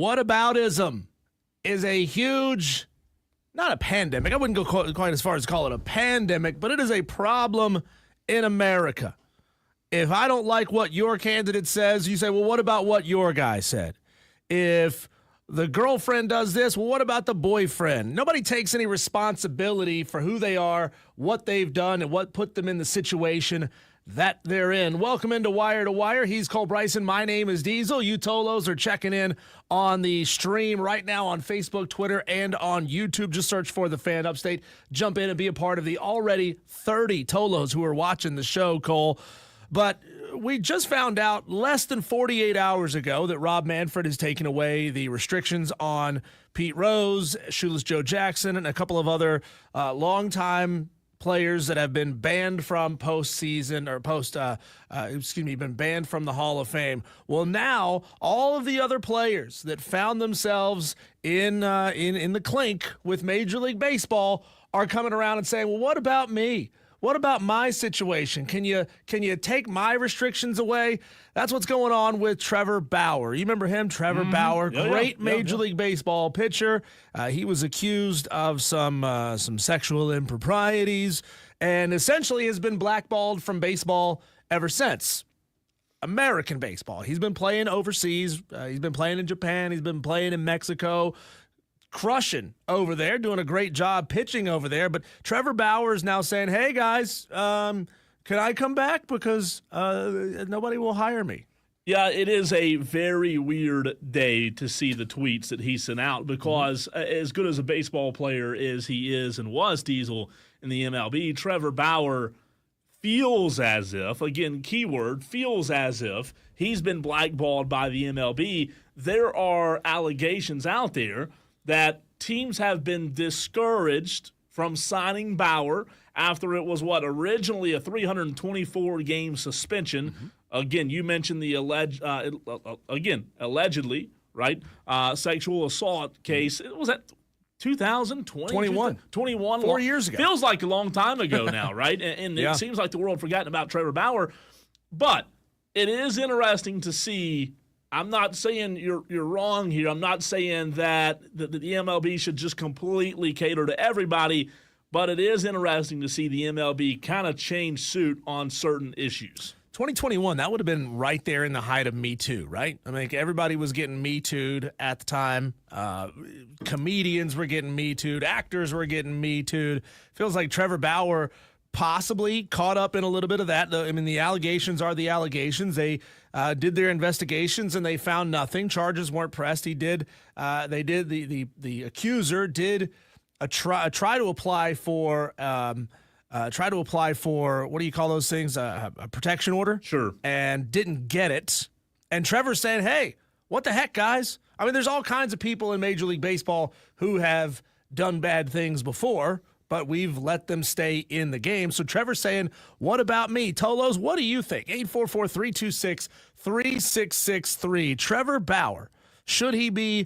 whataboutism is a huge, not a pandemic. I wouldn't go quite as far as call it a pandemic, but it is a problem in America. If I don't like what your candidate says, you say, well, what about what your guy said? If the girlfriend does this, well, what about the boyfriend? Nobody takes any responsibility for who they are, what they've done, and what put them in the situation that they're in. Welcome into Wire to Wire. He's Cole Bryson. My name is Diesel. You Tolos are checking in on the stream right now on Facebook, Twitter, and on YouTube. Just search for The Fan Upstate. Jump in and be a part of the already 30 Tolos who are watching the show, Cole. But we just found out less than 48 hours ago that Rob Manfred has taken away the restrictions on Pete Rose, Shoeless Joe Jackson, and a couple of other longtime players that have been banned from postseason or been banned from the Hall of Fame. Well, now all of the other players that found themselves in the clink with Major League Baseball are coming around and saying, well, what about me? What about my situation? Can you take my restrictions away? That's what's going on with Trevor Bauer. You remember him, Trevor Bauer, great Major League Baseball pitcher. He was accused of some sexual improprieties and essentially has been blackballed from baseball ever since. American baseball. He's been playing overseas. He's been playing in Japan. He's been playing in Mexico. Crushing over there, doing a great job pitching over there. But Trevor Bauer is now saying, hey, guys, can I come back? Because nobody will hire me. Yeah, it is a very weird day to see the tweets that he sent out because as good as a baseball player as he is and was, Diesel, in the MLB, Trevor Bauer feels as if, again, keyword, feels as if he's been blackballed by the MLB. There are allegations out there that teams have been discouraged from signing Bauer after it was originally a 324-game suspension. Again, you mentioned the allegedly, right, sexual assault case. It was at 2021. 4 years ago. Feels like a long time ago now, right? And it seems like the world forgotten about Trevor Bauer. But it is interesting to see. I'm not saying you're wrong here. I'm not saying that the MLB should just completely cater to everybody, but it is interesting to see the MLB kind of change suit on certain issues. 2021, that would have been right there in the height of Me Too, right? I mean, everybody was getting Me Too'd at the time. Comedians were getting Me Too'd. Actors were getting Me Too'd. Feels like Trevor Bauer possibly caught up in a little bit of that. I mean, the allegations are the allegations. They did their investigations and they found nothing. Charges weren't pressed. The accuser did try to apply for what do you call those things? A protection order. Sure. And didn't get it. And Trevor's saying, hey, what the heck, guys? I mean, there's all kinds of people in Major League Baseball who have done bad things before, but we've let them stay in the game. So Trevor's saying, what about me? Tolos, what do you think? 844-326-3663. Trevor Bauer, should he be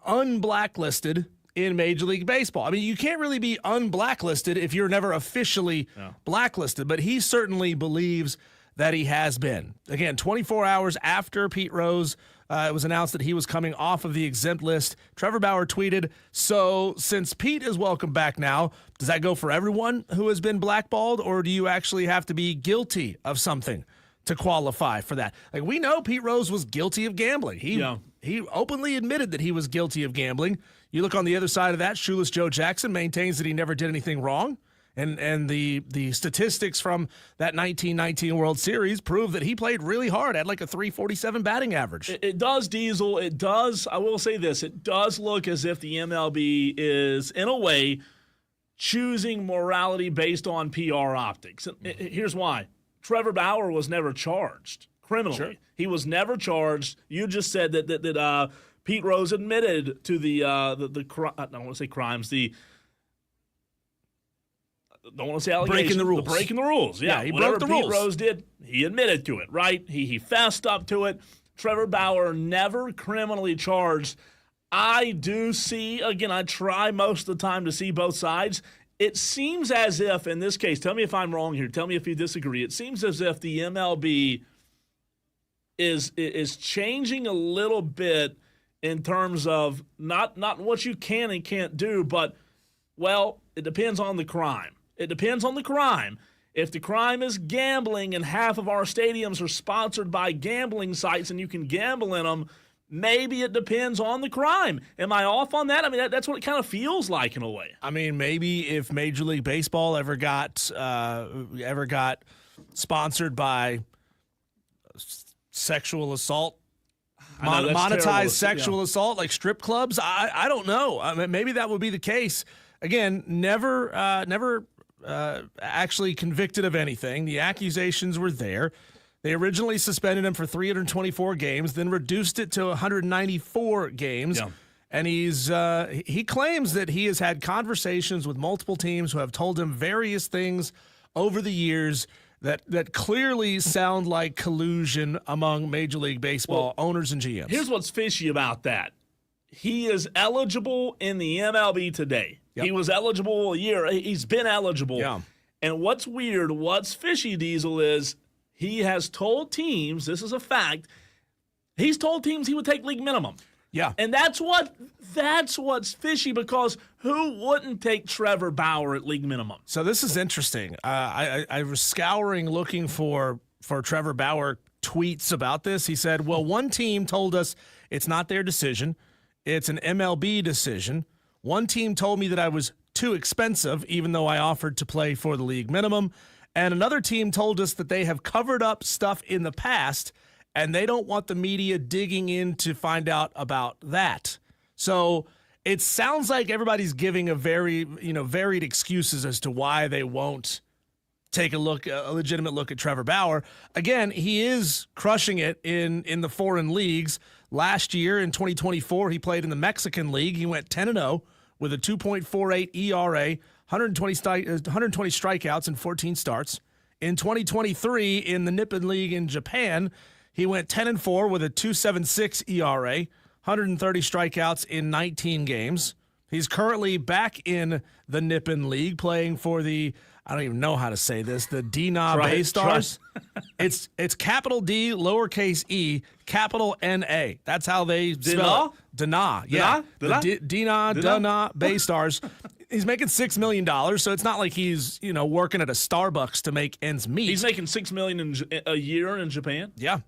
unblacklisted in Major League Baseball? I mean, you can't really be unblacklisted if you're never officially blacklisted, but he certainly believes that he has been. Again, 24 hours after Pete Rose, it was announced that he was coming off of the exempt list. Trevor Bauer tweeted, so since Pete is welcome back now, does that go for everyone who has been blackballed, or do you actually have to be guilty of something to qualify for that? Like, we know Pete Rose was guilty of gambling. He openly admitted that he was guilty of gambling. You look on the other side of that, Shoeless Joe Jackson maintains that he never did anything wrong. And the statistics from that 1919 World Series prove that he played really hard, had like a 347 batting average. It does, Diesel. It does. I will say this. It does look as if the MLB is, in a way, choosing morality based on PR optics. Here's why. Trevor Bauer was never charged criminally. Sure. He was never charged. You just said that Pete Rose admitted to I don't want to say crimes, don't want to say allegations. Breaking the rules. Breaking the rules, yeah. He broke the rules. Pete Rose did, he admitted to it, right? He fessed up to it. Trevor Bauer never criminally charged. I do see, again, I try most of the time to see both sides. It seems as if, in this case, tell me if I'm wrong here, tell me if you disagree, it seems as if the MLB is changing a little bit in terms of not what you can and can't do, but, well, it depends on the crime. It depends on the crime. If the crime is gambling and half of our stadiums are sponsored by gambling sites and you can gamble in them, maybe it depends on the crime. Am I off on that? I mean, that's what it kind of feels like in a way. I mean, maybe if Major League Baseball ever got sponsored by sexual assault, monetized sexual assault like strip clubs, I don't know. I mean, maybe that would be the case. Again, never actually convicted of anything. The accusations were there. They originally suspended him for 324 games, then reduced it to 194 games. Yeah. And he claims that he has had conversations with multiple teams who have told him various things over the years that clearly sound like collusion among Major League Baseball owners and GMs. Here's what's fishy about that. He is eligible in the MLB today. Yep. He was eligible a year. He's been eligible. Yeah. And what's weird, what's fishy, Diesel, is he has told teams, this is a fact, he's told teams he would take league minimum. Yeah. And that's what's fishy, because who wouldn't take Trevor Bauer at league minimum? So this is interesting. I was scouring looking for Trevor Bauer tweets about this. He said, well, one team told us it's not their decision. It's an MLB decision. One team told me that I was too expensive, even though I offered to play for the league minimum. And another team told us that they have covered up stuff in the past, and they don't want the media digging in to find out about that. So it sounds like everybody's giving a varied excuses as to why they won't take a legitimate look at Trevor Bauer. Again, he is crushing it in the foreign leagues. Last year in 2024, he played in the Mexican League. He went 10-0 with a 2.48 ERA, 120 strikeouts and 14 starts. In 2023, in the Nippon League in Japan, he went 10-4 with a 2.76 ERA, 130 strikeouts in 19 games. He's currently back in the Nippon League playing for the, I don't even know how to say this, the Dina Bay Stars. It's capital D, lowercase e, capital N-A. That's how they spell it. Dina. Yeah. Dina Bay Stars. He's making $6 million, so it's not like he's, working at a Starbucks to make ends meet. He's making $6 million a year in Japan? Yeah.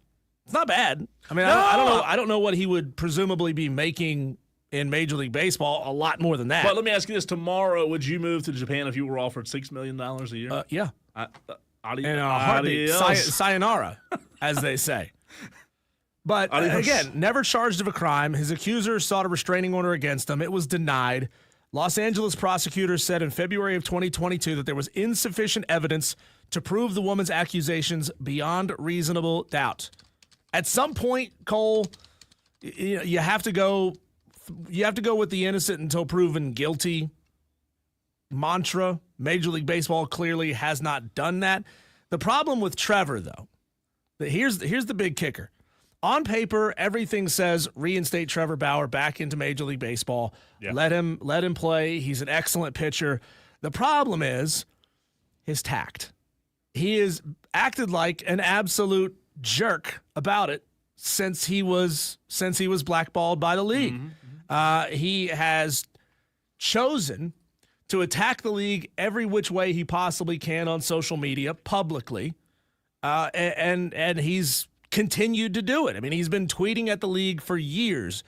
It's not bad. I mean, No. I don't know what he would presumably be making in Major League Baseball. A lot more than that. But let me ask you this. Tomorrow, would you move to Japan if you were offered $6 million a year? Yeah. In a heartbeat. Sayonara, as they say. But again, never charged of a crime. His accusers sought a restraining order against him. It was denied. Los Angeles prosecutors said in February of 2022 that there was insufficient evidence to prove the woman's accusations beyond reasonable doubt. At some point, Cole, you have to go with the innocent until proven guilty mantra. Major League Baseball clearly has not done that. The problem with Trevor, though, here's the big kicker. On paper, everything says reinstate Trevor Bauer back into Major League Baseball. Yeah. Let him play. He's an excellent pitcher. The problem is his tact. He has acted like an absolute jerk about it since he was blackballed by the league. Mm-hmm. He has chosen to attack the league every which way he possibly can on social media publicly, and he's continued to do it. I mean, he's been tweeting at the league for years,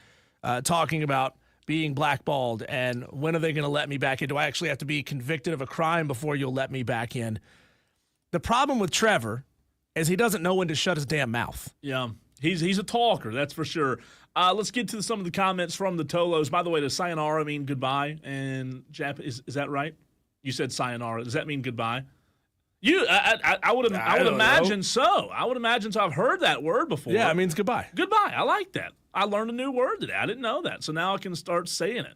talking about being blackballed and when are they going to let me back in? Do I actually have to be convicted of a crime before you'll let me back in? The problem with Trevor is he doesn't know when to shut his damn mouth. Yeah, he's a talker, that's for sure. Let's get to some of the comments from the Tolos. By the way, does sayonara mean goodbye in Japanese? Is that right? You said sayonara. Does that mean goodbye? I would imagine so. I would imagine so. I've heard that word before. Yeah, it means goodbye. Goodbye. I like that. I learned a new word today. I didn't know that. So now I can start saying it.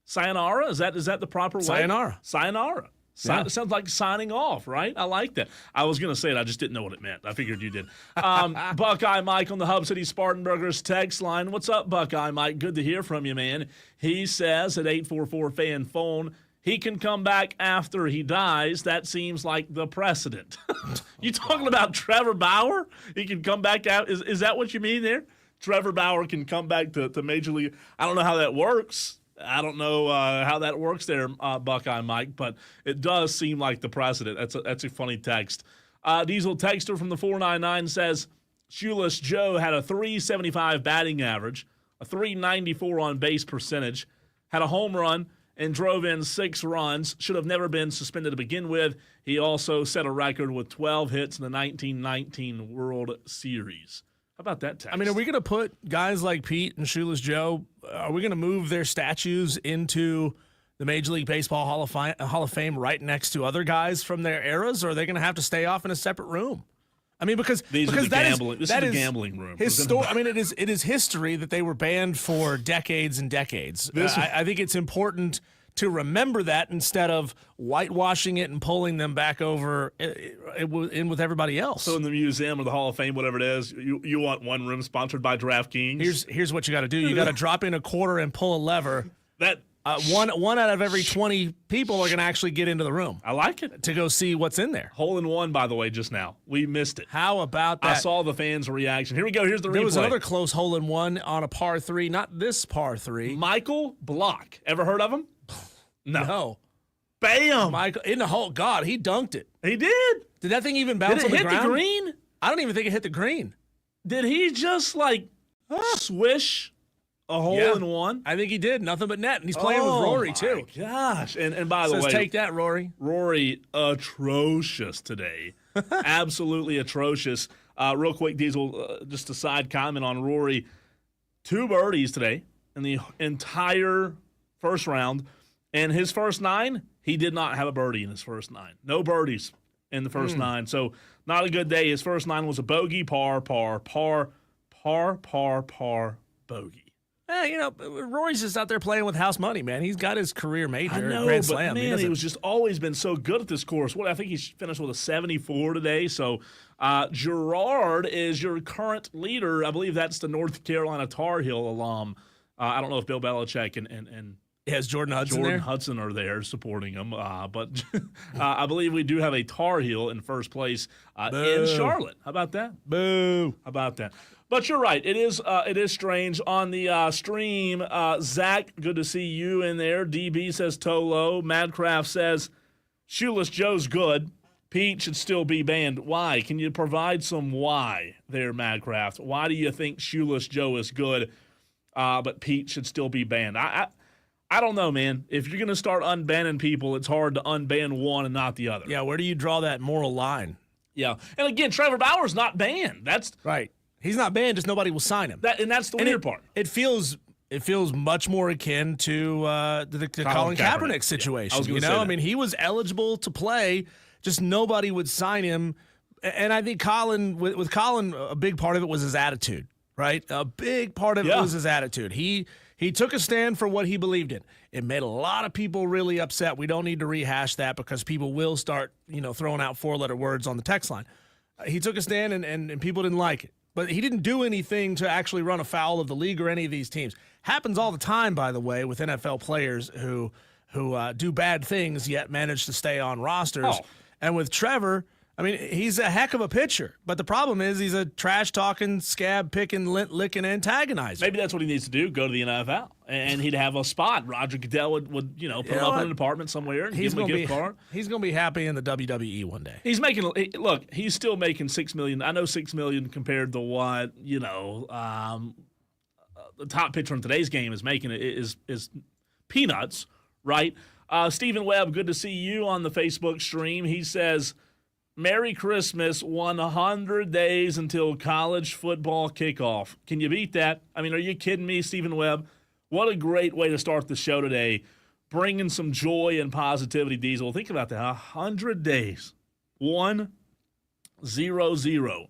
Sayonara? Is that the proper way? Sayonara. Sayonara. Yeah. It sounds like signing off, right? I like that. I was going to say it. I just didn't know what it meant. I figured you did. Buckeye Mike on the Hub City Spartanburgers text line. What's up, Buckeye Mike? Good to hear from you, man. He says at 844-FAN-PHONE, he can come back after he dies. That seems like the precedent. You talking about Trevor Bauer? He can come back out. Is that what you mean there? Trevor Bauer can come back to Major League. I don't know how that works. I don't know how that works there, Buckeye Mike, but it does seem like the precedent. That's a funny text. Diesel Texter from the 499 says, Shoeless Joe had a .375 batting average, a .394 on base percentage, had a home run, and drove in 6 runs. Should have never been suspended to begin with. He also set a record with 12 hits in the 1919 World Series. How about that text? I mean, are we going to put guys like Pete and Shoeless Joe, are we going to move their statues into the Major League Baseball Hall of Fame right next to other guys from their eras, or are they going to have to stay off in a separate room? I mean, because this is the gambling room. I mean, it is history that they were banned for decades and decades. I think it's important to remember that instead of whitewashing it and pulling them back over in with everybody else. So in the museum or the Hall of Fame, whatever it is, you want one room sponsored by DraftKings. Here's what you got to do. You got to drop in a quarter and pull a lever. One out of every 20 people are going to actually get into the room. I like it. To go see what's in there. Hole in one, by the way, just now. We missed it. How about that? I saw the fans' reaction. Here we go. Here's the replay. There was another close hole in one on a par 3, not this par 3. Michael Block. Ever heard of him? No. Bam! Michael in the hole. God, he dunked it. He did. Did that thing even bounce on the ground? Did it hit the green? I don't even think it hit the green. Did he just swish a hole in one? I think he did. Nothing but net. And he's playing with Rory, too. Gosh. And by the way, take that, Rory. Rory, atrocious today. Absolutely atrocious. Real quick, Diesel, just a side comment on Rory. 2 birdies today in the entire first round. And his first 9, he did not have a birdie in his first 9. No birdies in the first 9. So not a good day. His first 9 was a bogey, par, bogey. Rory's just out there playing with house money, man. He's got his career major, Grand Slam. Man, he was just always been so good at this course. I think he's finished with a 74 today. So Gerard is your current leader. I believe that's the North Carolina Tar Heel alum. I don't know if Bill Belichick and has Jordan Hudson are there supporting him. But I believe we do have a Tar Heel in first place in Charlotte. How about that? Boo. How about that? But you're right. It is strange. On the stream, Zach, good to see you in there. DB says Tolo. Madcraft says Shoeless Joe's good. Pete should still be banned. Why? Can you provide some why there, Madcraft? Why do you think Shoeless Joe is good, but Pete should still be banned? I don't know, man. If you're going to start unbanning people, it's hard to unban one and not the other. Yeah, where do you draw that moral line? Yeah. And again, Trevor Bauer's not banned. That's right. He's not banned, just nobody will sign him. And that's the weird part. It feels much more akin to the Colin Kaepernick situation. Yeah, I mean, he was eligible to play, just nobody would sign him. And I think with Colin, a big part of it was his attitude, right? A big part of it was his attitude. He took a stand for what he believed in. It made a lot of people really upset. We don't need to rehash that because people will start, throwing out 4-letter words on the text line. He took a stand and people didn't like it. But he didn't do anything to actually run afoul of the league or any of these teams. Happens all the time, by the way, with NFL players who do bad things yet manage to stay on rosters. Oh. And with Trevor, I mean, he's a heck of a pitcher. But the problem is he's a trash-talking, scab-picking, licking antagonizer. Maybe that's what he needs to do, go to the NFL. And he'd have a spot. Roger Goodell would put him up in an apartment somewhere and give him a gift card. He's going to be happy in the WWE one day. He's he's still making $6 million. I know $6 million compared to what, the top pitcher in today's game is making is peanuts, right? Stephen Webb, good to see you on the Facebook stream. He says, Merry Christmas, 100 days until college football kickoff. Can you beat that? I mean, are you kidding me, Stephen Webb? What a great way to start the show today, bringing some joy and positivity, Diesel. Think about that, 100 days, 1-0-0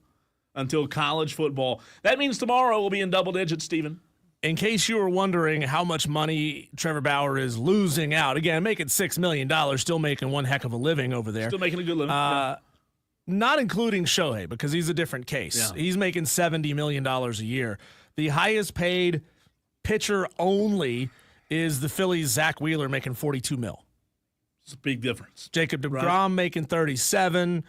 until college football. That means tomorrow we'll be in double digits, Stephen. In case you were wondering how much money Trevor Bauer is losing out, again, making $6 million, still making one heck of a living over there. Still making a good living. Not including Shohei, because he's a different case. Yeah. He's making $70 million a year. The highest paid pitcher only is the Phillies' Zach Wheeler making $42 million. It's a big difference. Jacob deGrom making $37.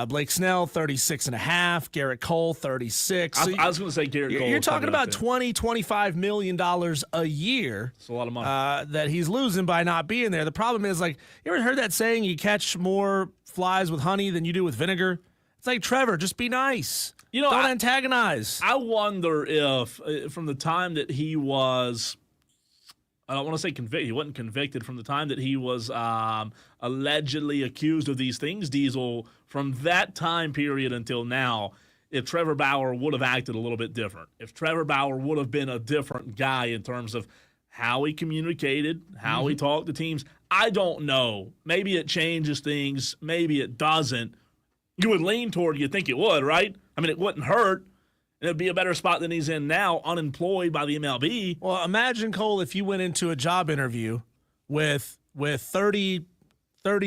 Blake Snell, 36.5. Garrett Cole, 36. So I was going to say Garrett Cole. You're talking about $20, $25 million a year. It's a lot of money. That he's losing by not being there. The problem is, like, you ever heard that saying, you catch more flies with honey than you do with vinegar? It's like, Trevor, just be nice. Don't antagonize. I wonder if from the time that he was, I don't want to say convicted, he wasn't convicted, from the time that he was allegedly accused of these things, Diesel, from that time period until now, if Trevor Bauer would have acted a little bit different, if Trevor Bauer would have been a different guy in terms of how he communicated, how he talked to teams, I don't know. Maybe it changes things, maybe it doesn't. You would lean toward you think it would, right? I mean, it wouldn't hurt. It would be a better spot than he's in now, unemployed by the MLB. Well, imagine, Cole, if you went into a job interview with 30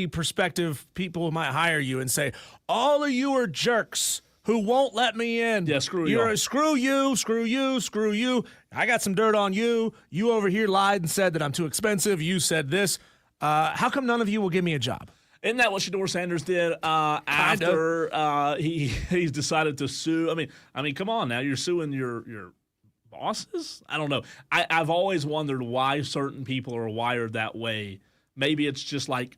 prospective people who might hire you and say, all of you are jerks who won't let me in. Yeah, screw you. Screw you, screw you, screw you. I got some dirt on you. You over here lied and said that I'm too expensive. You said this. How come none of you will give me a job? Isn't that what Shedeur Sanders did after he's decided to sue? I mean, come on now, you're suing your bosses? I don't know. I've always wondered why certain people are wired that way. Maybe it's just like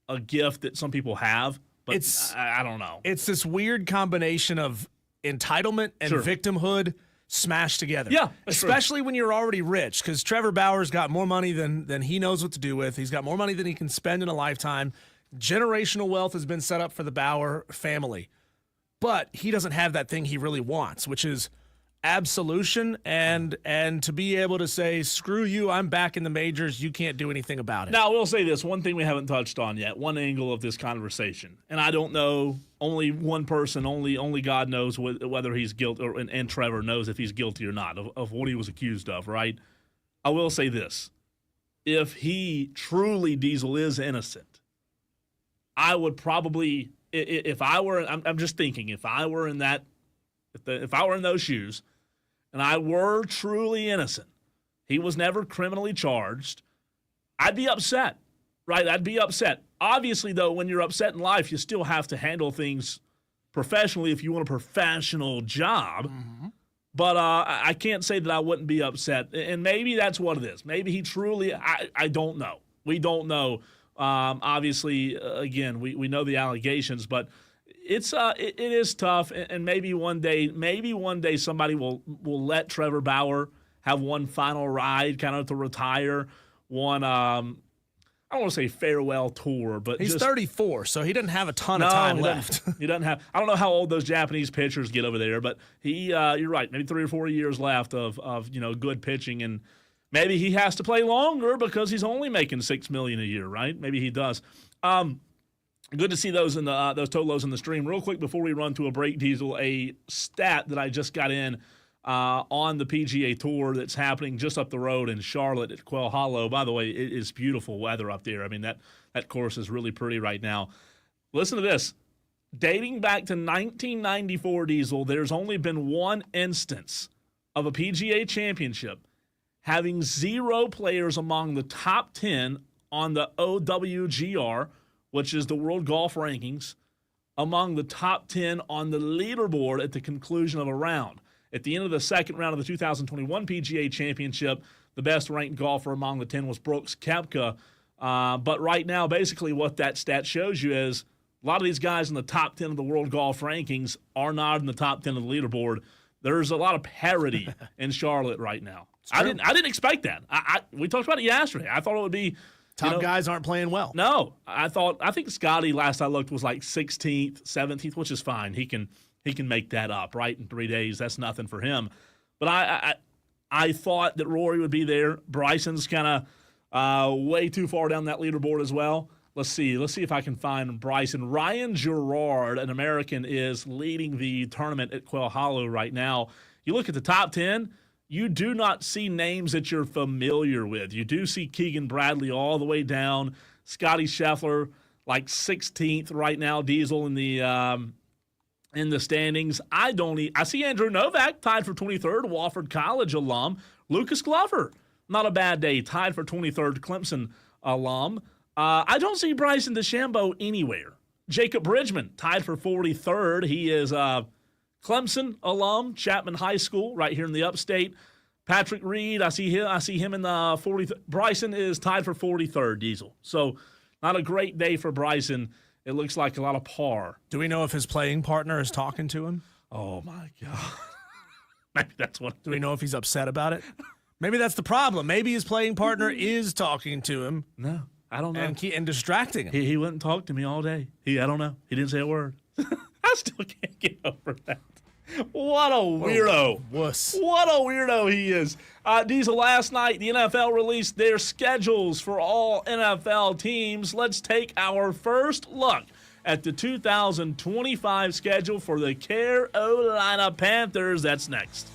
a gift that some people have, but I don't know. It's this weird combination of entitlement and victimhood smashed together. Yeah, especially when you're already rich, because Trevor Bauer's got more money than he knows what to do with. He's got more money than he can spend in a lifetime. Generational wealth has been set up for the Bauer family, but he doesn't have that thing he really wants, which is absolution and to be able to say, screw you, I'm back in the majors, you can't do anything about it. Now, we'll say this, one thing we haven't touched on yet, one angle of this conversation, and I don't know, only one person, only God knows whether he's guilty, and Trevor knows if he's guilty or not of what he was accused of, right? I will say this, if he truly, Diesel, is innocent, I would probably, if I were, I'm just thinking, if I were in those shoes, and I were truly innocent, he was never criminally charged, I'd be upset, right? I'd be upset. Obviously, though, when you're upset in life, you still have to handle things professionally if you want a professional job. Mm-hmm. But I can't say that I wouldn't be upset. And maybe that's what it is. Maybe he truly, I don't know. We don't know. Obviously, again, we know the allegations, but it is tough, and maybe one day somebody will let Trevor Bauer have one final ride, kind of to retire, one I don't want to say farewell tour, but he's 34, so he doesn't have a ton of time left. He doesn't have. I don't know how old those Japanese pitchers get over there, but you're right, maybe 3 or 4 years left of good pitching, and maybe he has to play longer because he's only making $6 million a year, right? Maybe he does. Good to see those in the those tolos in the stream. Real quick before we run to a break, Diesel, a stat that I just got in on the PGA Tour that's happening just up the road in Charlotte at Quail Hollow. By the way, it is beautiful weather up there. I mean, that course is really pretty right now. Listen to this. Dating back to 1994, Diesel, there's only been one instance of a PGA championship having 0 players among the top 10 on the OWGR, which is the World Golf Rankings, among the top 10 on the leaderboard at the conclusion of a round. At the end of the second round of the 2021 PGA Championship, the best ranked golfer among the 10 was Brooks Koepka. But right now, basically what that stat shows you is a lot of these guys in the top 10 of the World Golf Rankings are not in the top 10 of the leaderboard. There's a lot of parity in Charlotte right now. I didn't expect that. We talked about it yesterday. I thought it would be top guys aren't playing well. No, I think Scotty, last I looked, was like 16th, 17th, which is fine. He can make that up, right, in 3 days. That's nothing for him. But I thought that Rory would be there. Bryson's kind of way too far down that leaderboard as well. Let's see if I can find Bryson. Ryan Gerard, an American, is leading the tournament at Quail Hollow right now. You look at the top 10, you do not see names that you're familiar with. You do see Keegan Bradley all the way down. Scotty Scheffler, like 16th right now, Diesel in the standings. I see Andrew Novak tied for 23rd, Wofford College alum. Lucas Glover, not a bad day, tied for 23rd, Clemson alum. I don't see Bryson DeChambeau anywhere. Jacob Bridgman tied for 43rd. He is a Clemson alum, Chapman High School, right here in the upstate. Patrick Reed, I see him in the 40th. Bryson is tied for 43rd, Diesel. So not a great day for Bryson. It looks like a lot of par. Do we know if his playing partner is talking to him? Oh, my God. Maybe that's what. Do we know if he's upset about it? Maybe that's the problem. Maybe his playing partner is talking to him. No, I don't know. And distracting him. He wouldn't talk to me all day. I don't know. He didn't say a word. I still can't get over that. What a weirdo. Wuss. What a weirdo he is. Diesel, last night, the NFL released their schedules for all NFL teams. Let's take our first look at the 2025 schedule for the Carolina Panthers. That's next.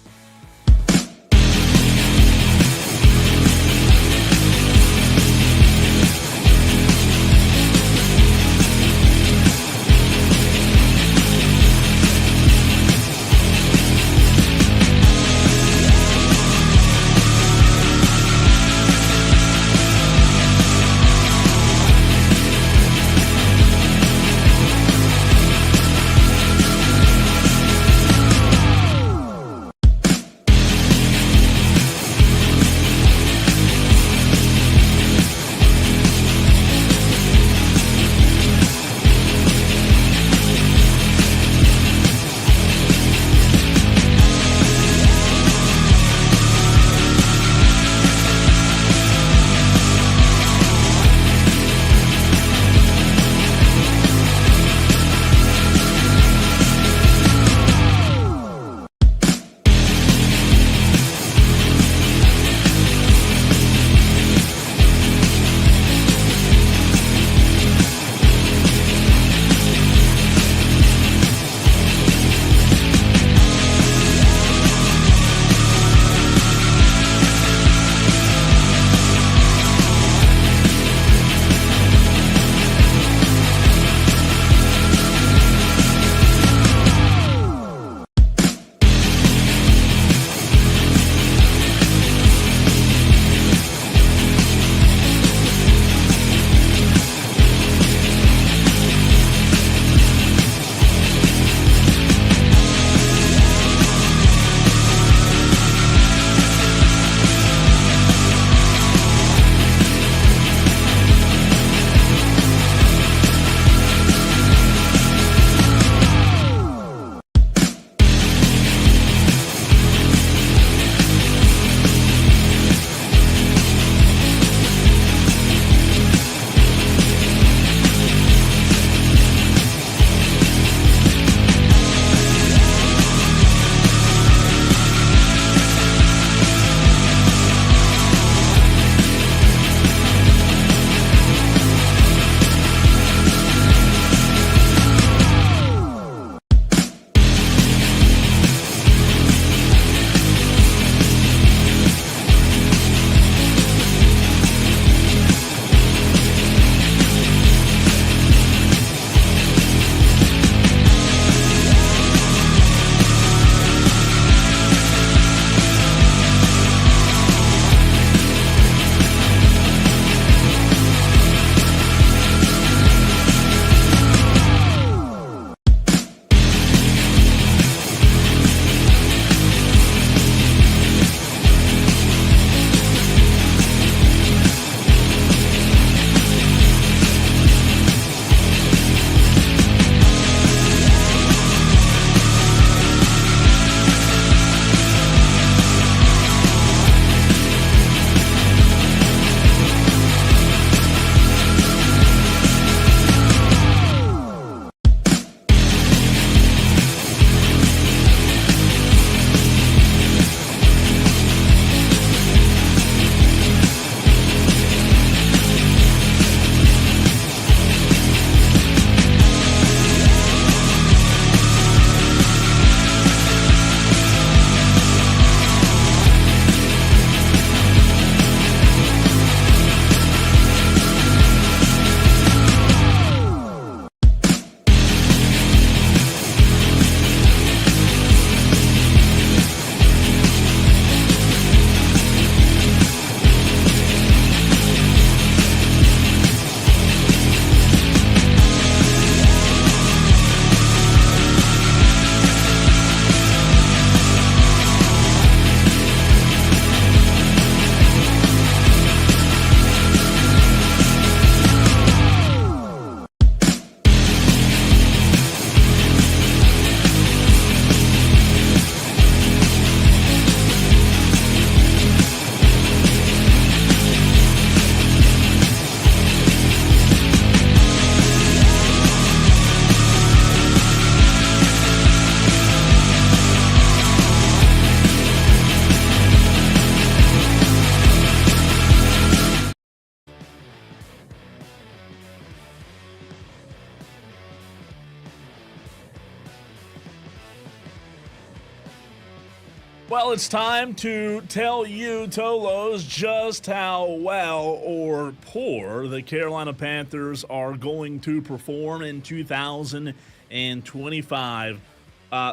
Well, it's time to tell you, Tolos, just how well or poor the Carolina Panthers are going to perform in 2025.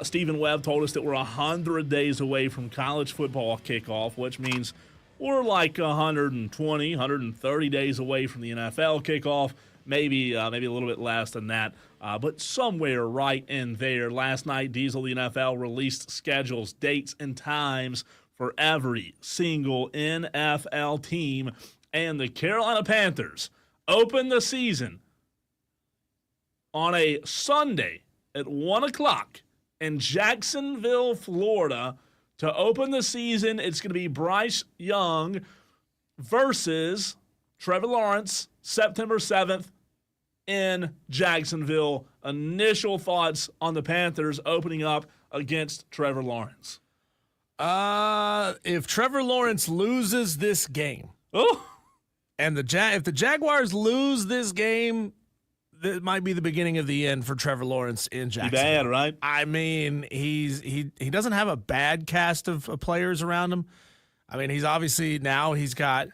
Stephen Webb told us that we're 100 days away from college football kickoff, which means we're like 120, 130 days away from the NFL kickoff, maybe a little bit less than that. But somewhere right in there. Last night, Diesel, the NFL, released schedules, dates, and times for every single NFL team. And the Carolina Panthers open the season on a Sunday at 1 o'clock in Jacksonville, Florida. To open the season, it's going to be Bryce Young versus Trevor Lawrence, September 7th. In Jacksonville. Initial thoughts on the Panthers opening up against Trevor Lawrence? If Trevor Lawrence loses this game, and if the Jaguars lose this game, that might be the beginning of the end for Trevor Lawrence in Jacksonville. Bad, right? I mean, he doesn't have a bad cast of players around him. I mean, he's got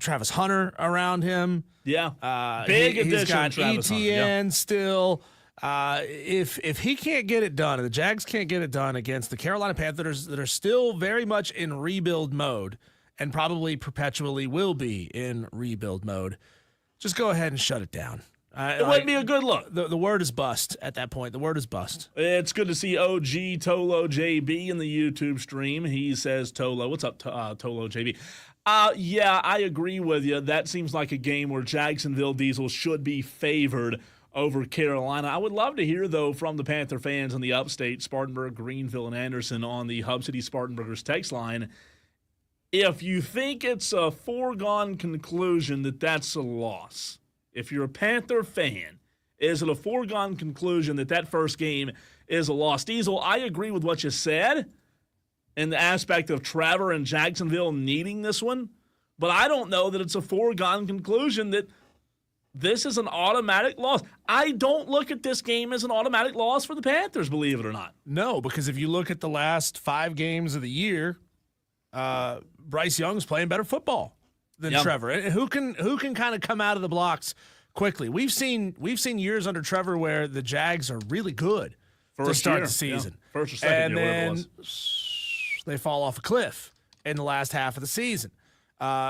Travis Hunter around him. Yeah, big addition. He's got Travis ETN Hunter. still. If he can't get it done, and the Jags can't get it done against the Carolina Panthers that are still very much in rebuild mode and probably perpetually will be in rebuild mode, just go ahead and shut it down. It wouldn't be a good look. The word is bust at that point. The word is bust. It's good to see OG Tolo JB in the YouTube stream. He says, Tolo, what's up, Tolo JB? Yeah, I agree with you. That seems like a game where Jacksonville Diesel should be favored over Carolina. I would love to hear, though, from the Panther fans in the upstate, Spartanburg, Greenville, and Anderson on the Hub City Spartanburgers text line. If you think it's a foregone conclusion that that's a loss, if you're a Panther fan, is it a foregone conclusion that first game is a loss? Diesel, I agree with what you said in the aspect of Trevor and Jacksonville needing this one, but I don't know that it's a foregone conclusion that this is an automatic loss. I don't look at this game as an automatic loss for the Panthers, believe it or not. No, because if you look at the last 5 games of the year, Bryce Young's playing better football than Trevor. And who can kind of come out of the blocks quickly? We've seen years under Trevor where the Jags are really good to start the season. Yeah. First or second year, whatever it was. They fall off a cliff in the last half of the season.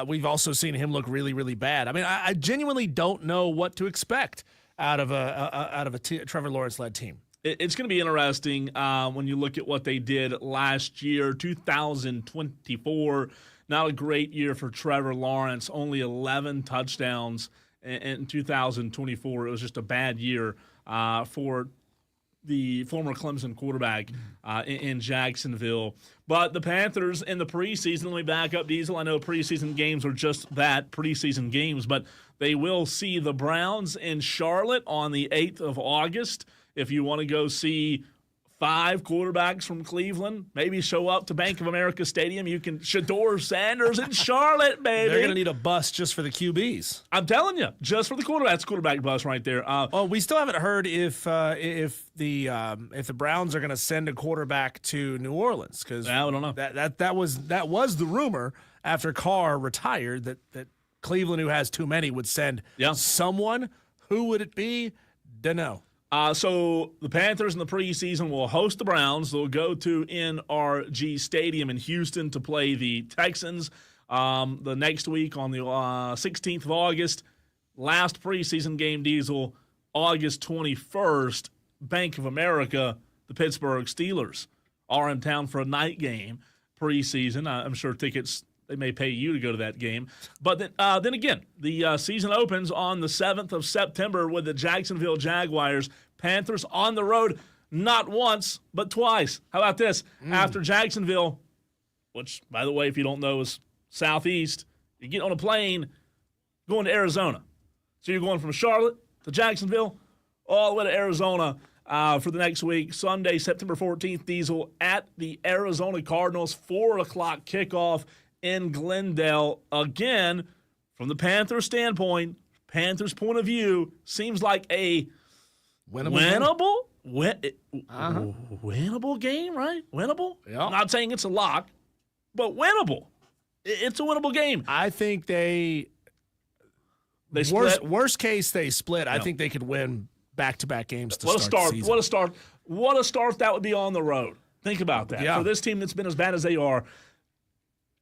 We've also seen him look really, really bad. I mean, I genuinely don't know what to expect out of a Trevor Lawrence-led team. It's going to be interesting when you look at what they did last year, 2024. Not a great year for Trevor Lawrence, only 11 touchdowns in 2024. It was just a bad year for the former Clemson quarterback in Jacksonville. But the Panthers in the preseason, let me back up, Diesel. I know preseason games are just that, preseason games, but they will see the Browns in Charlotte on the 8th of August. If you want to go see 5 quarterbacks from Cleveland, maybe show up to Bank of America Stadium. You can Shador Sanders in Charlotte, baby. They're going to need a bus just for the QBs. I'm telling you, just for the quarterback. That's quarterback bus right there. We still haven't heard if the Browns are going to send a quarterback to New Orleans, because I don't know. That was the rumor after Carr retired that Cleveland, who has too many, would send someone. Who would it be? Dunno. So the Panthers in the preseason will host the Browns. They'll go to NRG Stadium in Houston to play the Texans the next week on the 16th of August. Last preseason game, Diesel, August 21st, Bank of America, the Pittsburgh Steelers are in town for a night game preseason. I'm sure tickets, they may pay you to go to that game. But then again, the season opens on the 7th of September with the Jacksonville Jaguars. Panthers on the road, not once, but twice. How about this? After Jacksonville, which, by the way, if you don't know, is southeast, you get on a plane going to Arizona. So you're going from Charlotte to Jacksonville all the way to Arizona for the next week. Sunday, September 14th, Diesel at the Arizona Cardinals, 4 o'clock kickoff in Glendale. Again, from the Panthers' standpoint, Panthers' point of view, seems like a winnable Winnable game, right? Winnable? Yeah. I'm not saying it's a lock, but winnable. It's a winnable game. I think they split. Worst case, they split. I Yeah. think they could win back-to-back games to What a start start. the season. What a start that would be on the road. Think about that. Yeah. For this team that's been as bad as they are,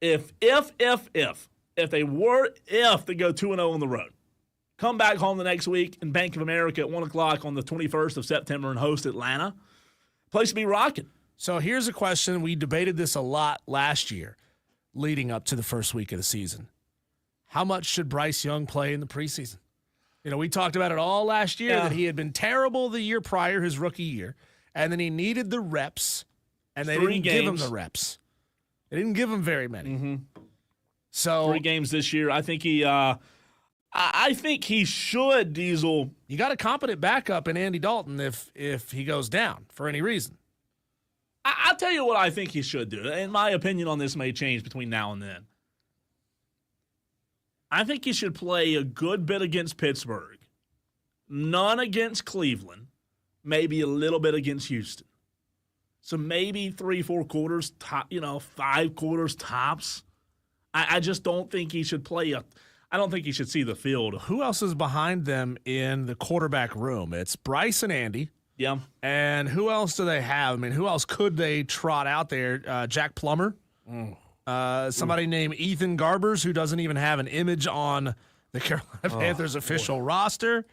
if they go 2-0 on the road, come back home the next week in Bank of America at 1 o'clock on the 21st of September and host Atlanta, place to be rocking. So here's a question. We debated this a lot last year leading up to the first week of the season. How much should Bryce Young play in the preseason? You know, we talked about it all last year that he had been terrible the year prior, his rookie year, and then he needed the reps, and they didn't give him the reps. They didn't give him very many. Mm-hmm. So 3 games this year. I think he should, Diesel. You got a competent backup in Andy Dalton if he goes down for any reason. I'll tell you what I think he should do, and my opinion on this may change between now and then. I think he should play a good bit against Pittsburgh, none against Cleveland, maybe a little bit against Houston. So maybe 3-4 quarters, 5 quarters tops. I just don't think he should play I don't think he should see the field. Who else is behind them in the quarterback room? It's Bryce and Andy. Yeah. And who else do they have? I mean, who else could they trot out there? Jack Plummer. Somebody named Ethan Garbers, who doesn't even have an image on the Carolina Panthers official roster.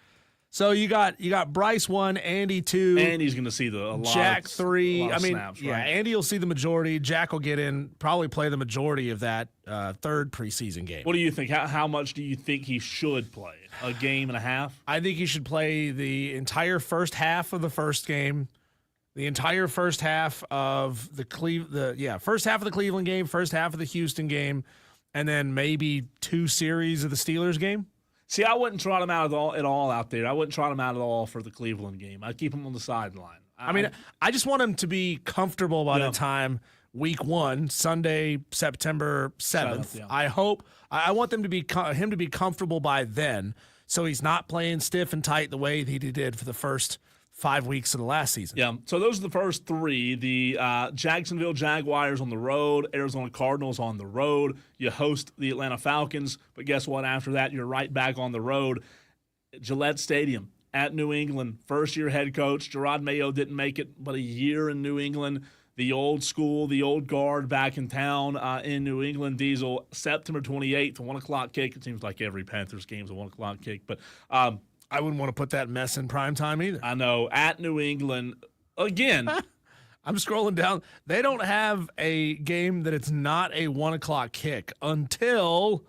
So you got Bryce 1, Andy 2. Andy's going to see Jack 3. Snaps, yeah, right? Andy will see the majority. Jack will get in, probably play the majority of that third preseason game. What do you think? How much do you think he should play? A game and a half? I think he should play the entire first half of the first game, the entire first half of first half of the Cleveland game, first half of the Houston game, and then maybe 2 series of the Steelers game. See, I wouldn't trot him out at all out there. I wouldn't trot him out at all for the Cleveland game. I'd keep him on the sideline. I just want him to be comfortable by the time week 1, Sunday, September 7th. Yeah. I want him to be comfortable by then, so he's not playing stiff and tight the way that he did for the first 5 weeks of the last season. Yeah, so those are the first 3. The Jacksonville Jaguars on the road, Arizona Cardinals on the road. You host the Atlanta Falcons, but guess what? After that, you're right back on the road. Gillette Stadium at New England. First-year head coach Gerard Mayo didn't make it but a year in New England. The old school, the old guard back in town in New England. Diesel, September 28th, 1 o'clock kick. It seems like every Panthers game is a 1 o'clock kick, but I wouldn't want to put that mess in prime time either. I know. At New England, again. I'm scrolling down. They don't have a game that it's not a 1 o'clock kick until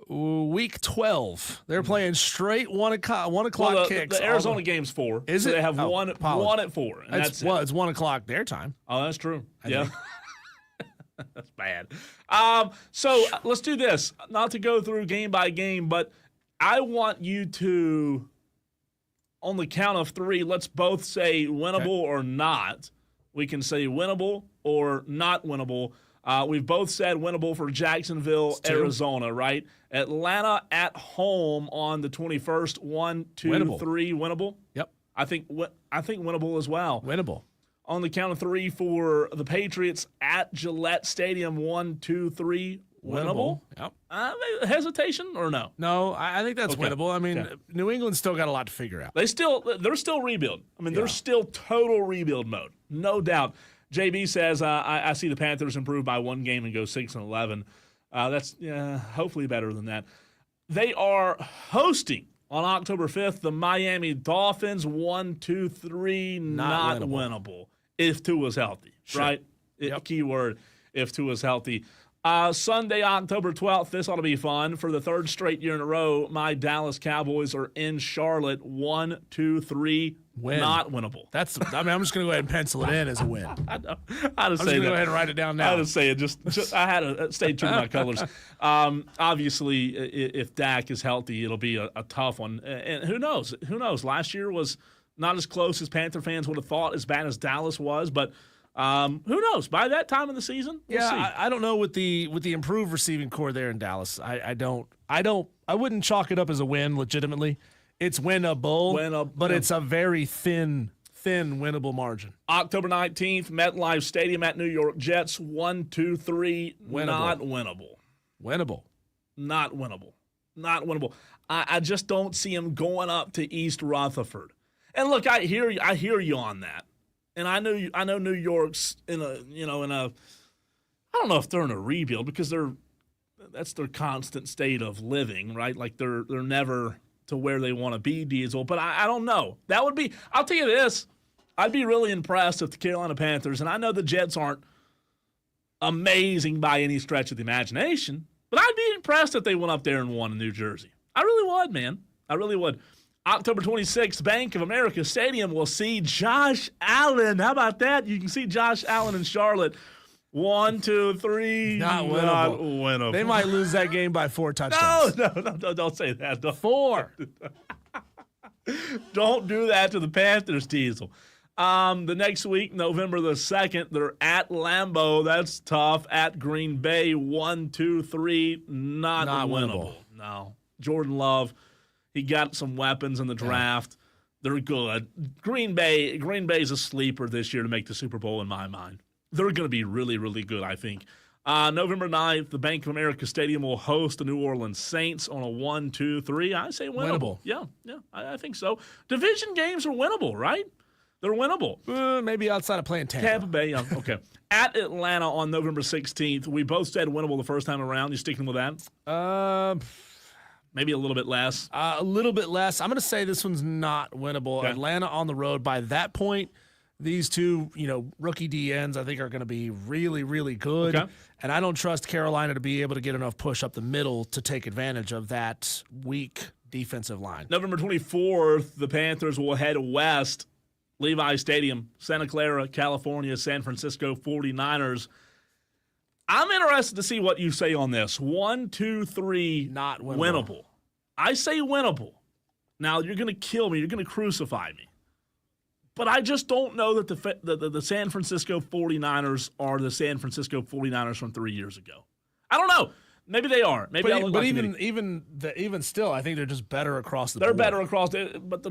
week 12. They're playing straight 1 o'clock kicks. The Arizona game's 4. Is it? They have one at 4. And it's 1 o'clock their time. Oh, that's true. Yeah. That's bad. So let's do this. Not to go through game by game, but I want you to, on the count of 3, let's both say winnable or not. We can say winnable or not winnable. We've both said winnable for Jacksonville, Arizona, right? Atlanta at home on the 21st. 1, 2, winnable. 3, winnable. Yep. I think winnable as well. Winnable. On the count of 3 for the Patriots at Gillette Stadium. 1, 2, 3. Winnable? Yep. Hesitation or no? No, I think that's winnable. I mean, New England's still got a lot to figure out. They're still rebuild. I mean, they're still total rebuild mode, no doubt. JB says, I see the Panthers improve by 1 game and go 6-11. That's hopefully better than that. They are hosting on October 5th the Miami Dolphins. 1, 2, 3, not winnable. If Tua's healthy, right? Keyword, if Tua's healthy. Sunday, October 12th, this ought to be fun. For the 3rd straight year in a row, my Dallas Cowboys are in Charlotte. 1, 2, 3, not winnable. I'm just going to go ahead and pencil it in as a win. I'm just going to go ahead and write it down now. I had to say it. Just I had to stay true to my colors. Obviously, if Dak is healthy, it'll be a tough one. And who knows? Who knows? Last year was not as close as Panther fans would have thought, as bad as Dallas was, but who knows? By that time in the season, we'll see. I don't know with the improved receiving core there in Dallas. I wouldn't chalk it up as a win legitimately. It's winnable, but it's a very thin thin winnable margin. October 19th, MetLife Stadium at New York Jets. 1, 2, 3. Winnable. Not winnable. Winnable. Not winnable. Not winnable. I just don't see him going up to East Rutherford. And look, I hear you on that. And I know New York's in a I don't know if they're in a rebuild because that's their constant state of living, right? Like they're never to where they want to be, Diesel. But I don't know. That would be, I'll tell you this, I'd be really impressed if the Carolina Panthers, and I know the Jets aren't amazing by any stretch of the imagination, but I'd be impressed if they went up there and won in New Jersey. I really would, man. I really would. October 26th, Bank of America Stadium will see Josh Allen. How about that? You can see Josh Allen in Charlotte. 1, 2, 3. Not winnable. Not winnable. They might lose that game by 4 touchdowns. No, don't say that. Don't. 4. Don't do that to the Panthers, Diesel. The next week, November the 2nd, they're at Lambeau. That's tough. At Green Bay, 1, 2, 3. Not winnable. No. Jordan Love, he got some weapons in the draft. They're good. Green Bay's a sleeper this year to make the Super Bowl in my mind. They're going to be really, really good, I think. November 9th, the Bank of America Stadium will host the New Orleans Saints on a 1, 2, 3. I say winnable. Yeah, I think so. Division games are winnable, right? They're winnable. Maybe outside of playing Tampa. Tampa Bay, yeah, okay. At Atlanta on November 16th, we both said winnable the first time around. You sticking with that? Maybe a little bit less. A little bit less. I'm going to say this one's not winnable. Okay. Atlanta on the road. By that point, these two, rookie DNs, I think are going to be really, really good. Okay. And I don't trust Carolina to be able to get enough push up the middle to take advantage of that weak defensive line. November 24th, the Panthers will head west. Levi Stadium, Santa Clara, California, San Francisco 49ers. I'm interested to see what you say on this. 1, 2, 3. Not winnable. I say winnable. Now, you're going to kill me. You're going to crucify me. But I just don't know that the San Francisco 49ers are the San Francisco 49ers from 3 years ago. I don't know. Maybe they are. Maybe even still, I think they're just better across the board. They're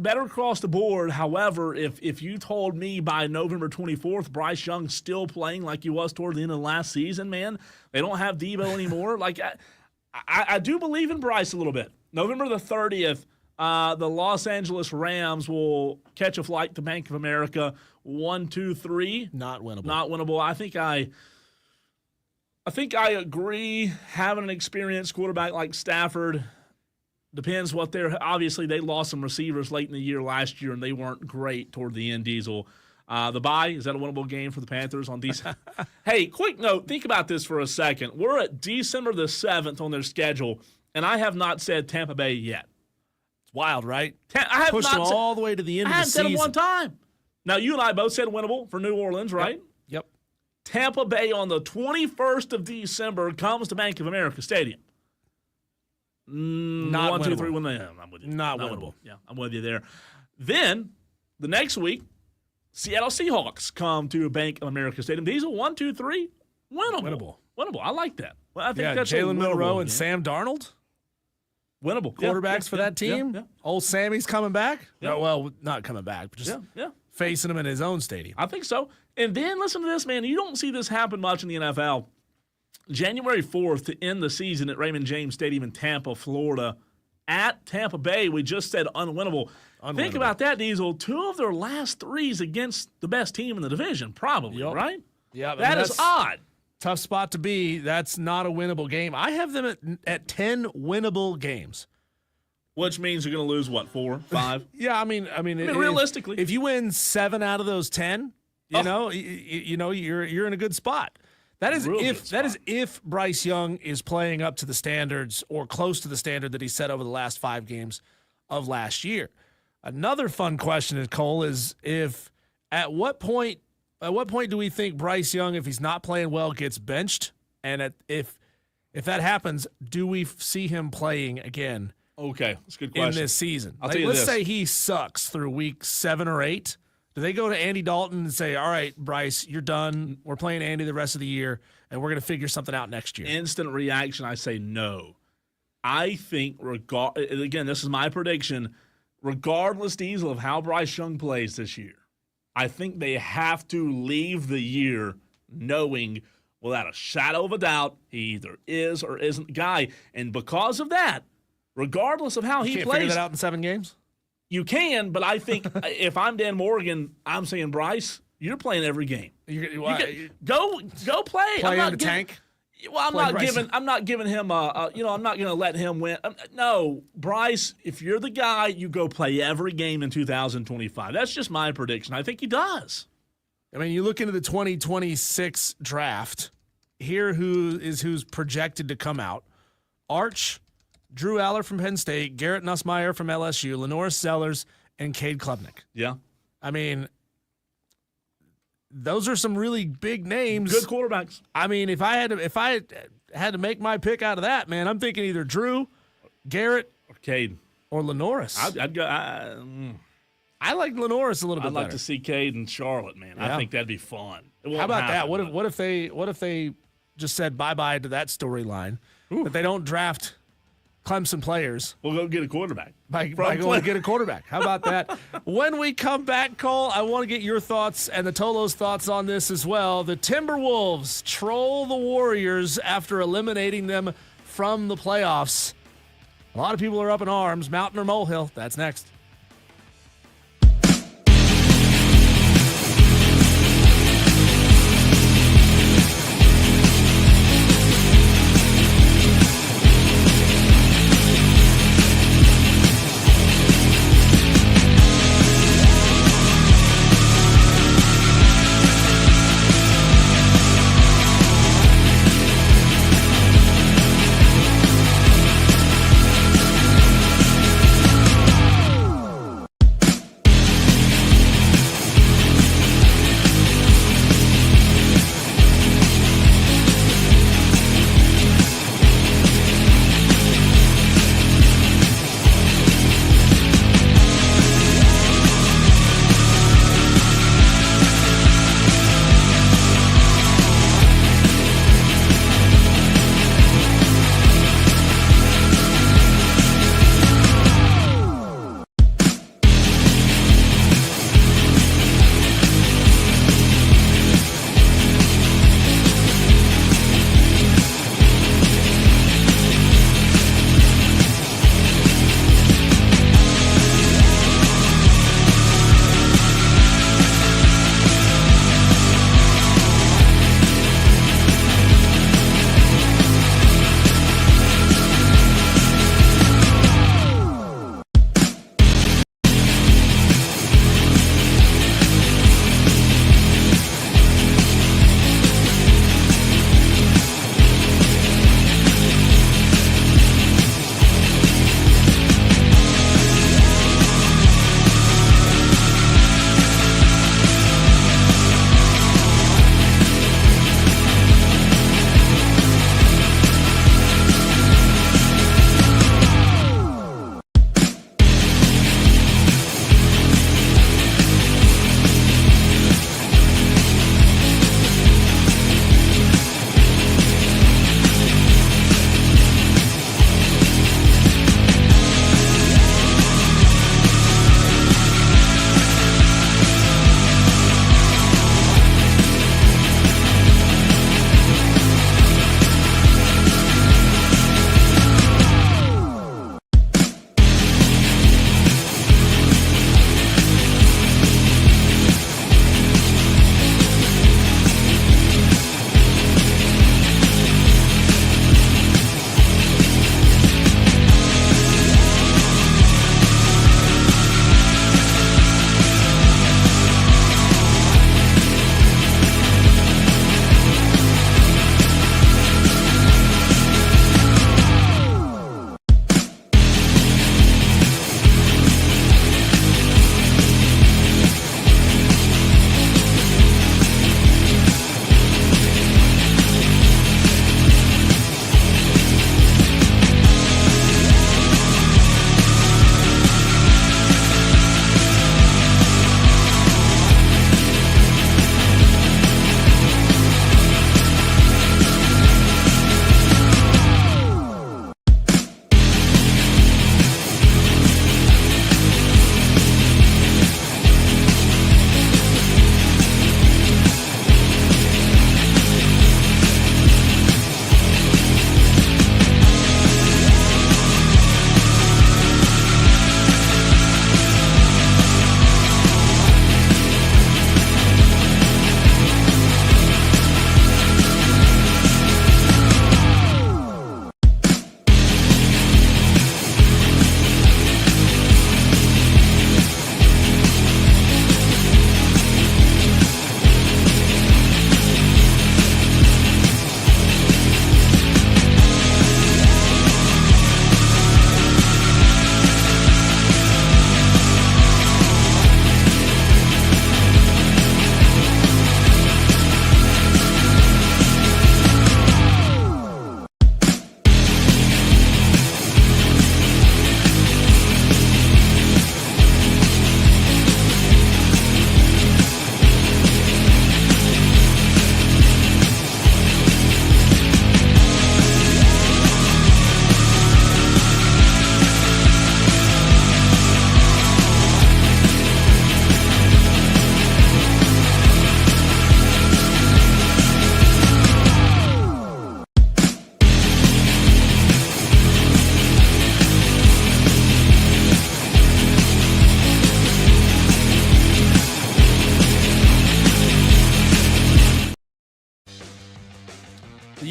better across the board. However, if you told me by November 24th, Bryce Young's still playing like he was toward the end of last season, man, they don't have Debo anymore. Like I do believe in Bryce a little bit. November the 30th, the Los Angeles Rams will catch a flight to Bank of America. 1, 2, 3. Not winnable. Not winnable. I think I agree. Having an experienced quarterback like Stafford depends what they're. Obviously, they lost some receivers late in the year last year, and they weren't great toward the end. Diesel, the bye, is that a winnable game for the Panthers on December? Hey, quick note. Think about this for a second. We're at December the 7th on their schedule, and I have not said Tampa Bay yet. It's wild, right? I have pushed them all the way to the end of the season. I haven't said them one time. Now, you and I both said winnable for New Orleans, right? Yep. Tampa Bay on the 21st of December comes to Bank of America Stadium. Not 1, winnable. 2, 3. I'm with you. Not winnable. Yeah, I'm with you there. Then, the next week, Seattle Seahawks come to Bank of America Stadium. Diesel, 1, 2, 3. Winnable. I like that. Well, I think that's Jalen Milroe and Sam Darnold. Winnable. Quarterbacks for that team. Yeah. Old Sammy's coming back. Yeah. Well, not coming back, but just facing him in his own stadium. I think so. And then listen to this, man. You don't see this happen much in the NFL. January 4th to end the season at Raymond James Stadium in Tampa, Florida. At Tampa Bay, we just said unwinnable. Think about that, Diesel. 2 of their last 3s against the best team in the division, probably, right? Yeah. That is odd. Tough spot to be. That's not a winnable game. I have them at 10 winnable games. Which means you're going to lose, 4, 5? Yeah, I mean, realistically. if you win 7 out of those 10, you're in a good spot. That is if Bryce Young is playing up to the standards or close to the standard that he set over the last 5 games of last year. Another fun question, Cole, is at what point do we think Bryce Young, if he's not playing well, gets benched? And if that happens, do we see him playing again? Okay, that's a good question. In this season, let's say he sucks through week 7 or 8. Do they go to Andy Dalton and say, all right, Bryce, you're done. We're playing Andy the rest of the year, and we're going to figure something out next year? Instant reaction, I say no. I think, again, this is my prediction, regardless, Diesel, of how Bryce Young plays this year, I think they have to leave the year knowing without a shadow of a doubt he either is or isn't the guy. And because of that, regardless of how he Can't plays, figure that out in 7 games? you can, but I think if I'm Dan Morgan, I'm saying, Bryce, you're playing every game. Go play. Play in the tank? Well, I'm not giving him I'm not going to let him win. No, Bryce, if you're the guy, you go play every game in 2025. That's just my prediction. I think he does. I mean, you look into the 2026 draft. Here, who's projected to come out? Arch, Drew Aller from Penn State, Garrett Nussmeier from LSU, Lenore Sellers, and Cade Klubnik. Yeah. I mean, those are some really big names. Good quarterbacks. I mean, if I had to make my pick out of that, man, I'm thinking either Drew, Garrett, Or Cade. or Lenoris. I'd go. I like Lenoris a little bit I'd like better. to see Cade and Charlotte, man. Yeah. I think that'd be fun. How about that? What if they just said bye-bye to that storyline? That they don't draft Clemson players. We'll go get a quarterback. By going to get a quarterback. How about that? When we come back, Cole, I want to get your thoughts and the Tolo's thoughts on this as well. The Timberwolves troll the Warriors after eliminating them from the playoffs. A lot of people are up in arms. Mountain or molehill? That's next.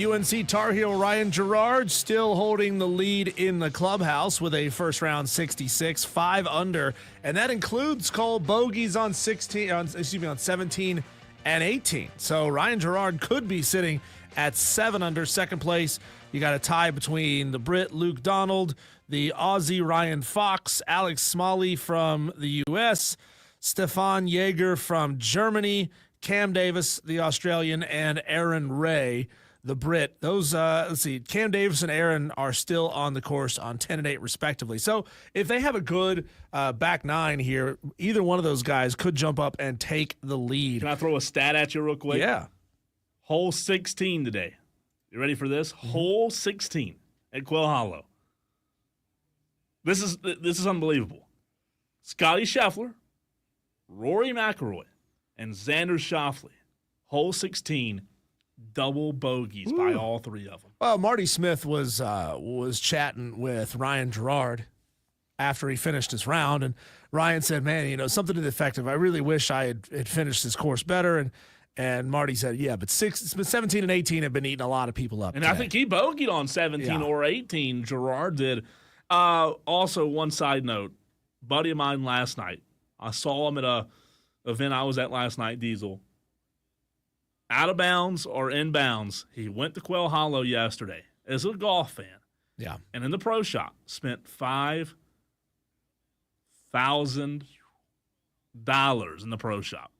UNC Tar Heel Ryan Gerard still holding the lead in the clubhouse with a first round 66, 5 under, and that includes Cole bogeys on 17 and 18. So Ryan Gerard could be sitting at 7 under. Second place, you got a tie between the Brit Luke Donald, the Aussie Ryan Fox, Alex Smalley from the U.S., Stefan Jaeger from Germany, Cam Davis, the Australian, and Aaron Ray, the Brit. Those, let's see, Cam Davis and Aaron are still on the course on 10 and 8 respectively. So if they have a good back nine here, either one of those guys could jump up and take the lead. Can I throw a stat at you real quick? Yeah. Hole 16 today. You ready for this? Hole 16 at Quail Hollow. This is unbelievable. Scotty Scheffler, Rory McIlroy, and Xander Schauffele. Hole 16, double bogeys by all three of them. Well, Marty Smith was chatting with Ryan Gerard after he finished his round, and Ryan said, "Man, something to the effect of, I really wish I had finished this course better." And Marty said, "Yeah, but 17 and 18 have been eating a lot of people up." And today. I think he bogeyed on 17 or 18. Gerard did. Also, one side note, buddy of mine last night, I saw him at a event I was at last night, Diesel. Out of bounds or in bounds, he went to Quail Hollow yesterday as a golf fan. Yeah. And in the pro shop, spent $5,000 in the pro shop.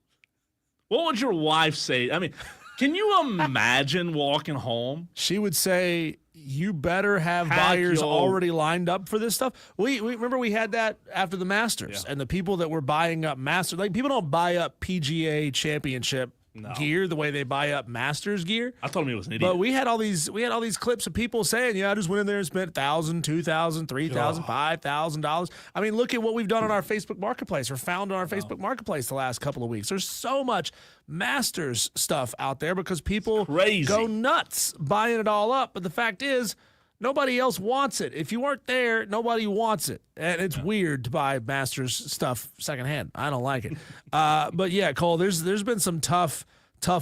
What would your wife say? I mean, can you imagine walking home? She would say, "You better have buyers already lined up for this stuff." We remember we had that after the Masters, and the people that were buying up Masters, like people don't buy up PGA Championship gear the way they buy up Masters gear. I told him he was an idiot. But we had all these clips of people saying, "Yeah, I just went in there and spent $1,000, $2,000, $3,000, $5,000." I mean, look at what we've done on our Facebook Marketplace or found on our Facebook Marketplace the last couple of weeks. There's so much Masters stuff out there because people go nuts buying it all up. But the fact is, nobody else wants it. If you weren't there, nobody wants it. And it's weird to buy Masters stuff secondhand. I don't like it. But yeah, Cole, there's been some tough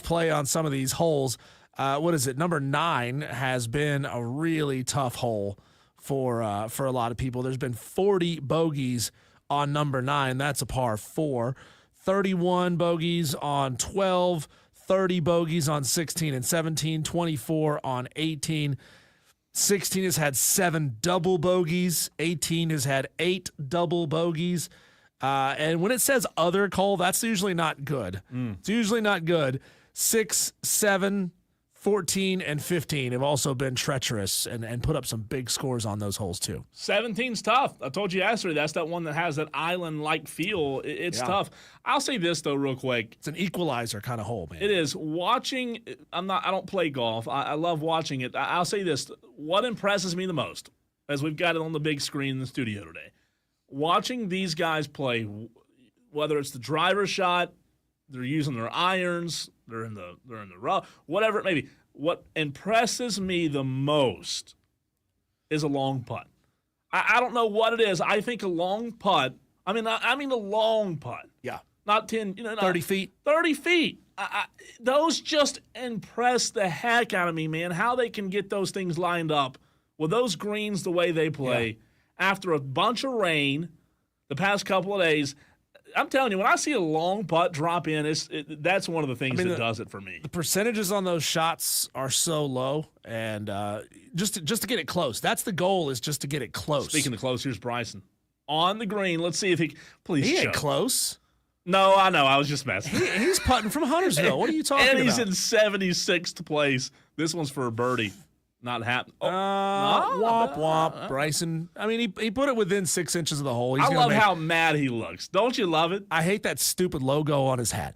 play on some of these holes. What is it? Number 9 has been a really tough hole for a lot of people. There's been 40 bogeys on number 9. That's a par 4. 31 bogeys on 12. 30 bogeys on 16 and 17. 24 on 18. 16 has had 7 double bogeys. 18 has had 8 double bogeys. And when it says other, Cole, that's usually not good. It's usually not good. 6, 7, 14, and 15 have also been treacherous and put up some big scores on those holes too. 17's tough. I told you yesterday, that's that one that has that island-like feel. It's tough. I'll say this, though, real quick. It's an equalizer kind of hole, man. It is. Watching, I don't play golf. I love watching it. I'll say this. What impresses me the most, as we've got it on the big screen in the studio today, watching these guys play, whether it's the driver shot, they're using their irons, they're in the rough, whatever it may be. What impresses me the most is a long putt. I don't know what it is. I think a long putt. I mean a long putt. Yeah. Not 10, 30 feet. 30 feet. Those just impress the heck out of me, man, how they can get those things lined up with those greens the way they play after a bunch of rain the past couple of days. I'm telling you, when I see a long putt drop in, that's one of the things that does it for me. The percentages on those shots are so low, and just to get it close. That's the goal, is just to get it close. Speaking of close, here's Bryson. On the green. Let's see if he ain't close. No, I know. I was just messing. He's putting from Huntersville. What are you talking about? And he's in 76th place. This one's for a birdie. Not happening. Womp womp, Bryson. I mean, he put it within 6 inches of the hole. I love how mad he looks. Don't you love it? I hate that stupid logo on his hat.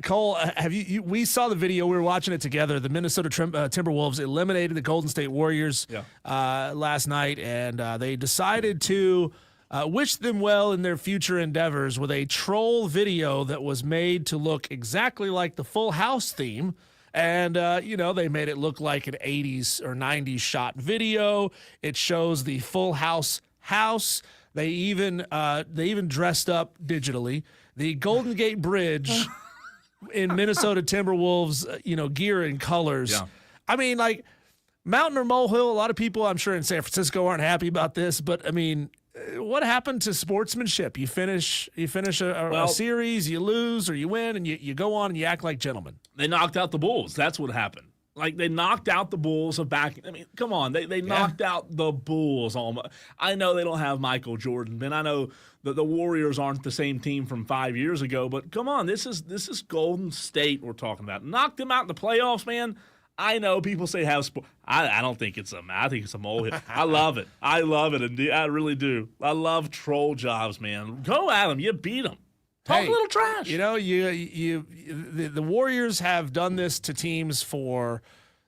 Cole, have you? We saw the video. We were watching it together. The Minnesota Timberwolves eliminated the Golden State Warriors last night, and they decided to wish them well in their future endeavors with a troll video that was made to look exactly like the Full House theme. And, they made it look like an 80s or 90s shot video. It shows the Full House house. They even dressed up digitally. The Golden Gate Bridge in Minnesota Timberwolves, gear and colors. I mean, like, mountain or molehill, a lot of people, I'm sure, in San Francisco aren't happy about this, but I mean, what happened to sportsmanship? You finish a series, you lose or you win, and you go on and you act like gentlemen. They knocked out the Bulls. That's what happened. Like, they knocked out the Bulls of back. I mean, come on. They knocked out the Bulls. I know they don't have Michael Jordan, and I know that the Warriors aren't the same team from 5 years ago, but come on. This is Golden State we're talking about. Knocked them out in the playoffs, man. I know people say have sport. I don't think it's I think it's a molehill. I love it. I love it. And I really do. I love troll jobs, man. Go at them. You beat them. Talk a little trash. You know, the Warriors have done this to teams for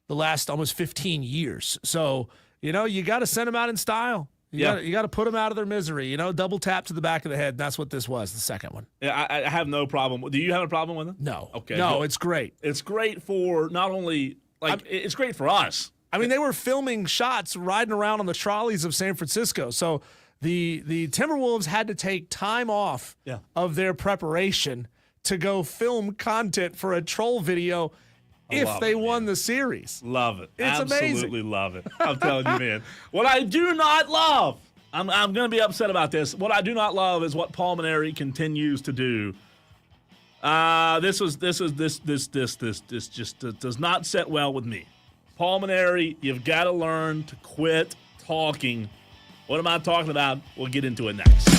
the last almost 15 years. So, you know, you got to send them out in style. You got to put them out of their misery. You know, double tap to the back of the head. That's what this was, the second one. Yeah, I have no problem. Do you have a problem with it? No. Okay. No, it's great. It's great for not only it's great for us. I mean, they were filming shots riding around on the trolleys of San Francisco. So the Timberwolves had to take time off of their preparation to go film content for a troll video if they won the series. Love it. It's Absolutely amazing. Love it. I'm telling you, man. What I do not love, I'm going to be upset about this. What I do not love is what Paul Mainieri continues to do. This just does not set well with me. Paul Mainieri, you've got to learn to quit talking. What am I talking about? We'll get into it next.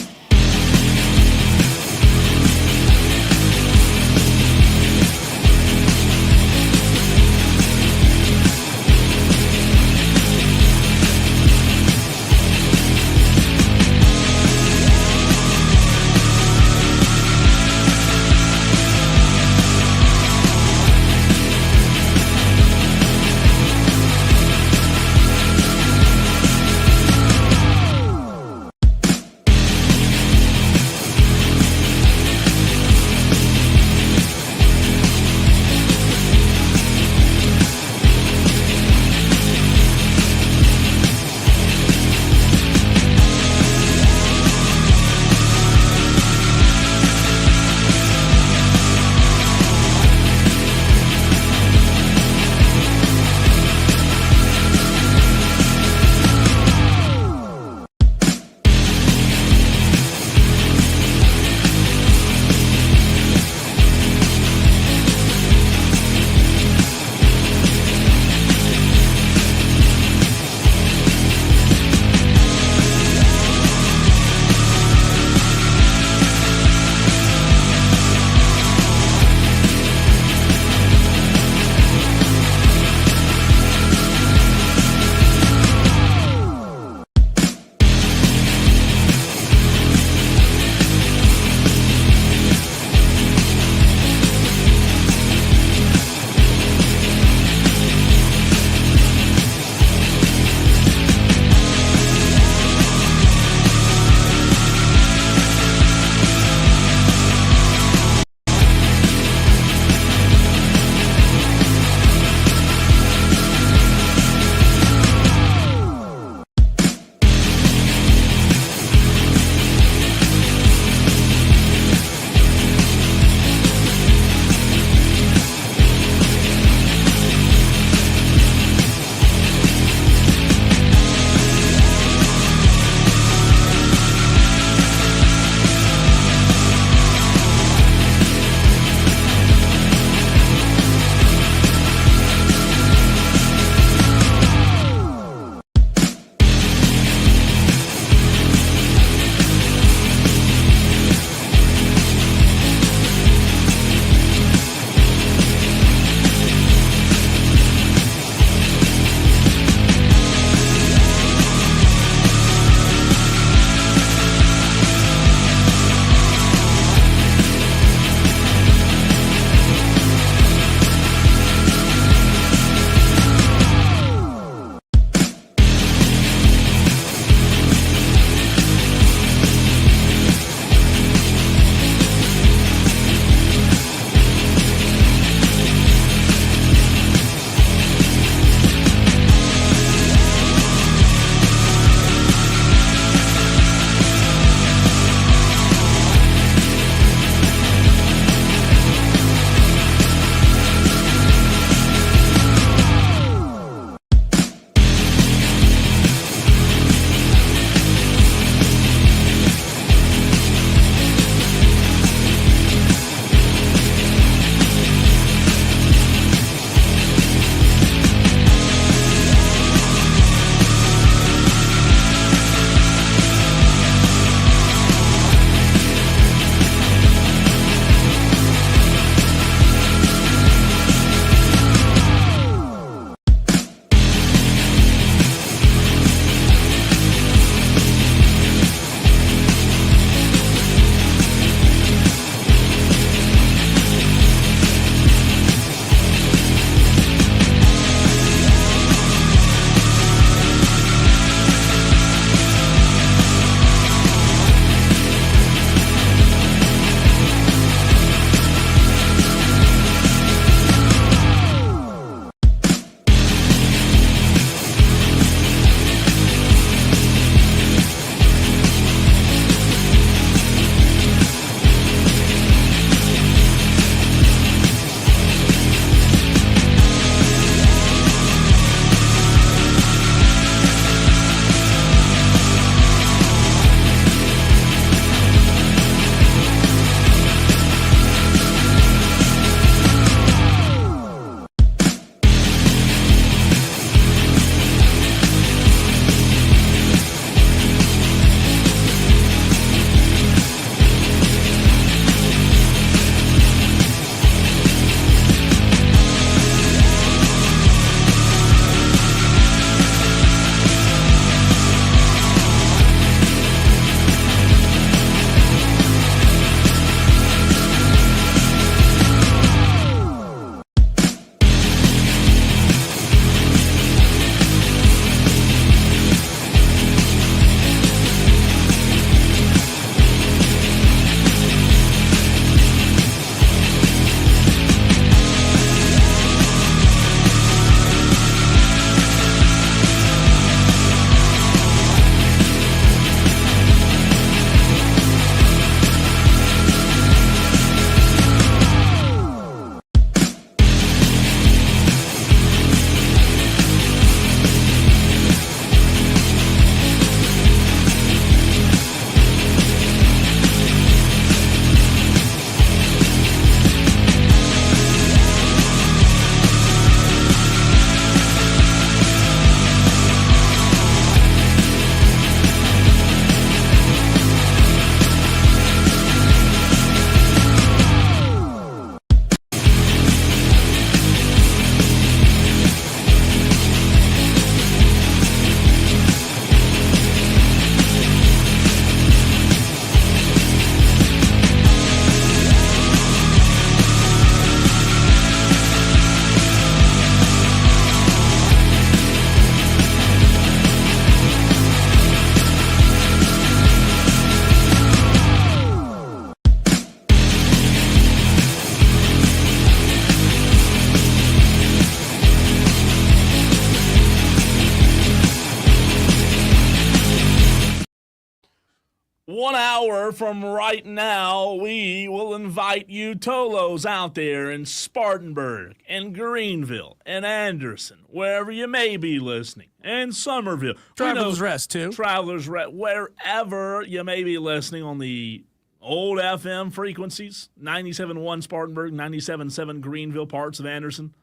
hour from right now, we will invite you Tolos out there in Spartanburg and Greenville and Anderson, wherever you may be listening, and Somerville. Travelers Rest, too. Travelers Rest, wherever you may be listening on the old FM frequencies, 97.1 Spartanburg, 97.7 Greenville, parts of Anderson,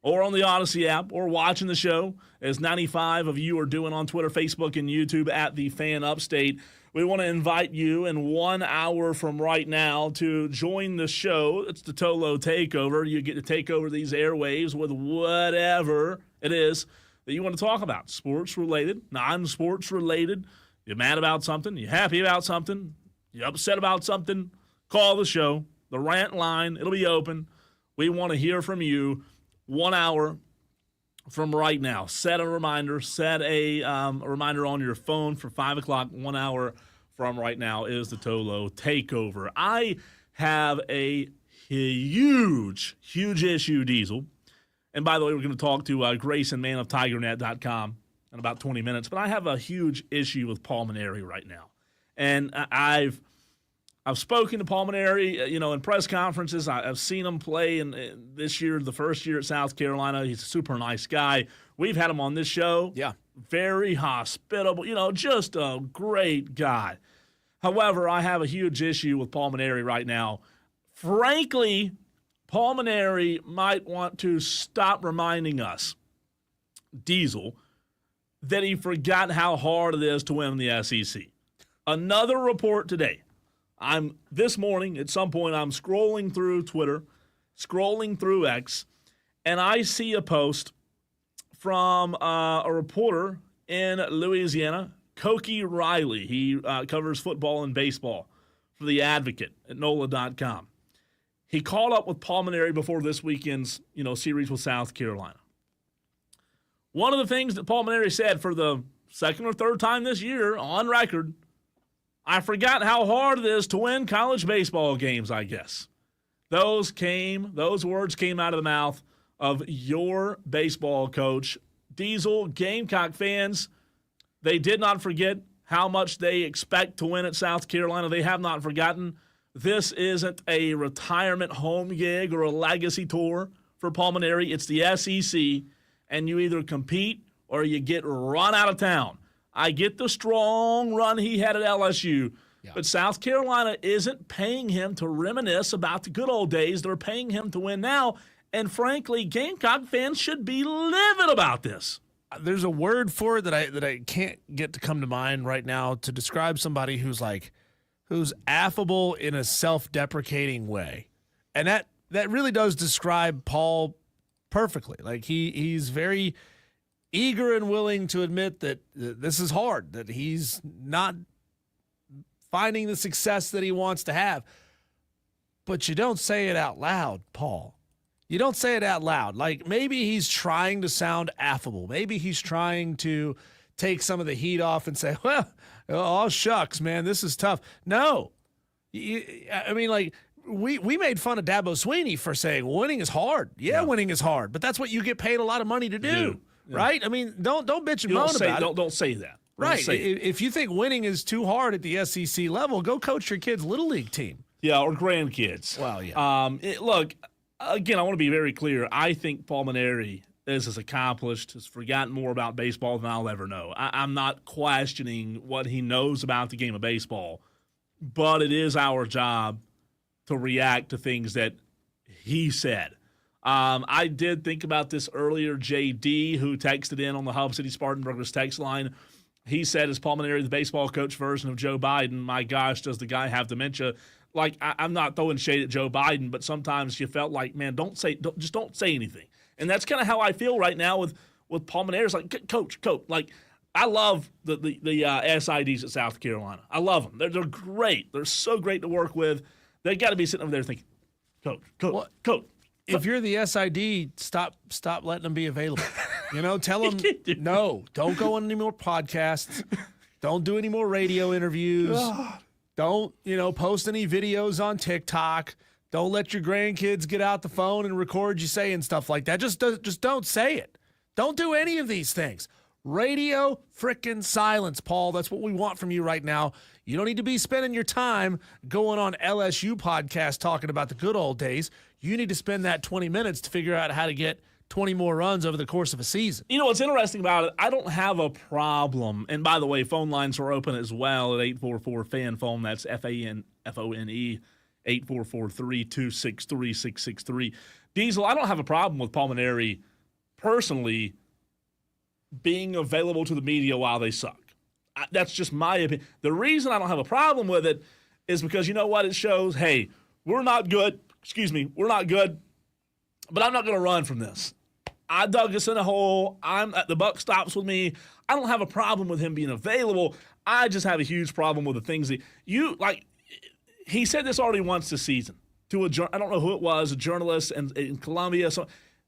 or on the Odyssey app, or watching the show, as 95 of you are doing on Twitter, Facebook, and YouTube at The Fan Upstate. We want to invite you in 1 hour from right now to join the show. It's the Tolo Takeover. You get to take over these airwaves with whatever it is that you want to talk about. Sports-related, non-sports-related. You're mad about something. You're happy about something. You're upset about something. Call the show. The rant line, it'll be open. We want to hear from you 1 hour from right now. Set a reminder. Set a reminder on your phone for 5 o'clock. 1 hour from right now is the Tolo Takeover. I have a huge issue, Diesel. And by the way, we're going to talk to Grayson, man of TigerNet.com, in about 20 minutes. But I have a huge issue with Paul Mainieri right now. And I've spoken to Paul Mainieri, in press conferences. I've seen him play in this year, the first year at South Carolina. He's a super nice guy. We've had him on this show. Yeah. Very hospitable, just a great guy. However, I have a huge issue with Paul Mainieri right now. Frankly, Paul Mainieri might want to stop reminding us, Diesel, that he forgot how hard it is to win in the SEC. Another report today. This morning, at some point, I'm scrolling through Twitter, scrolling through X, and I see a post from a reporter in Louisiana, Cokie Riley. He covers football and baseball for The Advocate at NOLA.com. He caught up with Paul Mainieri before this weekend's, series with South Carolina. One of the things that Paul Mainieri said for the second or third time this year on record, I forgot how hard it is to win college baseball games, I guess. Those words came out of the mouth of your baseball coach. Diesel, Gamecock fans, they did not forget how much they expect to win at South Carolina. They have not forgotten. This isn't a retirement home gig or a legacy tour for Paul Mainieri. It's the SEC, and you either compete or you get run out of town. I get the strong run he had at LSU, but South Carolina isn't paying him to reminisce about the good old days. They're paying him to win now, and frankly, Gamecock fans should be livid about this. There's a word for it that I can't get to come to mind right now to describe somebody who's affable in a self-deprecating way, and that really does describe Paul perfectly. Like he's very eager and willing to admit that this is hard, that he's not finding the success that he wants to have. But you don't say it out loud, Paul. You don't say it out loud. Like maybe he's trying to sound affable. Maybe he's trying to take some of the heat off and say, well, oh, shucks, man, this is tough. No. We made fun of Dabo Sweeney for saying winning is hard. Yeah, winning is hard, but that's what you get paid a lot of money to do. Yeah. Right? I mean, don't bitch and moan about it. Don't say that. Right. If you think winning is too hard at the SEC level, go coach your kid's Little League team. Yeah, or grandkids. Well, yeah. Look, again, I want to be very clear. I think Paul Mainieri is as accomplished, has forgotten more about baseball than I'll ever know. I'm not questioning what he knows about the game of baseball, but it is our job to react to things that he said. I did think about this earlier. JD, who texted in on the Hub City Spartanburgers text line, he said, is Paul Mainieri the baseball coach version of Joe Biden? My gosh, does the guy have dementia? Like, I'm not throwing shade at Joe Biden, but sometimes you felt like, man, just don't say anything. And that's kind of how I feel right now with Paul Mainieri. It's like, coach. Like, I love the SIDs at South Carolina. I love them. They're great. They're so great to work with. They got to be sitting over there thinking, coach. If you're the SID, stop letting them be available. Tell them, no, don't go on any more podcasts. Don't do any more radio interviews. Don't, post any videos on TikTok. Don't let your grandkids get out the phone and record you saying stuff like that. Just don't say it. Don't do any of these things. Radio frickin' silence, Paul. That's what we want from you right now. You don't need to be spending your time going on LSU podcast talking about the good old days. You need to spend that 20 minutes to figure out how to get 20 more runs over the course of a season. You know what's interesting about it? I don't have a problem. And by the way, phone lines are open as well at 844-FAN-PHONE. That's FANFONE, 844-326-3663. Diesel, I don't have a problem with Paul Mainieri personally being available to the media while they suck. That's just my opinion. The reason I don't have a problem with it is because you know what? It shows, hey, we're not good. We're not good, but I'm not going to run from this. I dug us in a hole. The buck stops with me. I don't have a problem with him being available. I just have a huge problem with the things that he said this already once this season to I don't know who it was, a journalist in Columbia. So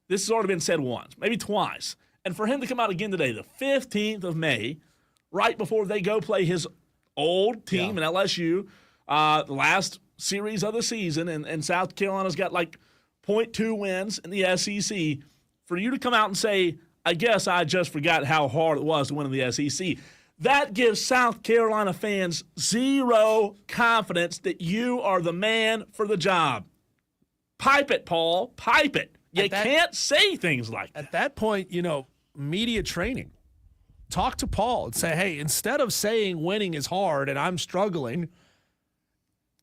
this has already been said once, maybe twice. And for him to come out again today, the 15th of May, right before they go play his old team in LSU, the last series of the season, and South Carolina's got like 0.2 wins in the SEC, for you to come out and say, I guess I just forgot how hard it was to win in the SEC, that gives South Carolina fans zero confidence that you are the man for the job. Pipe it, Paul. Pipe it. You can't say things like that. At that point, media training. Talk to Paul and say, hey, instead of saying winning is hard and I'm struggling,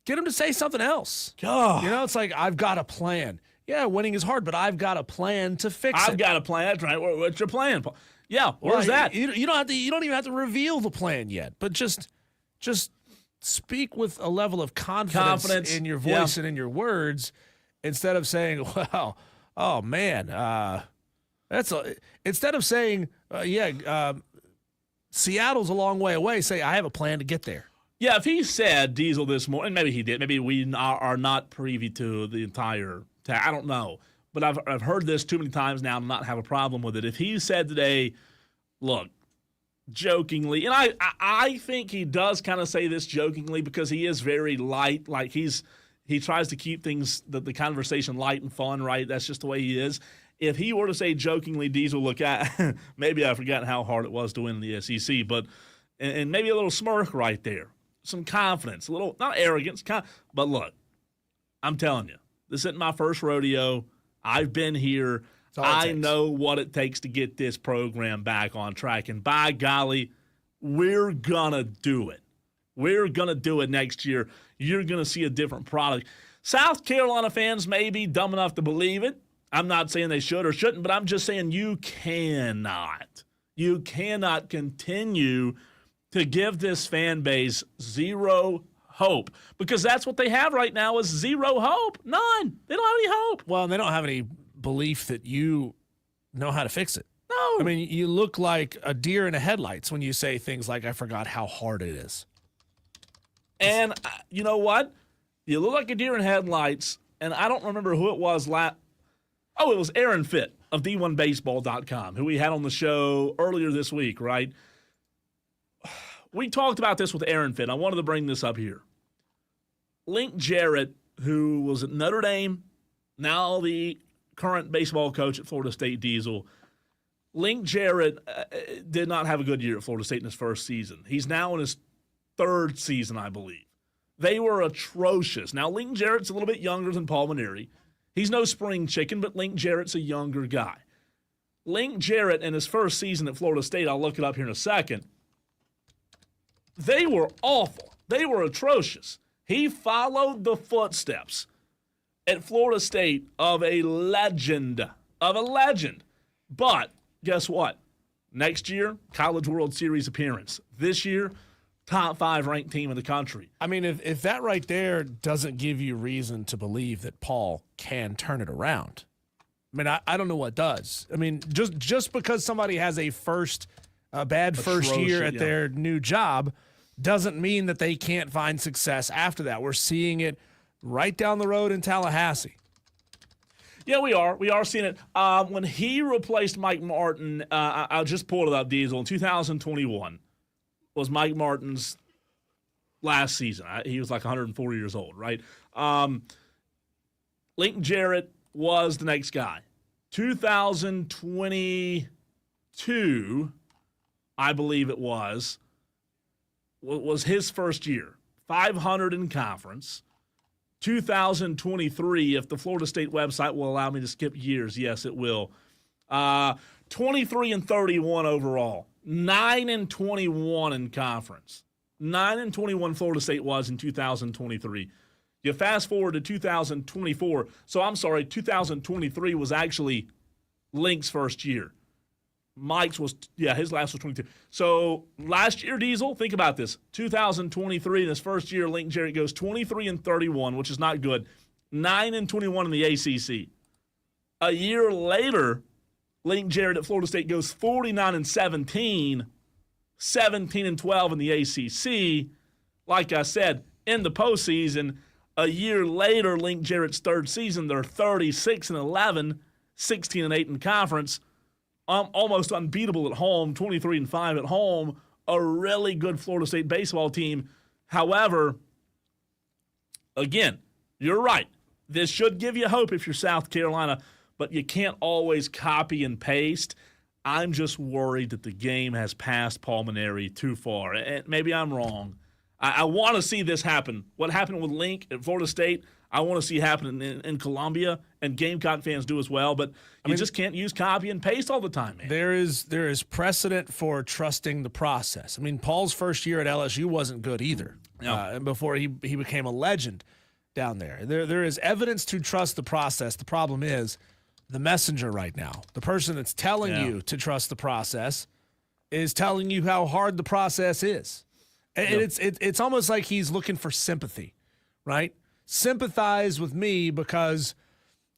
get him to say something else. God. It's like, I've got a plan. Yeah, winning is hard, but I've got a plan to fix it. I've got a plan. That's right. What's your plan, Paul? Yeah, where's that? You don't have to. You don't even have to reveal the plan yet, but just speak with a level of confidence in your voice and in your words, instead of saying, "Well, oh man, instead of saying, Seattle's a long way away." Say, "I have a plan to get there." Yeah, if he said Diesel this morning, maybe he did. Maybe we are not privy to the entire. I don't know. But I've heard this too many times now to not have a problem with it. If he said today, look, jokingly, and I think he does kind of say this jokingly because he is very light. Like he tries to keep things, the conversation light and fun, right? That's just the way he is. If he were to say jokingly, Diesel, look, maybe I've forgotten how hard it was to win in the SEC, but and maybe a little smirk right there. Some confidence, a little, not arrogance, but look, I'm telling you, this isn't my first rodeo. I've been here. I know what it takes to get this program back on track. And by golly, we're going to do it. We're going to do it next year. You're going to see a different product. South Carolina fans may be dumb enough to believe it. I'm not saying they should or shouldn't, but I'm just saying you cannot continue to give this fan base zero hope, because that's what they have right now is zero hope. None. They don't have any hope. Well, and they don't have any belief that you know how to fix it. No. I mean, you look like a deer in the headlights when you say things like, I forgot how hard it is. And you know what? You look like a deer in headlights, and I don't remember who it was. It was Aaron Fitt of D1Baseball.com, who we had on the show earlier this week, right? We talked about this with Aaron Fitt. I wanted to bring this up here. Link Jarrett, who was at Notre Dame, now the current baseball coach at Florida State Diesel. Link Jarrett did not have a good year at Florida State in his first season. He's now in his third season, I believe. They were atrocious. Now, Link Jarrett's a little bit younger than Paul Mainieri. He's no spring chicken, but Link Jarrett's a younger guy. Link Jarrett in his first season at Florida State, I'll look it up here in a second, they were awful. They were atrocious. He followed the footsteps at Florida State of a legend. But guess what? Next year, College World Series appearance. This year, top 5 ranked team in the country. I mean, if that right there doesn't give you reason to believe that Paul can turn it around, I mean, I don't know what does. I mean, just because somebody has a bad first year at their new job doesn't mean that they can't find success after that. We're seeing it right down the road in Tallahassee. Yeah, we are. We are seeing it. When he replaced Mike Martin, I'll just pull it up, Diesel, in 2021 was Mike Martin's last season. He was like 140 years old, right? Lincoln Jarrett was the next guy. 2022, I believe it was was his first year. 500 in conference. 2023, if the Florida State website will allow me to skip years, yes, it will. 23 and 31 overall. 9 and 21 in conference. 9 and 21 Florida State was in 2023. You fast forward to 2024. So I'm sorry, 2023 was actually Link's first year. Mike's was, his last was 22. So last year, Diesel, think about this. 2023, in his first year, Link Jarrett goes 23 and 31, which is not good. 9 and 21 in the ACC. A year later, Link Jarrett at Florida State goes 49 and 17, 17 and 12 in the ACC. Like I said, in the postseason, a year later, Link Jarrett's third season, they're 36 and 11, 16 and 8 in conference. Almost unbeatable at home, 23 and 5 at home. A really good Florida State baseball team. However, again, you're right. This should give you hope if you're South Carolina, but you can't always copy and paste. I'm just worried that the game has passed Paul Mainieri too far. And maybe I'm wrong. I want to see this happen. What happened with Link at Florida State, I want to see happen in Columbia, and Gamecock fans do as well. But you just can't use copy and paste all the time, man. There is precedent for trusting the process. I mean, Paul's first year at LSU wasn't good either. No. Before he became a legend down there. There is evidence to trust the process. The problem is the messenger right now. The person that's telling you to trust the process is telling you how hard the process is. And it's almost like he's looking for sympathy, right? Sympathize with me because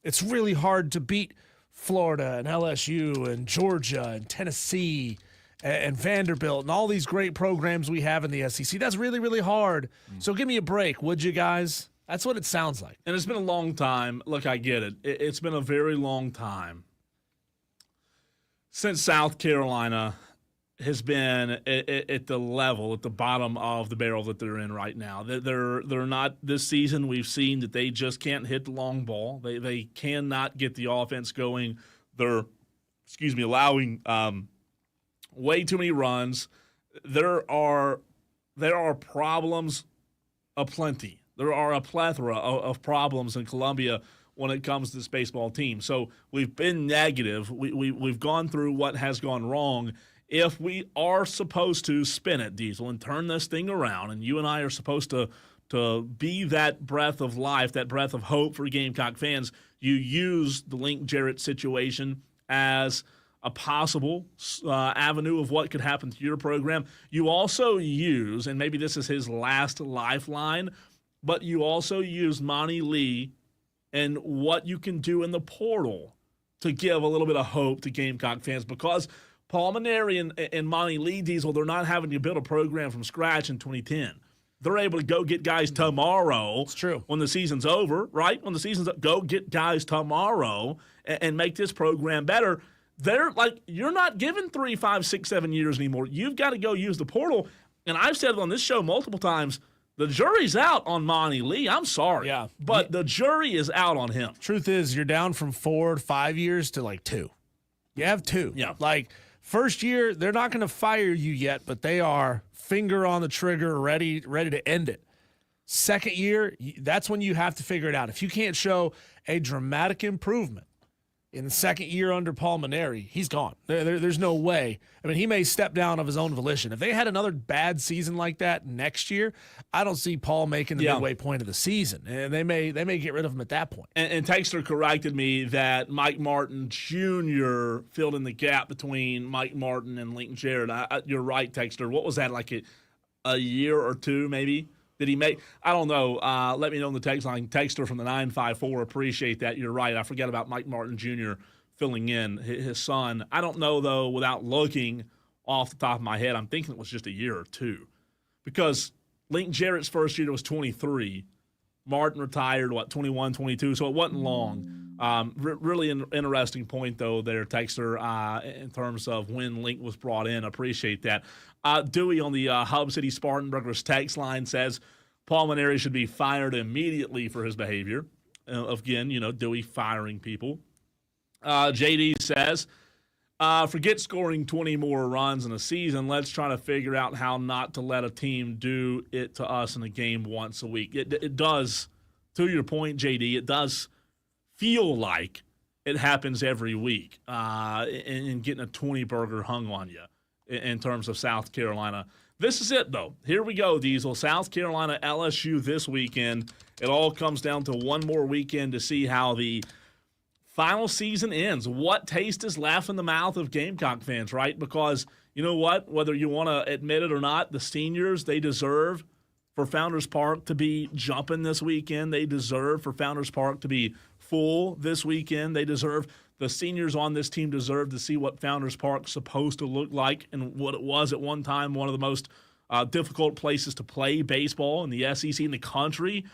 it's really hard to beat Florida and LSU and Georgia and Tennessee and Vanderbilt and all these great programs we have in the SEC. That's really, really hard. So give me a break, would you guys? That's what it sounds like. And it's been a long time. Look, I get it. It's been a very long time since South Carolina has been at the level, at the bottom of the barrel that they're in right now. They're not this season. We've seen that they just can't hit the long ball. They cannot get the offense going. They're, allowing way too many runs. There are problems aplenty. There are a plethora of problems in Columbia when it comes to this baseball team. So we've been negative. We've gone through what has gone wrong. If we are supposed to spin it, Diesel, and turn this thing around, and you and I are supposed to be that breath of life, that breath of hope for Gamecock fans, you use the Link Jarrett situation as a possible avenue of what could happen to your program. You also use, and maybe this is his last lifeline, but you also use Monty Lee and what you can do in the portal to give a little bit of hope to Gamecock fans, because Paul Mainieri and Monty Lee, Diesel, they're not having to build a program from scratch in 2010. They're able to go get guys tomorrow. It's true. When the season's over, right? When the season's up, go get guys tomorrow and make this program better. They're like, you're not given 3, 5, 6, 7 years anymore. You've got to go use the portal. And I've said it on this show multiple times, the jury's out on Monty Lee. I'm sorry. Yeah. But the jury is out on him. Truth is, you're down from 4 to 5 years to like 2. You have 2. Yeah. Like, first year, they're not going to fire you yet, but they are finger on the trigger, ready to end it. Second year, that's when you have to figure it out. If you can't show a dramatic improvement in the second year under Paul Mainieri, he's gone. There's no way. I mean, he may step down of his own volition. If they had another bad season like that next year, I don't see Paul making the midway point of the season. And they may get rid of him at that point. And Texter corrected me that Mike Martin Jr. filled in the gap between Mike Martin and Lincoln Jarrett. You're right, Texter. What was that, like a year or two maybe? Did he make? I don't know. Let me know on the text line. Texter from the 954. Appreciate that. You're right. I forget about Mike Martin Jr. filling in his son. I don't know, though, without looking off the top of my head. I'm thinking it was just a year or two. Because Lincoln Jarrett's first year was 23. Martin retired, 21, 22, so it wasn't long. Really interesting point, though, there, Texter, in terms of when Link was brought in. Appreciate that. Dewey on the Hub City Spartanburgers text line says Paul Mainieri should be fired immediately for his behavior. Again, Dewey firing people. JD says, Forget scoring 20 more runs in a season. Let's try to figure out how not to let a team do it to us in a game once a week. It does, to your point, JD, it does feel like it happens every week in getting a 20-burger hung on you in terms of South Carolina. This is it, though. Here we go, Diesel. South Carolina, LSU this weekend. It all comes down to one more weekend to see how the final season ends. What taste is left in the mouth of Gamecock fans, right? Because you know what? Whether you want to admit it or not, the seniors, they deserve for Founders Park to be jumping this weekend. They deserve for Founders Park to be full this weekend. The seniors on this team deserve to see what Founders Park's supposed to look like and what it was at one time, one of the most difficult places to play baseball in the SEC in the country.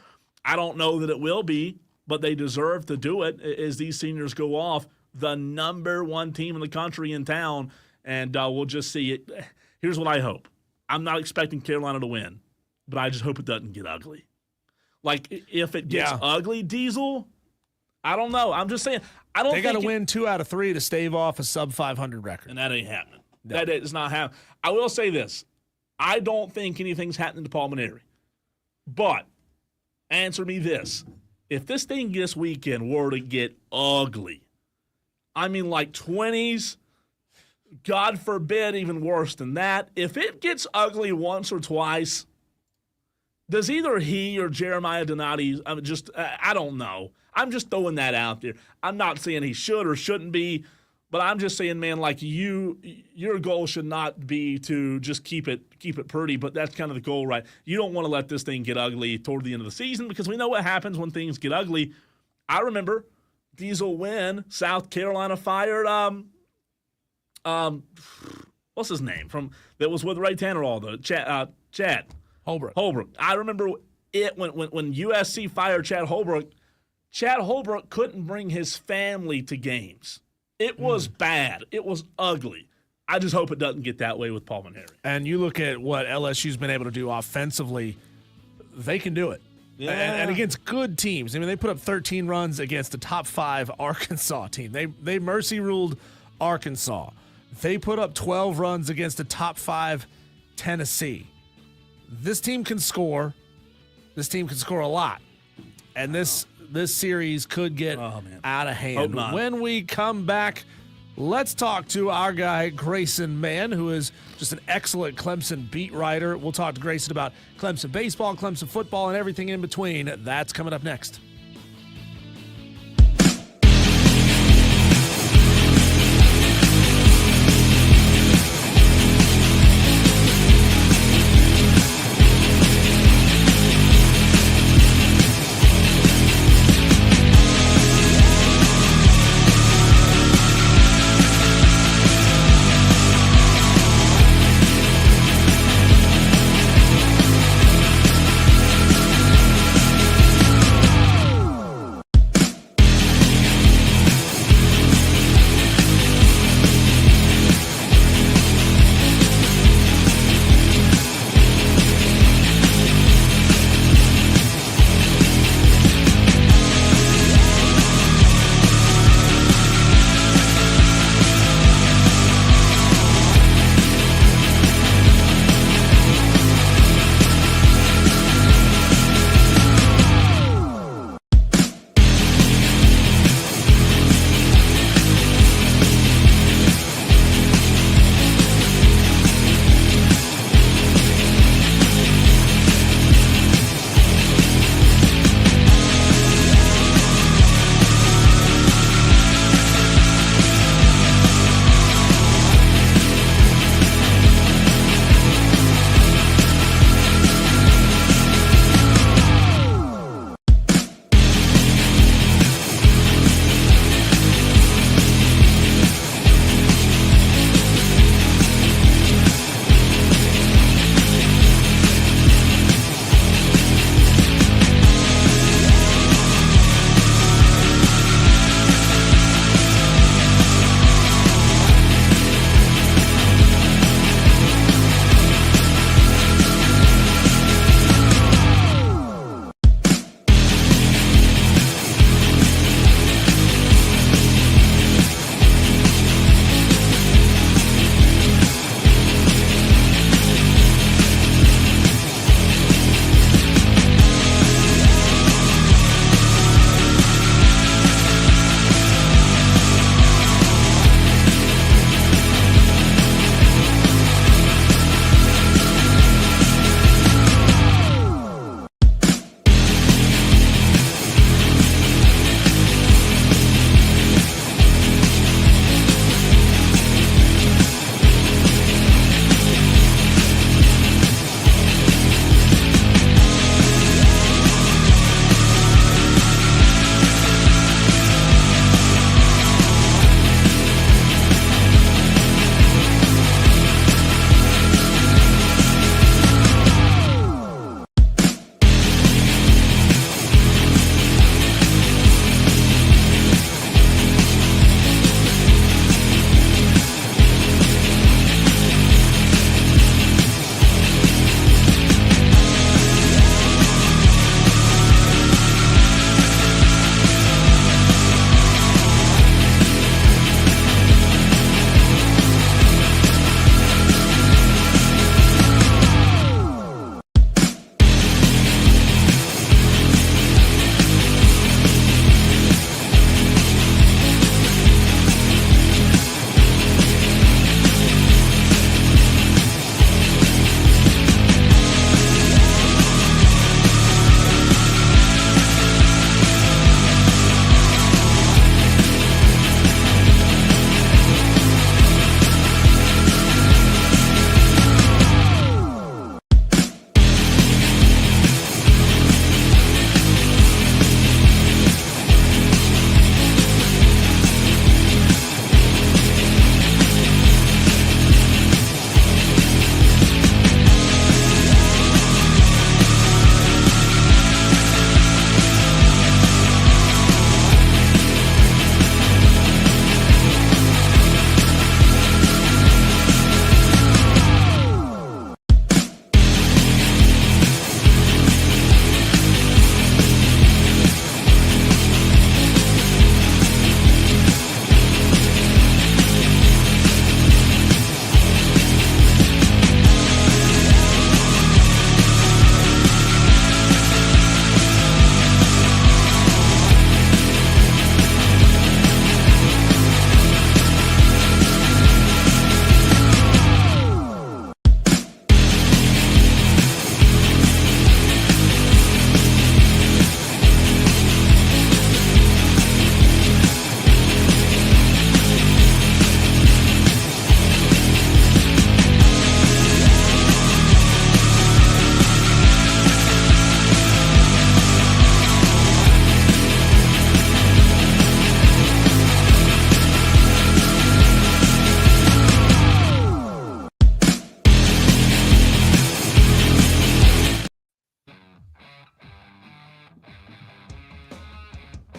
I don't know that it will be, but they deserve to do it as these seniors go off the number one team in the country in town, and we'll just see it. Here's what I hope. I'm not expecting Carolina to win, but I just hope it doesn't get ugly. Like, if it gets ugly, Diesel, I don't know. I'm just saying. They got to win 2 out of 3 to stave off a sub-500 record. And that ain't happening. No. That is not happening. I will say this. I don't think anything's happening to Paul Mainieri. But answer me this. If this thing this weekend were to get ugly, I mean like 20s, God forbid even worse than that, if it gets ugly once or twice, does either he or Jeremiah Donati, I don't know. I'm just throwing that out there. I'm not saying he should or shouldn't be, but I'm just saying, man, like your goal should not be to just keep it pretty, but that's kind of the goal, right? You don't want to let this thing get ugly toward the end of the season because we know what happens when things get ugly. I remember Diesel when South Carolina fired what's his name that was with Ray Tannerall, Chad Holbrook. I remember it when USC fired Chad Holbrook. Chad Holbrook couldn't bring his family to games. It was bad. It was ugly. I just hope it doesn't get that way with Paul Mainieri. And you look at what LSU's been able to do offensively, they can do it. Yeah. And against good teams. I mean, they put up 13 runs against the top 5 Arkansas team. They mercy ruled Arkansas. They put up 12 runs against the top 5 Tennessee. This team can score. This team can score a lot. And this series could get out of hand. When we come back, let's talk to our guy, Grayson Mann, who is just an excellent Clemson beat writer. We'll talk to Grayson about Clemson baseball, Clemson football, and everything in between. That's coming up next.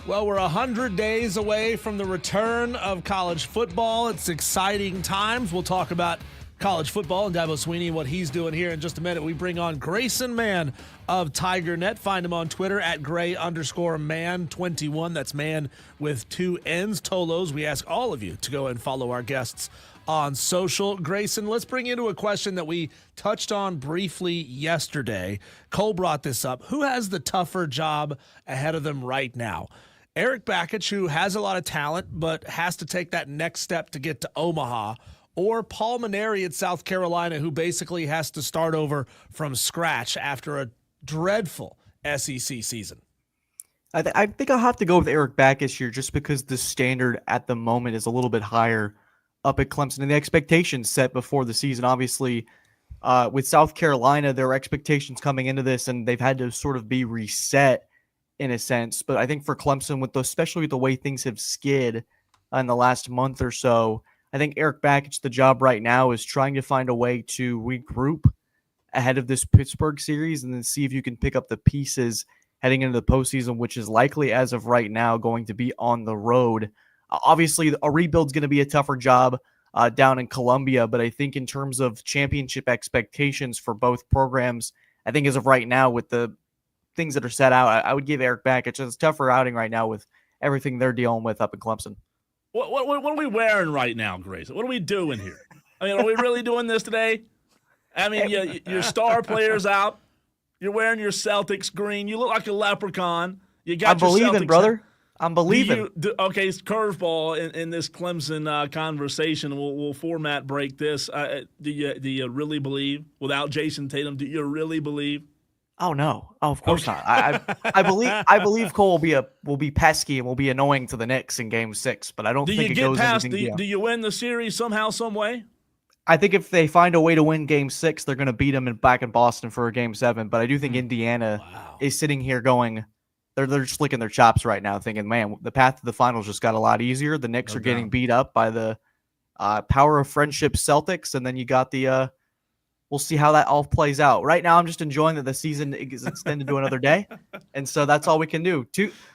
Well, we're 100 days away from the return of college football. It's exciting times. We'll talk about college football and Dabo Sweeney and what he's doing here in just a minute. We bring on Grayson Mann of TigerNet. Find him on Twitter at Gray_Man21. That's man with 2 N's. Tolos. We ask all of you to go and follow our guests on social. Grayson, let's bring you to a question that we touched on briefly yesterday. Cole brought this up. Who has the tougher job ahead of them right now? Eric Bakich, who has a lot of talent but has to take that next step to get to Omaha, or Paul Mainieri at South Carolina, who basically has to start over from scratch after a dreadful SEC season? I think I'll have to go with Eric Bakich here just because the standard at the moment is a little bit higher up at Clemson and the expectations set before the season. Obviously, with South Carolina, there are expectations coming into this, and they've had to sort of be reset in a sense. But I think for Clemson, especially with the way things have skid in the last month or so, I think Eric Bakich, the job right now is trying to find a way to regroup ahead of this Pittsburgh series and then see if you can pick up the pieces heading into the postseason, which is likely as of right now going to be on the road. Obviously, a rebuild is going to be a tougher job down in Columbia, but I think in terms of championship expectations for both programs, I think as of right now with the things that are set out, I would give Eric Bakich a tougher outing right now with everything they're dealing with up in Clemson. What are we wearing right now, Grace? What are we doing here? I mean, are we really doing this today? I mean, your star player's out. You're wearing your Celtics green. You look like a leprechaun. You got I'm believing, brother. I'm believing. Okay, curveball in this Clemson conversation. We'll format break this. Do you really believe without Jason Tatum? Do you really believe? Oh no! Oh, of course not. I believe Cole will be pesky and will be annoying to the Knicks in Game 6, but I don't think it goes anything beyond. Do you win the series somehow, some way? I think if they find a way to win Game 6, they're going to beat them back in Boston for a Game 7. But I do think Indiana is sitting here going, they're just licking their chops right now, thinking, man, the path to the finals just got a lot easier. The Knicks are getting beat up by the power of friendship Celtics, and then you got the. We'll see how that all plays out. Right now, I'm just enjoying that the season is extended to another day, and so that's all we can do.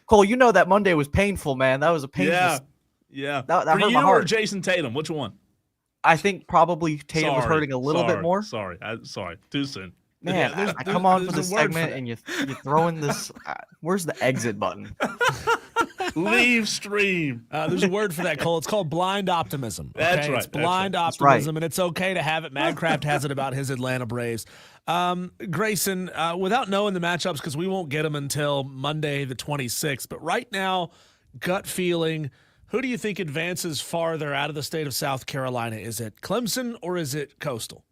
Cole, you know that Monday was painful, man. That was a painful. Yeah. That For hurt you my heart. or Jason Tatum, which one? I think probably Tatum was hurting a little bit more. Sorry, too soon. Man, I come on for this segment and you throw in this. Where's the exit button? Leave stream. There's a word for that, Cole. It's called blind optimism. Okay? That's right. It's blind optimism, and it's okay to have it. Madcraft has it about his Atlanta Braves. Grayson, without knowing the matchups, because we won't get them until Monday the 26th, but right now, gut feeling, who do you think advances farther out of the state of South Carolina? Is it Clemson or is it Coastal?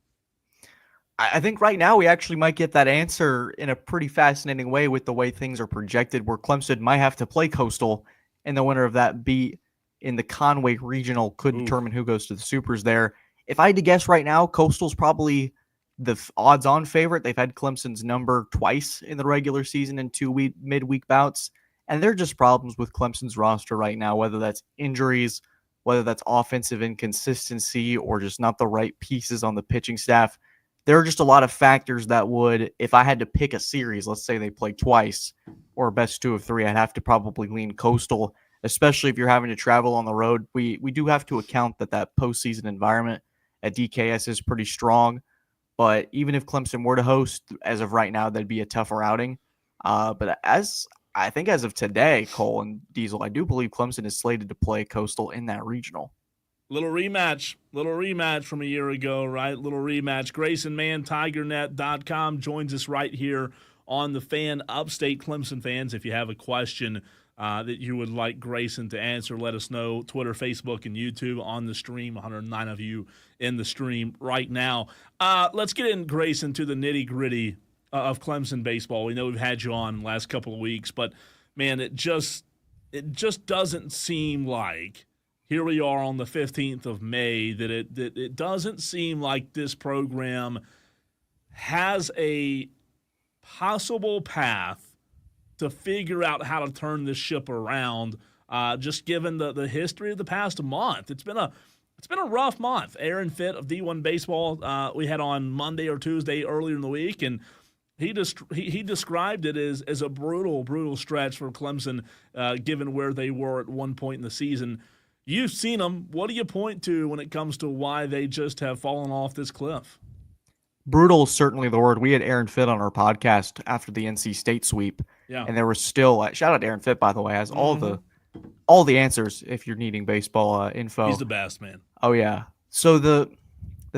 I think right now we actually might get that answer in a pretty fascinating way with the way things are projected, where Clemson might have to play Coastal, and the winner of that beat in the Conway Regional could determine who goes to the Supers there. If I had to guess right now, Coastal's probably the odds-on favorite. They've had Clemson's number twice in the regular season in 2 midweek bouts, and there are just problems with Clemson's roster right now, whether that's injuries, whether that's offensive inconsistency, or just not the right pieces on the pitching staff. There are just a lot of factors that would, if I had to pick a series, let's say they play twice or best 2 of 3, I'd have to probably lean Coastal, especially if you're having to travel on the road. We do have to account that postseason environment at DKS is pretty strong. But even if Clemson were to host, as of right now, that'd be a tougher outing. But I think as of today, Cole and Diesel, I do believe Clemson is slated to play Coastal in that regional. Little rematch from a year ago, right? Little rematch. Grayson Mann, TigerNet.com joins us right here on the Fan Upstate. Clemson fans, if you have a question that you would like Grayson to answer, let us know. Twitter, Facebook, and YouTube on the stream. 109 of you in the stream right now. Let's get in, Grayson, to the nitty-gritty of Clemson baseball. We know we've had you on the last couple of weeks, but, man, it just doesn't seem like here we are on the 15th of May, that it doesn't seem like this program has a possible path to figure out how to turn this ship around, just given the history of the past month. It's been a rough month. Aaron Fitt of D1 Baseball we had on Monday or Tuesday earlier in the week, and He described it as a brutal stretch for Clemson, given where they were at one point in the season. You've seen them. What do you point to when it comes to why they just have fallen off this cliff? Brutal is certainly the word. We had Aaron Fitt on our podcast after the NC State sweep, Yeah. and there was still shout out to Aaron Fitt, by the way, has all the answers if you're needing baseball info. He's the best, man. Oh yeah. So the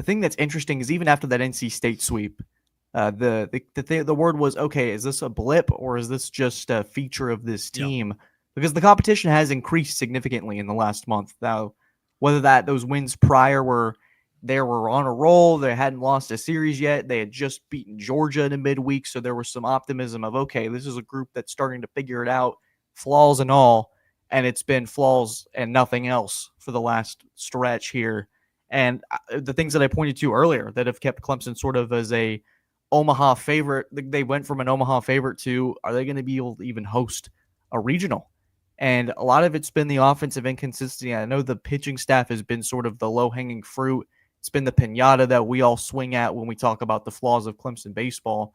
thing that's interesting is even after that NC State sweep, the word was, okay, is this a blip or is this just a feature of this team? Yeah. Because the competition has increased significantly in the last month. Now, whether those wins prior were on a roll, they hadn't lost a series yet, they had just beaten Georgia in a midweek, so there was some optimism of, okay, this is a group that's starting to figure it out, flaws and all, and it's been flaws and nothing else for the last stretch here. And the things that I pointed to earlier that have kept Clemson sort of as a Omaha favorite, they went from an Omaha favorite to, are they going to be able to even host a regional? And a lot of it's been the offensive inconsistency. I know the pitching staff has been sort of the low-hanging fruit. It's been the piñata that we all swing at when we talk about the flaws of Clemson baseball.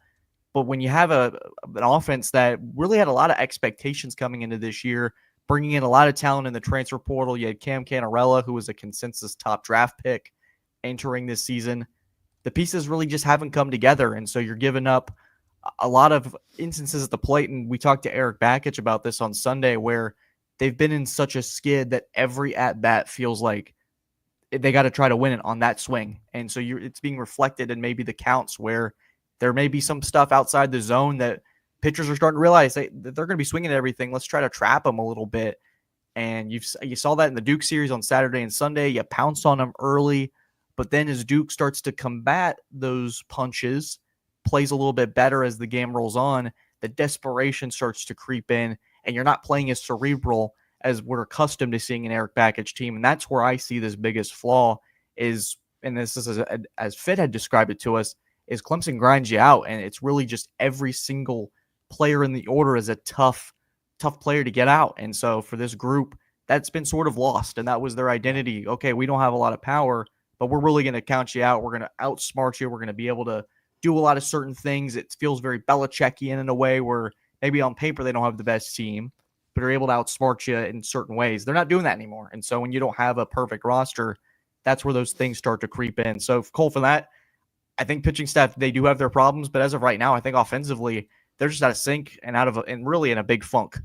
But when you have an offense that really had a lot of expectations coming into this year, bringing in a lot of talent in the transfer portal, you had Cam Canarella, who was a consensus top draft pick entering this season. The pieces really just haven't come together, and so you're giving up a lot of instances at the plate. And we talked to Eric Bakich about this on Sunday, where they've been in such a skid that every at-bat feels like they got to try to win it on that swing. And so it's being reflected in maybe the counts where there may be some stuff outside the zone that pitchers are starting to realize that they're going to be swinging at everything. Let's try to trap them a little bit. And you saw that in the Duke series on Saturday and Sunday. You pounced on them early, but then as Duke starts to combat those punches, plays a little bit better as the game rolls on, the desperation starts to creep in, and you're not playing as cerebral as we're accustomed to seeing an Eric Bakich team. And that's where I see this biggest flaw is, and this is as Fitt had described it to us, is Clemson grinds you out, and it's really just every single player in the order is a tough player to get out. And so for this group, that's been sort of lost, and that was their identity. Okay, we don't have a lot of power, but we're really going to count you out. We're going to outsmart you. We're going to be able to do a lot of certain things. It feels very Belichickian in a way where maybe on paper they don't have the best team, but are able to outsmart you in certain ways. They're not doing that anymore. And so when you don't have a perfect roster, that's where those things start to creep in. So Cole, for that, I think pitching staff, they do have their problems, but as of right now, I think offensively, they're just out of sync and and really in a big funk.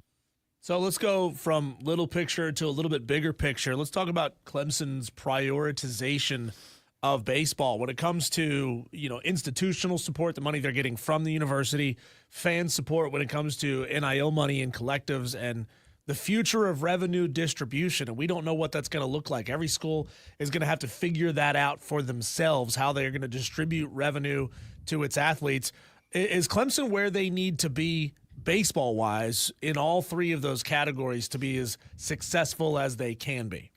So let's go from little picture to a little bit bigger picture. Let's talk about Clemson's prioritization of baseball when it comes to, institutional support, the money they're getting from the university, fan support when it comes to NIL money and collectives, and the future of revenue distribution. And we don't know what that's going to look like. Every school is going to have to figure that out for themselves, how they're going to distribute revenue to its athletes. Is Clemson where they need to be baseball-wise in all three of those categories to be as successful as they can be?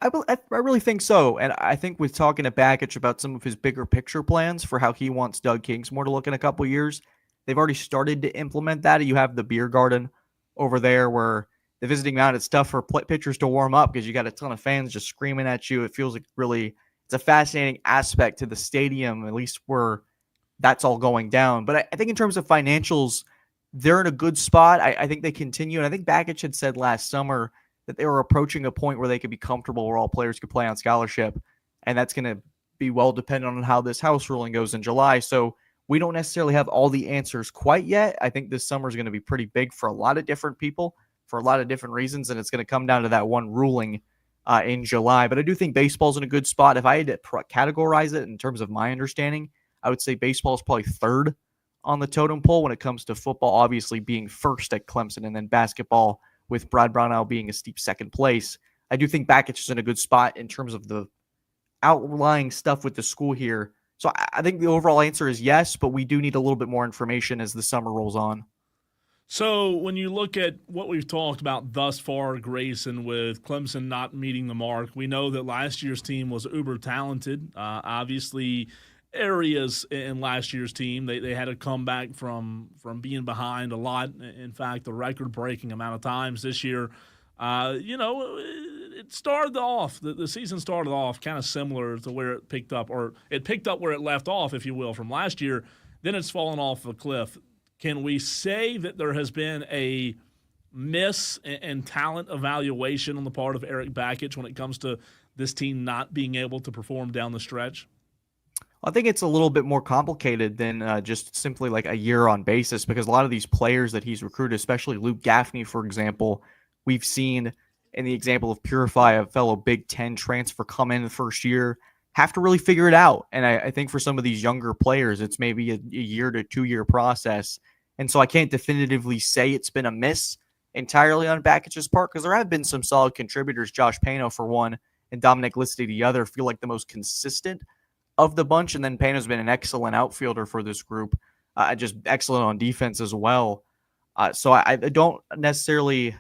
I really think so. And I think with talking to Bakich about some of his bigger picture plans for how he wants Doug Kingsmore to look in a couple of years, they've already started to implement that. You have the beer garden over there where the visiting mound, it's tough for pitchers to warm up because you got a ton of fans just screaming at you. It feels like it's a fascinating aspect to the stadium, at least where that's all going down. But I think in terms of financials, they're in a good spot. I think they continue. And I think Bakich had said last summer that they were approaching a point where they could be comfortable where all players could play on scholarship. And that's going to be well dependent on how this House ruling goes in July. So we don't necessarily have all the answers quite yet. I think this summer is going to be pretty big for a lot of different people for a lot of different reasons. And it's going to come down to that one ruling in July. But I do think baseball's in a good spot. If I had to categorize it in terms of my understanding, I would say baseball is probably third on the totem pole when it comes to football, obviously being first at Clemson, and then basketball with Brad Brownell being a steep second place. I do think Bakich is in a good spot in terms of the outlying stuff with the school here. So I think the overall answer is yes, but we do need a little bit more information as the summer rolls on. So when you look at what we've talked about thus far, Grayson, with Clemson not meeting the mark, we know that last year's team was uber talented. Obviously, areas in last year's team, they had to come back from being behind a lot. In fact, the record-breaking amount of times this year. It started off, the season started off kind of similar to where it picked up, or it picked up where it left off, if you will, from last year. then it's fallen off a cliff. Can we say that there has been a miss in talent evaluation on the part of Eric Bakich when it comes to this team not being able to perform down the stretch? I think it's a little bit more complicated than just simply like a year-on basis, because a lot of these players that he's recruited, especially Luke Gaffney, for example, we've seen in the example of Purify, a fellow Big Ten transfer, come in the first year, have to really figure it out. And I think for some of these younger players, it's maybe a year to 2 year process. And so I can't definitively say it's been a miss entirely on Bakich's part, because there have been some solid contributors. Josh Pano, for one, and Dominic Listy, the other, feel like the most consistent of the bunch. And then Pano's been an excellent outfielder for this group, just excellent on defense as well. So I won't necessarily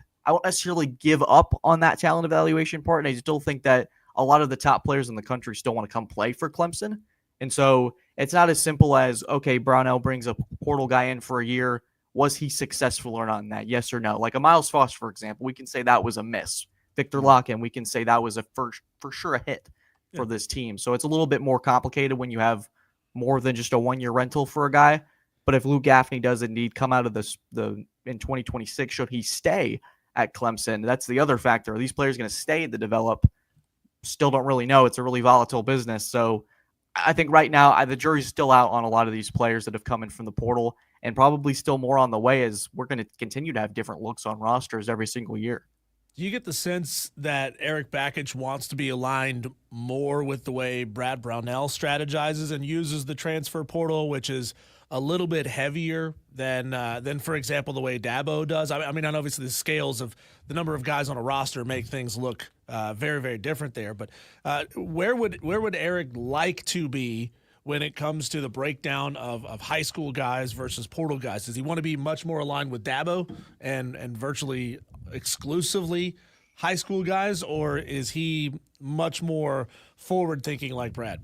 give up on that talent evaluation part. And I still think that a lot of the top players in the country still want to come play for Clemson. And so it's not as simple as, okay, Brownell brings a portal guy in for a year. Was he successful or not in that? Yes or no? Like a Miles Foster, for example, we can say that was a miss. Victor Locken, we can say that was for sure a hit for this team. So it's a little bit more complicated when you have more than just a 1 year rental for a guy. But if Luke Gaffney does indeed come out of in 2026, should he stay at Clemson? That's the other factor. Are these players going to stay to develop? Still don't really know. It's a really volatile business. So I think right now the jury's still out on a lot of these players that have come in from the portal, and probably still more on the way, as we're going to continue to have different looks on rosters every single year. Do you get the sense that Eric Bakich wants to be aligned more with the way Brad Brownell strategizes and uses the transfer portal, which is a little bit heavier than for example, the way Dabo does? I mean, obviously the scales of the number of guys on a roster make things look very, very different there. But where would Eric like to be when it comes to the breakdown of high school guys versus portal guys? Does he want to be much more aligned with Dabo and virtually exclusively high school guys, or is he much more forward thinking like Brad?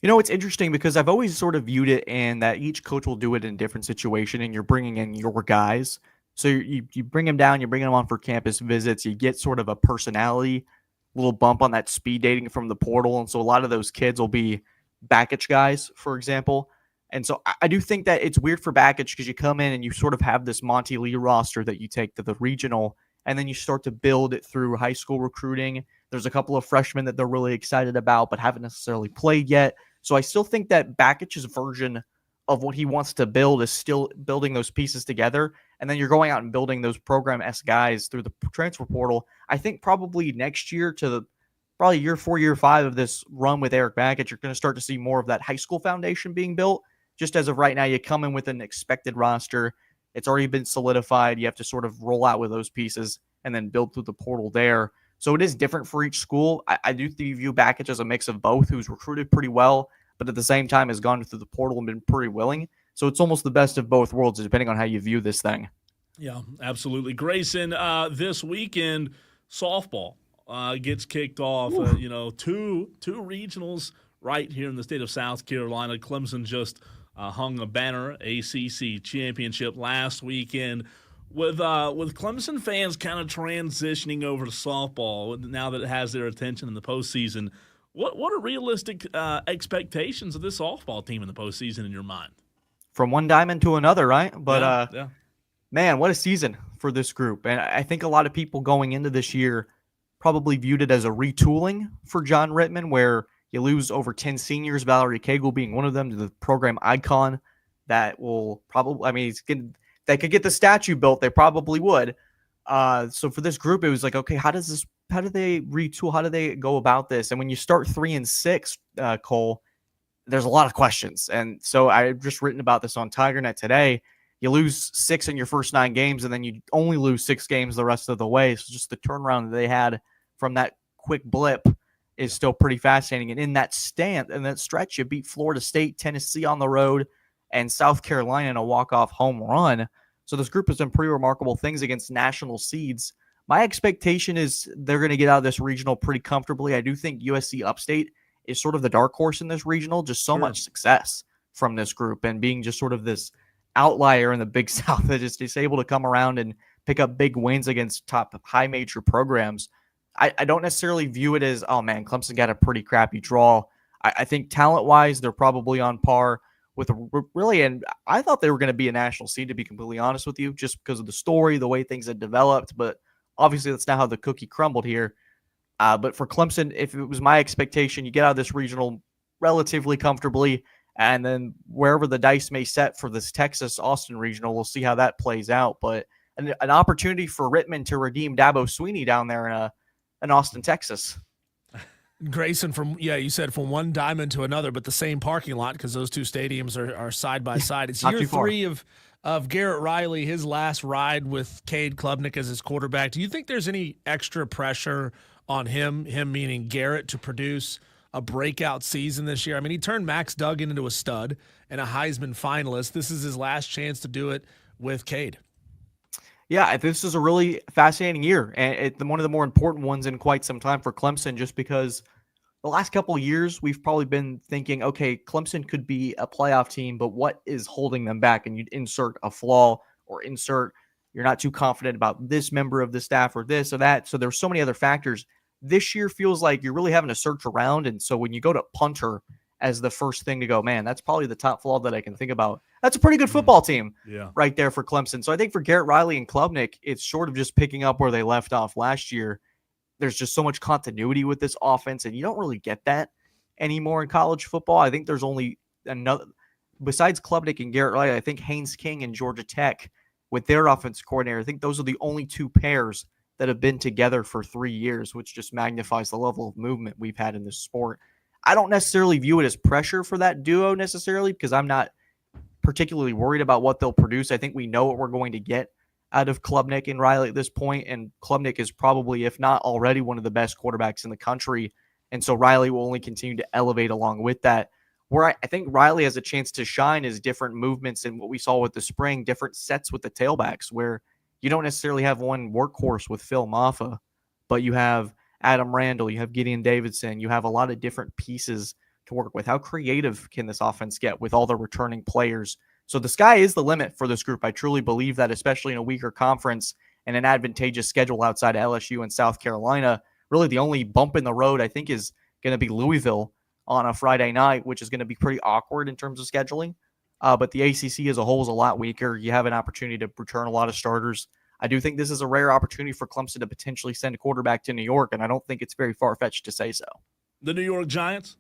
You know, it's interesting because I've always sort of viewed it in that each coach will do it in a different situation, and you're bringing in your guys. So you bring them down, you're bringing them on for campus visits, you get sort of a personality little bump on that speed dating from the portal. And so a lot of those kids will be Bakich guys, for example. And so I do think that it's weird for Bakich because you come in and you sort of have this Monty Lee roster that you take to the regional, and then you start to build it through high school recruiting. There's a couple of freshmen that they're really excited about but haven't necessarily played yet. So I still think that Bakich's version of what he wants to build is still building those pieces together. And then you're going out and building those program-esque guys through the transfer portal. I think probably next year to probably year 4, year 5 of this run with Eric Bakich, you're going to start to see more of that high school foundation being built. Just as of right now, you come in with an expected roster. It's already been solidified. You have to sort of roll out with those pieces and then build through the portal there. So it is different for each school. I do view Bakich as a mix of both, who's recruited pretty well, but at the same time has gone through the portal and been pretty willing. So it's almost the best of both worlds, depending on how you view this thing. Yeah, absolutely. Grayson, this weekend, softball gets kicked off. Two regionals right here in the state of South Carolina. Clemson just hung a banner, ACC championship last weekend. With Clemson fans kind of transitioning over to softball now that it has their attention in the postseason, what are realistic expectations of this softball team in the postseason in your mind? From one diamond to another, right? But yeah. Man, what a season for this group. And I think a lot of people going into this year probably viewed it as a retooling for John Rittman, where you lose over 10 seniors, Valerie Cagle being one of them, to the program icon that will probably, they could get the statue built, they probably would. So for this group, it was like, okay, how do they retool? How do they go about this? And when you start 3-6, Cole, there's a lot of questions. And so I've just written about this on TigerNet today. You lose 6 in your first 9 games, and then you only lose 6 games the rest of the way. So just the turnaround that they had from that quick blip is still pretty fascinating. And in that stretch, you beat Florida State, Tennessee on the road, and South Carolina in a walk-off home run. So this group has done pretty remarkable things against national seeds. My expectation is they're going to get out of this regional pretty comfortably. I do think USC Upstate is sort of the dark horse in this regional. Just so much success from this group, and being just sort of this outlier in the Big South that is able to come around and pick up big wins against top high major programs. I don't necessarily view it as, oh man, Clemson got a pretty crappy draw. I think talent-wise, they're probably on par with really, and I thought they were going to be a national seed, to be completely honest with you, just because of the story, the way things had developed. But obviously, that's not how the cookie crumbled here. But for Clemson, if it was my expectation, you get out of this regional relatively comfortably, and then wherever the dice may set for this Texas-Austin regional, we'll see how that plays out. But an opportunity for Rittman to redeem Dabo Sweeney down there in Austin, Texas. Grayson, you said from one diamond to another, but the same parking lot because those two stadiums are side by side. It's year 3 of Garrett Riley, his last ride with Cade Klubnik as his quarterback. Do you think there's any extra pressure on him meaning Garrett, to produce a breakout season this year? I mean, he turned Max Duggan into a stud and a Heisman finalist. This is his last chance to do it with Cade. Yeah, this is a really fascinating year, and one of the more important ones in quite some time for Clemson, just because the last couple of years we've probably been thinking, okay, Clemson could be a playoff team, but what is holding them back? And you'd insert a flaw or insert you're not too confident about this member of the staff or this or that. So there's so many other factors. This year feels like you're really having to search around, and so when you go to punter as the first thing to go, man, that's probably the top flaw that I can think about. That's a pretty good football team right there for Clemson. So I think for Garrett Riley and Klubnik, it's sort of just picking up where they left off last year. There's just so much continuity with this offense, and you don't really get that anymore in college football. I think there's only another, besides Klubnik and Garrett Riley, I think Haynes King and Georgia Tech with their offense coordinator, I think those are the only two pairs that have been together for 3 years, which just magnifies the level of movement we've had in this sport. I don't necessarily view it as pressure for that duo necessarily, because I'm not particularly worried about what they'll produce. I think we know what we're going to get out of Klubnik and Riley at this point, and Klubnik is probably, if not already, one of the best quarterbacks in the country, and so Riley will only continue to elevate along with that. Where I think Riley has a chance to shine is different movements in what we saw with the spring, different sets with the tailbacks, where you don't necessarily have one workhorse with Phil Maffa, but you have Adam Randall, you have Gideon Davidson, you have a lot of different pieces to work with. How creative can this offense get with all the returning players? So the sky is the limit for this group. I truly believe that, especially in a weaker conference and an advantageous schedule outside of LSU and South Carolina. Really the only bump in the road, I think, is going to be Louisville on a Friday night, which is going to be pretty awkward in terms of scheduling. But the ACC as a whole is a lot weaker. You have an opportunity to return a lot of starters. I do think this is a rare opportunity for Clemson to potentially send a quarterback to New York, and I don't think it's very far-fetched to say so. The New York Giants?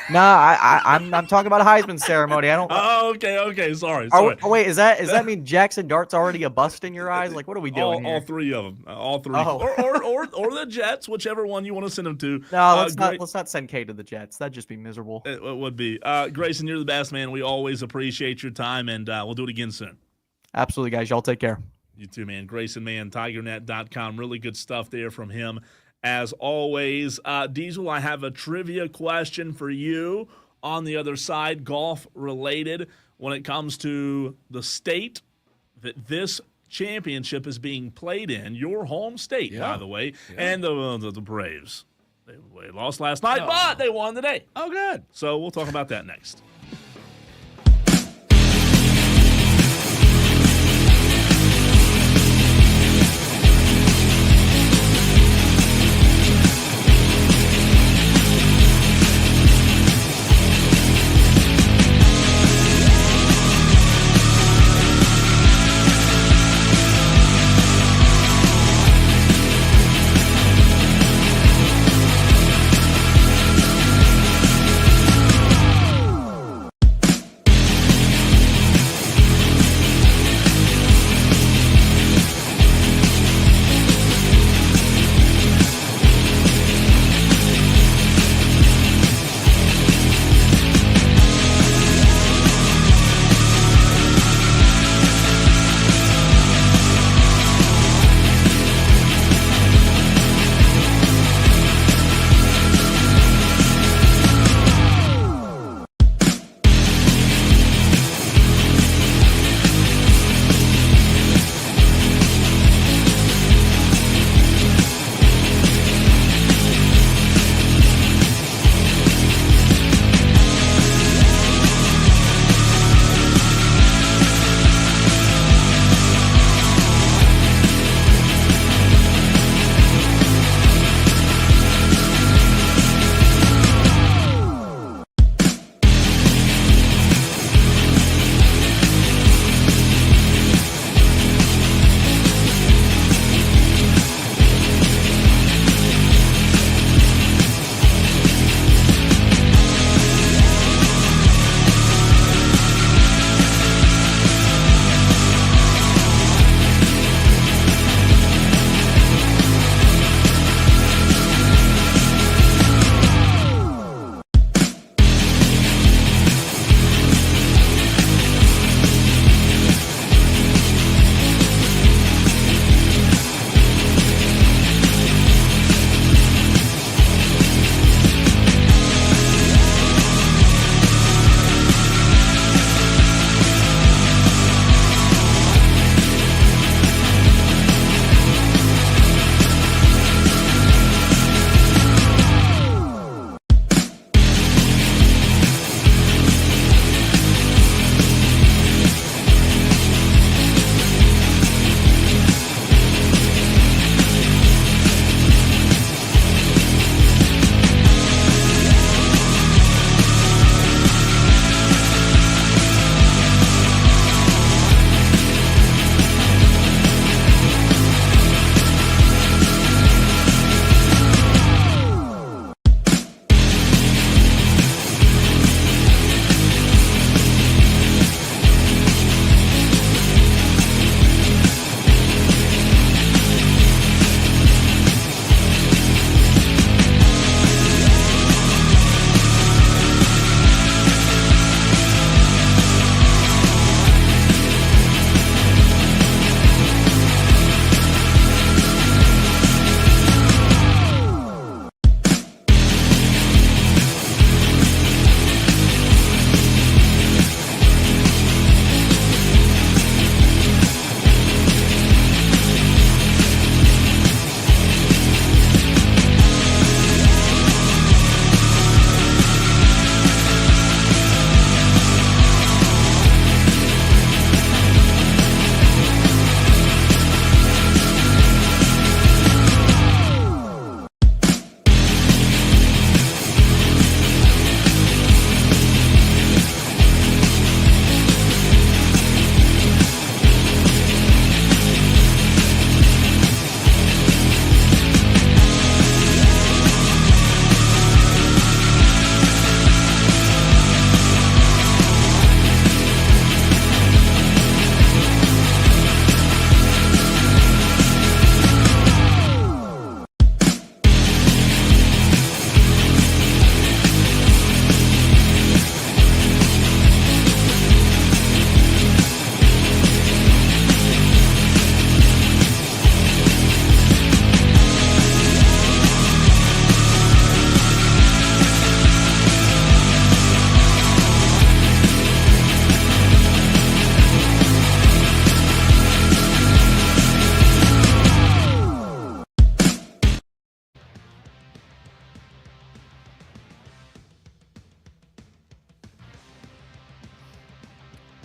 Nah, I'm talking about a Heisman ceremony. I don't. Oh, okay. Sorry. Wait, does that mean Jackson Dart's already a bust in your eyes? Like, what are we doing here? All three of them. All three. Oh. Or the Jets, whichever one you want to send them to. No, let's not send K to the Jets. That'd just be miserable. It would be. Grayson, you're the best, man. We always appreciate your time, and we'll do it again soon. Absolutely, guys. Y'all take care. You too, man. Grayson, man. TigerNet.com. Really good stuff there from him. As always, Diesel, I have a trivia question for you on the other side, golf related, when it comes to the state that this championship is being played in, your home state, by the way, and the Braves. They lost last night, but they won today. Oh, good. So we'll talk about that next.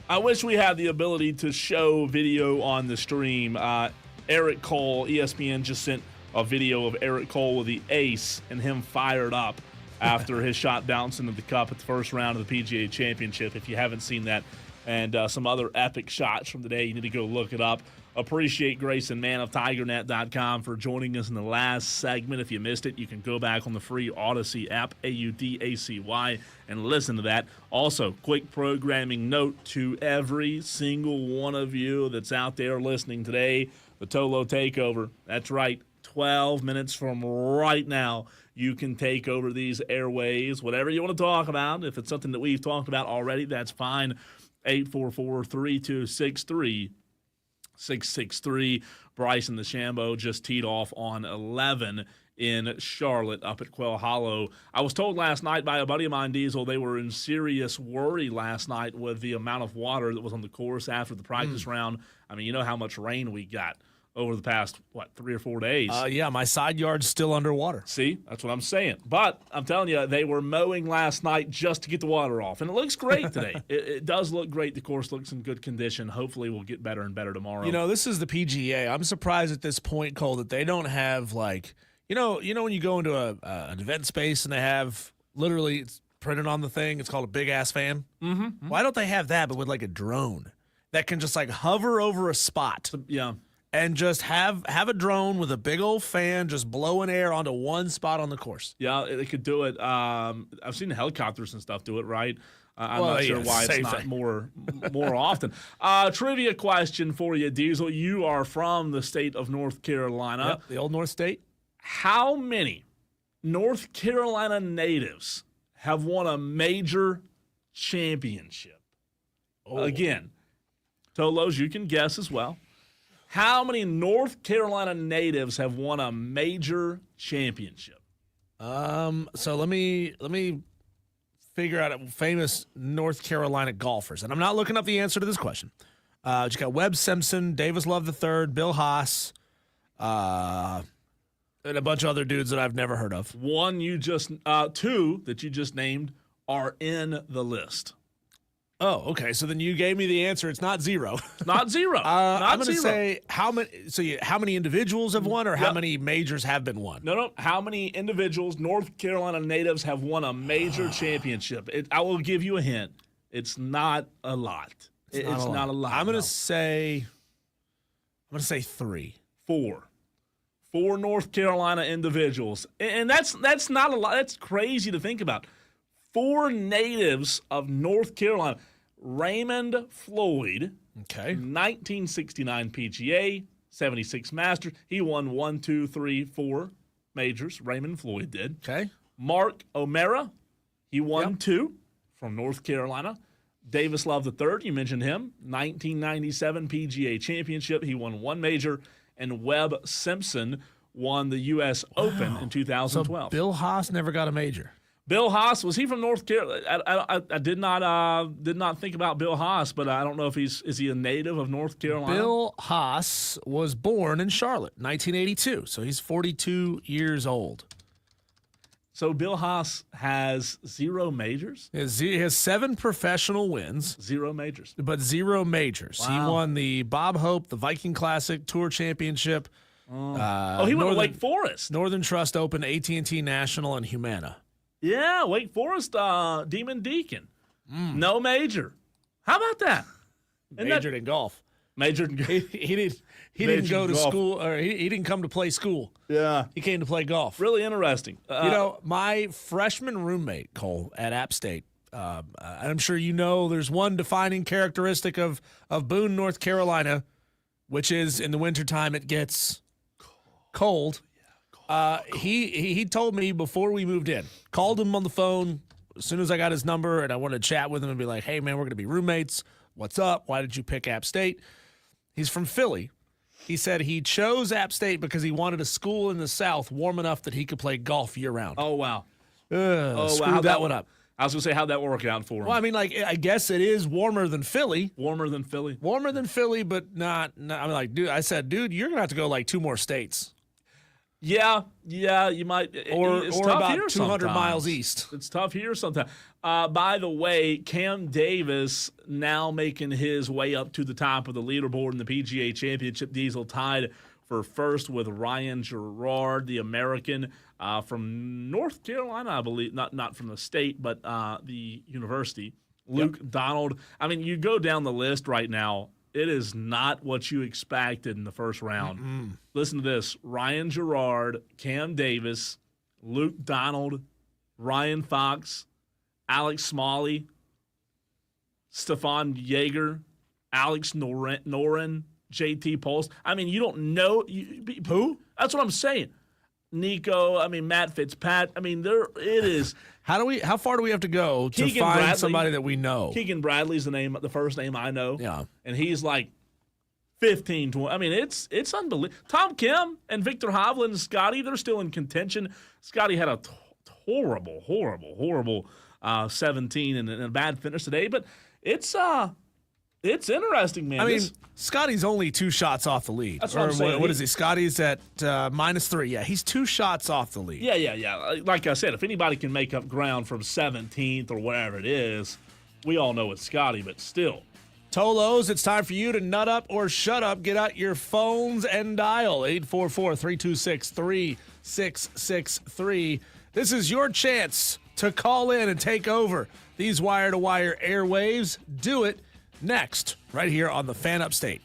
I wish we had the ability to show video on the stream. Eric Cole, ESPN just sent a video of Eric Cole with the ace and him fired up after his shot bounced into the cup at the first round of the PGA Championship. If you haven't seen that, and some other epic shots from the day, you need to go look it up. Appreciate Grayson, manoftigernet.com, for joining us in the last segment. If you missed it, you can go back on the free Odyssey app, AUDACY, and listen to that. Also, quick programming note to every single one of you that's out there listening today, the Tolo Takeover. That's right, 12 minutes from right now, you can take over these airways, whatever you want to talk about. If it's something that we've talked about already, that's fine. 844-3263. 663. Bryson DeChambeau just teed off on 11 in Charlotte up at Quail Hollow. I was told last night by a buddy of mine, Diesel, they were in serious worry last night with the amount of water that was on the course after the practice round. I mean, you know how much rain we got over the past, 3 or 4 days. Yeah, my side yard's still underwater. See, that's what I'm saying. But I'm telling you, they were mowing last night just to get the water off. And it looks great today. It does look great. The course looks in good condition. Hopefully we'll get better and better tomorrow. You know, this is the PGA. I'm surprised at this point, Cole, that they don't have, like, you know when you go into an event space and they have literally it's printed on the thing, it's called a big-ass fan? Mm-hmm. Why don't they have that but with, like, a drone that can just, like, hover over a spot? Yeah. And just have a drone with a big old fan just blowing air onto one spot on the course. Yeah, they could do it. I've seen helicopters and stuff do it, right? I'm not sure why it's not more often. Trivia question for you, Diesel. You are from the state of North Carolina. Yep, the old North State. How many North Carolina natives have won a major championship? Oh. Again, Tolos, you can guess as well. How many North Carolina natives have won a major championship? So let me figure out famous North Carolina golfers, and I'm not looking up the answer to this question. You got Webb Simpson, Davis Love III, Bill Haas, and a bunch of other dudes that I've never heard of. Two that you just named are in the list. Oh, okay. So then you gave me the answer. It's not zero. Not zero. I'm going to say how many. So how many individuals have won, or how many majors have been won? No. How many individuals, North Carolina natives, have won a major championship? I will give you a hint. It's not a lot. It's not a lot. I'm going to say 3. 4 North Carolina individuals, and that's not a lot. That's crazy to think about. 4 natives of North Carolina. Raymond Floyd, okay, 1969 PGA, 76 Masters. He won 1, 2, 3, 4 majors. Raymond Floyd did. Okay. Mark O'Mara, he won 2 from North Carolina. Davis Love III, you mentioned him, 1997 PGA Championship. He won 1 major. And Webb Simpson won the U.S. Open in 2012. So Bill Haas never got a major. Bill Haas, was he from North Carolina? I did not think about Bill Haas, but I don't know if is he a native of North Carolina? Bill Haas was born in Charlotte, 1982, so he's 42 years old. So Bill Haas has 0 majors? He has 7 professional wins. 0 majors. But 0 majors. Wow. He won the Bob Hope, the Viking Classic, Tour Championship. He went to Wake Forest. Northern Trust Open, AT&T National, and Humana. Yeah, Wake Forest, Demon Deacon. No major. How about that? Majored in golf. Majored in golf. He didn't go to school, or he didn't come to play school. Yeah. He came to play golf. Really interesting. My freshman roommate, Cole, at App State, I'm sure you know there's one defining characteristic of Boone, North Carolina, which is in the wintertime it gets cold. He told me before we moved in, called him on the phone as soon as I got his number, and I wanted to chat with him and be like, hey, man, we're going to be roommates. What's up? Why did you pick App State? He's from Philly. He said he chose App State because he wanted a school in the South warm enough that he could play golf year-round. Oh, wow. Screwed that one up. I was going to say, how'd that work out for him? Well, I mean, I guess it is warmer than Philly. Warmer than Philly? Warmer than Philly, but not I mean, dude, you're going to have to go, 2 more states. Yeah, you might. Or It's tough about here 200 miles sometimes. east. It's tough here sometimes. By the way, Cam Davis now making his way up to the top of the leaderboard in the PGA Championship. Diesel tied for first with Ryan Gerard, the American from North Carolina, I believe. Not from the state, but the university. Luke Donald. I mean, you go down the list right now. It is not what you expected in the first round. Mm-mm. Listen to this. Ryan Gerard, Cam Davis, Luke Donald, Ryan Fox, Alex Smalley, Stefan Yeager, Alex Noren, JT Pulse. I mean, you don't know. Who? That's what I'm saying. Nico, I mean, Matt Fitzpat. I mean, it is. How far do we have to go to Keegan find Bradley. somebody that we know? Keegan Bradley's the first name I know. Yeah. And he's like 15, 20. I mean, it's unbelievable. Tom Kim and Victor Hovland and Scotty, they're still in contention. Scotty had a horrible 17 and a bad finish today, but it's interesting, man. I mean, Scotty's only 2 shots off the lead. That's what I'm saying. What is he? Scotty's at -3. Yeah, he's 2 shots off the lead. Yeah. Like I said, if anybody can make up ground from 17th or whatever it is, we all know it's Scotty, but still. Tolos, it's time for you to nut up or shut up. Get out your phones and dial 844-326-3663. This is your chance to call in and take over these wire-to-wire airwaves. Do it next, right here on the Fan Upstate.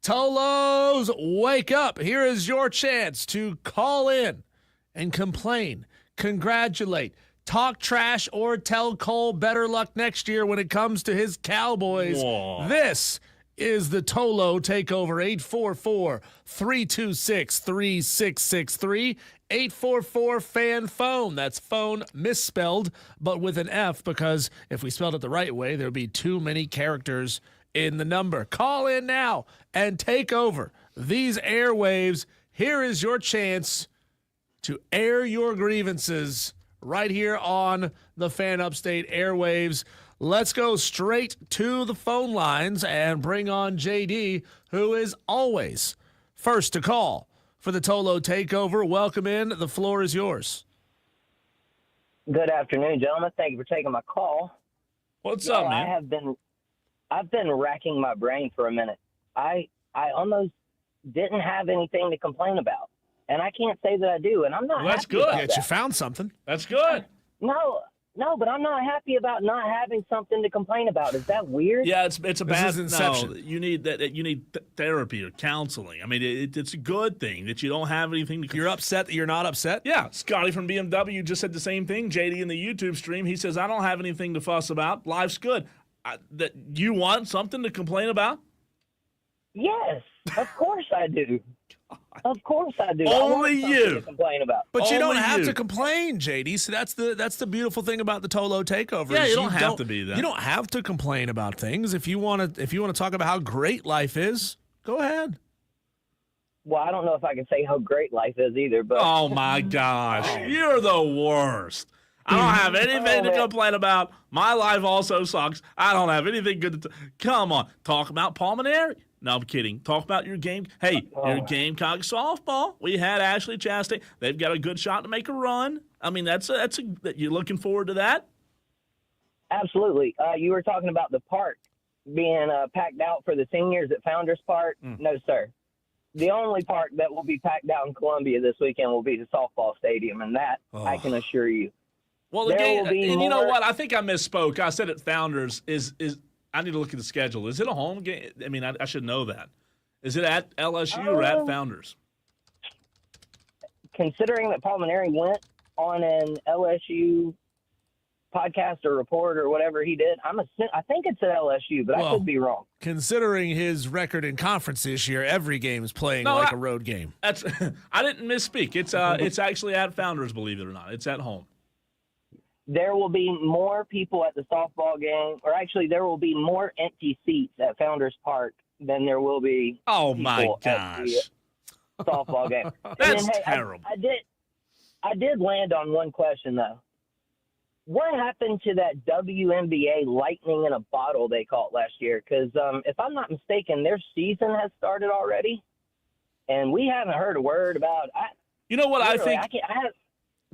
Tolos, wake up. Here is your chance to call in and complain, congratulate, talk trash, or tell Cole better luck next year when it comes to his Cowboys. Whoa. This is the Tolo Takeover. 844-326-3663. 844-FAN-PHONE. That's phone misspelled, but with an F, because if we spelled it the right way, there would be too many characters in the number. Call in now and take over these airwaves. Here is your chance to air your grievances right here on the Fan Upstate airwaves. Let's go straight to the phone lines and bring on JD, who is always first to call for the Tolo Takeover. Welcome in. The floor is yours. Good afternoon, gentlemen. Thank you for taking my call. What's up, man? I've been racking my brain for a minute. I almost didn't have anything to complain about, and I can't say that I do. And I'm not. Well, that's happy good. about Yeah, that. you found something. That's good. No, but I'm not happy about not having something to complain about. Is that weird? Yeah, it's a bad. is Inception. No, you need that. You need therapy or counseling. I mean, it's a good thing that you don't have anything to. You're upset that you're not upset? Yeah, Scotty from BMW just said the same thing. JD in the YouTube stream, he says, I don't have anything to fuss about. Life's good. That you want something to complain about? Yes, of course I do. Of course I do. Only I want something you. to complain about. But you don't Only have you. to complain, JD. So that's the beautiful thing about the Tolo Takeover. Yeah, is you don't have to be that. You don't have to complain about things. If you want to talk about how great life is, go ahead. Well, I don't know if I can say how great life is either, but Oh, my gosh. You're the worst. I don't have anything to man. complain about. My life also sucks. I don't have anything good to come on. Talk about Paul Mainieri. No, I'm kidding. Talk about your game. Hey, your Gamecock softball. We had Ashley Chastain. They've got a good shot to make a run. I mean, you're looking forward to that? absolutely. You were talking about the park being packed out for the seniors at Founders Park. No, sir. The only park that will be packed out in Columbia this weekend will be the softball stadium, and that I can assure you. Well, the There game, will be and you know more- what? I think I misspoke. I said at Founders is I need to look at the schedule. Is it a home game? I mean, I should know that. Is it at LSU or at Founders? Considering that Paul Mainieri went on an LSU podcast or report or whatever he did, I think it's at LSU, but I Well, could be wrong. Considering his record in conference this year, every game is playing No, like a road game. That's I didn't misspeak. It's actually at Founders, believe it or not. It's at home. There will be more people at the softball game, or actually there will be more empty seats at Founders Park than there will be Oh my people at gosh. the softball game. That's hey, terrible. I did land on one question though. What happened to that WNBA lightning in a bottle they caught last year? Because if I'm not mistaken, their season has started already, and we haven't heard a word about. You know what I think? I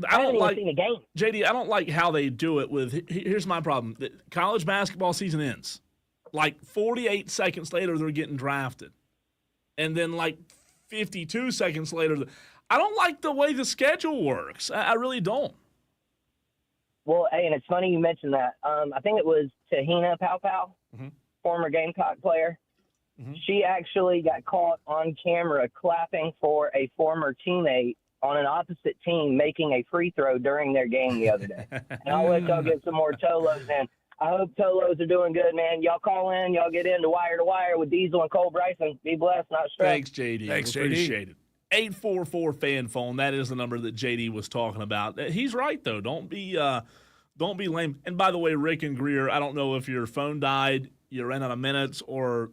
haven't even like seen a game. JD. I don't like how they do it. Here's my problem: the college basketball season ends, like 48 seconds later they're getting drafted, and then like 52 seconds later. I don't like the way the schedule works. I really don't. Well, hey, and it's funny you mentioned that. I think it was Tahina Pau, former Gamecock player. She actually got caught on camera clapping for a former teammate on an opposite team making a free throw during their game the other day. And I'll let y'all get some more Tolos in. I hope Tolos are doing good, man. Y'all call in. Y'all get into Wire to Wire with Diesel and Cole Bryson. Be blessed, not stressed. Thanks, JD. Thanks, JD. Appreciate it. 844-FAN-PHONE. That is the number that JD was talking about. He's right, though. Don't be lame. And by the way, Rick and Greer, I don't know if your phone died, you ran out of minutes, or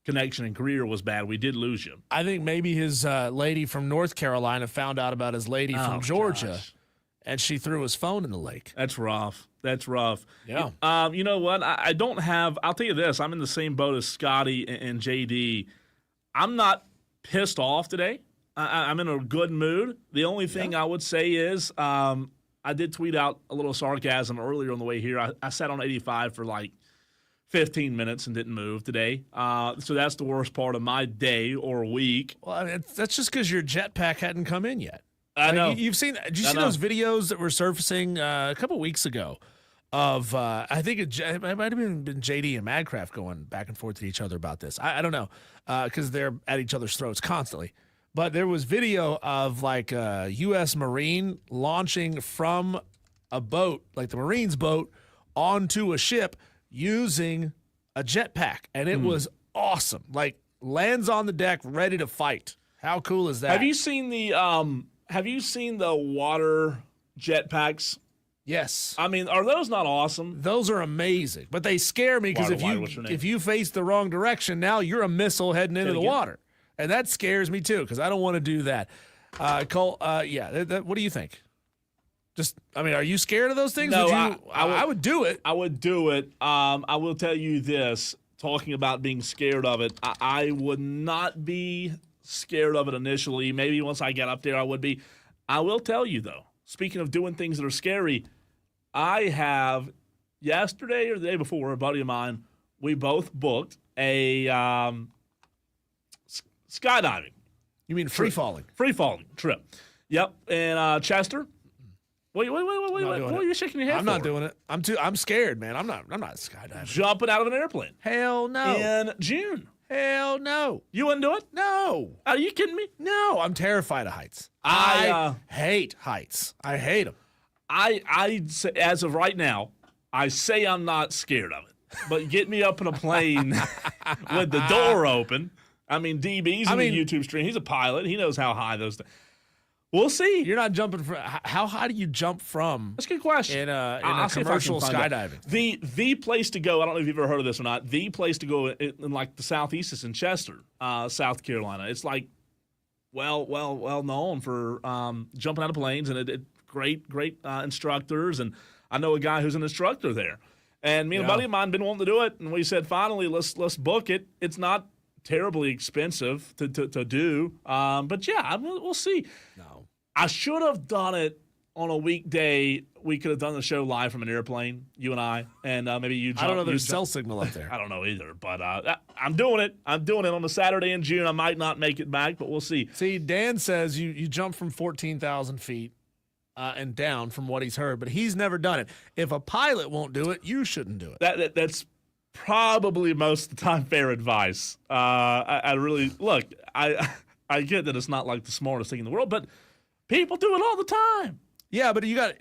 connection in Greer was bad. We did lose you. I think maybe his lady from North Carolina found out about his lady from Georgia, gosh. and she threw his phone in the lake. That's rough. That's rough. Yeah. You know what? I don't have – I'll tell you this. I'm in the same boat as Scotty and JD. I'm not pissed off today. I'm in a good mood. The only thing I would say is I did tweet out a little sarcasm earlier on the way here. I sat on 85 for like 15 minutes and didn't move today. So that's the worst part of my day or week. Well, I mean, that's just because your jetpack hadn't come in yet. I know. You've seen. Did you see those videos that were surfacing a couple weeks ago of I think it might have been JD and Madcraft going back and forth to each other about this. I don't know because they're at each other's throats constantly. But there was video of like a U.S. Marine launching from a boat, like the Marine's boat, onto a ship using a jetpack, and it was awesome. Like lands on the deck, ready to fight. How cool is that? Have you seen the water jetpacks? Yes. I mean, are those not awesome? Those are amazing, but they scare me because if you face the wrong direction, now you're a missile heading into the water, and that scares me too because I don't want to do that. Cole, what do you think? Are you scared of those things? No, I would do it. I would do it. I will tell you this, talking about being scared of it, I would not be scared of it initially. Maybe once I get up there, I would be. I will tell you, though, speaking of doing things that are scary, I have, yesterday or the day before, a buddy of mine, we both booked a skydiving. You mean free falling? Free falling trip. Yep, in Chester. Wait! What are you shaking your head I'm for? not doing it. I'm scared, man. I'm not skydiving. Jumping out of an airplane. Hell no. In June. Hell no. You wouldn't do it? No. Are you kidding me? No. I'm terrified of heights. I hate heights. I hate them. I say, as of right now, I say I'm not scared of it. But get me up in a plane with the door open. I mean, DB's in the YouTube stream. He's a pilot. He knows how high those things. We'll see. You're not jumping from. How high do you jump from? That's a good question. In a commercial skydiving. The place to go. I don't know if you've ever heard of this or not. The place to go in like the southeast is in Chester, South Carolina. It's like well known for jumping out of planes and great instructors. And I know a guy who's an instructor there. And me and a buddy of mine been wanting to do it, and we said finally let's book it. It's not terribly expensive to do, but yeah, we'll see. No. I should have done it on a weekday. We could have done the show live from an airplane, you and I, and maybe you jump. I don't know there's cell signal up there. I don't know either, but I'm doing it. I'm doing it on a Saturday in June. I might not make it back, but we'll see. See, Dan says you jump from 14,000 feet and down from what he's heard, but he's never done it. If a pilot won't do it, you shouldn't do it. That's probably most of the time fair advice. I really look. I get that it's not like the smartest thing in the world, but people do it all the time. Yeah, but you got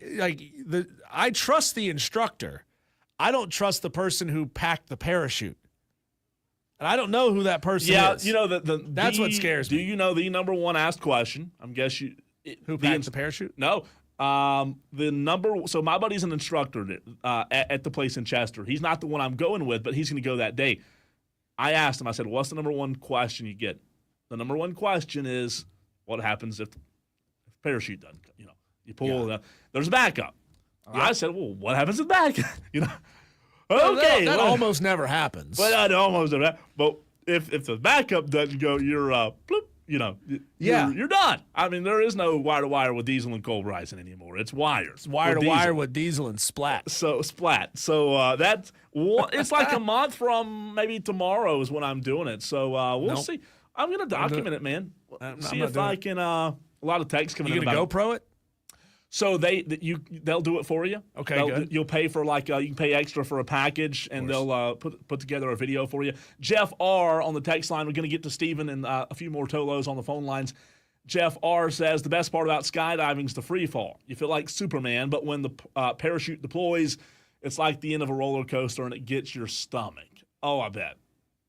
I trust the instructor. I don't trust the person who packed the parachute. And I don't know who that person is. Yeah, you know that's what scares me. Do you know the number one asked question? I'm guessing who packed the parachute? No. The number. So my buddy's an instructor at the place in Chester. He's not the one I'm going with, but he's going to go that day. I asked him. I said, "What's the number one question you get?" The number one question is, "What happens if the parachute doesn't? You pull. Yeah. There's a backup." Yeah. I said, "Well, what happens if backup?" Okay, that almost never happens. But that almost never happens. But if the backup doesn't go, you're bloop. You're done. I mean, there is no wire-to-wire with diesel and cold rising anymore. It's wire. It's wire-to-wire with diesel and splat. So splat. So that's it's like a month from maybe tomorrow is when I'm doing it. So we'll see. I'm going to document it, man. See if I can. A lot of texts coming in. You going to GoPro it? So they'll do it for you. Okay, good. You'll pay for you can pay extra for a package, and they'll put together a video for you. Jeff R on the text line. We're going to get to Steven and a few more Tolos on the phone lines. Jeff R says the best part about skydiving is the free fall. You feel like Superman, but when the parachute deploys, it's like the end of a roller coaster, and it gets your stomach. Oh, I bet.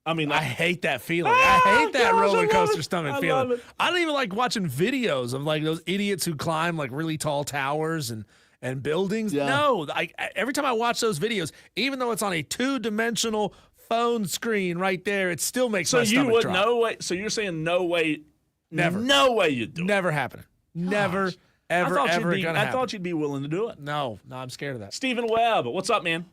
I mean, I hate that feeling. I hate that roller coaster stomach feeling. Love it. I don't even like watching videos of like those idiots who climb like really tall towers and buildings. Yeah. No, every time I watch those videos, even though it's on a 2-dimensional phone screen right there, it still makes my stomach drop. No way. So you're saying no way? Never. No way you'd do it. Never happening. Never, ever gonna happen. I thought you'd be willing to do it. No, I'm scared of that. Stephen Webb, what's up, man?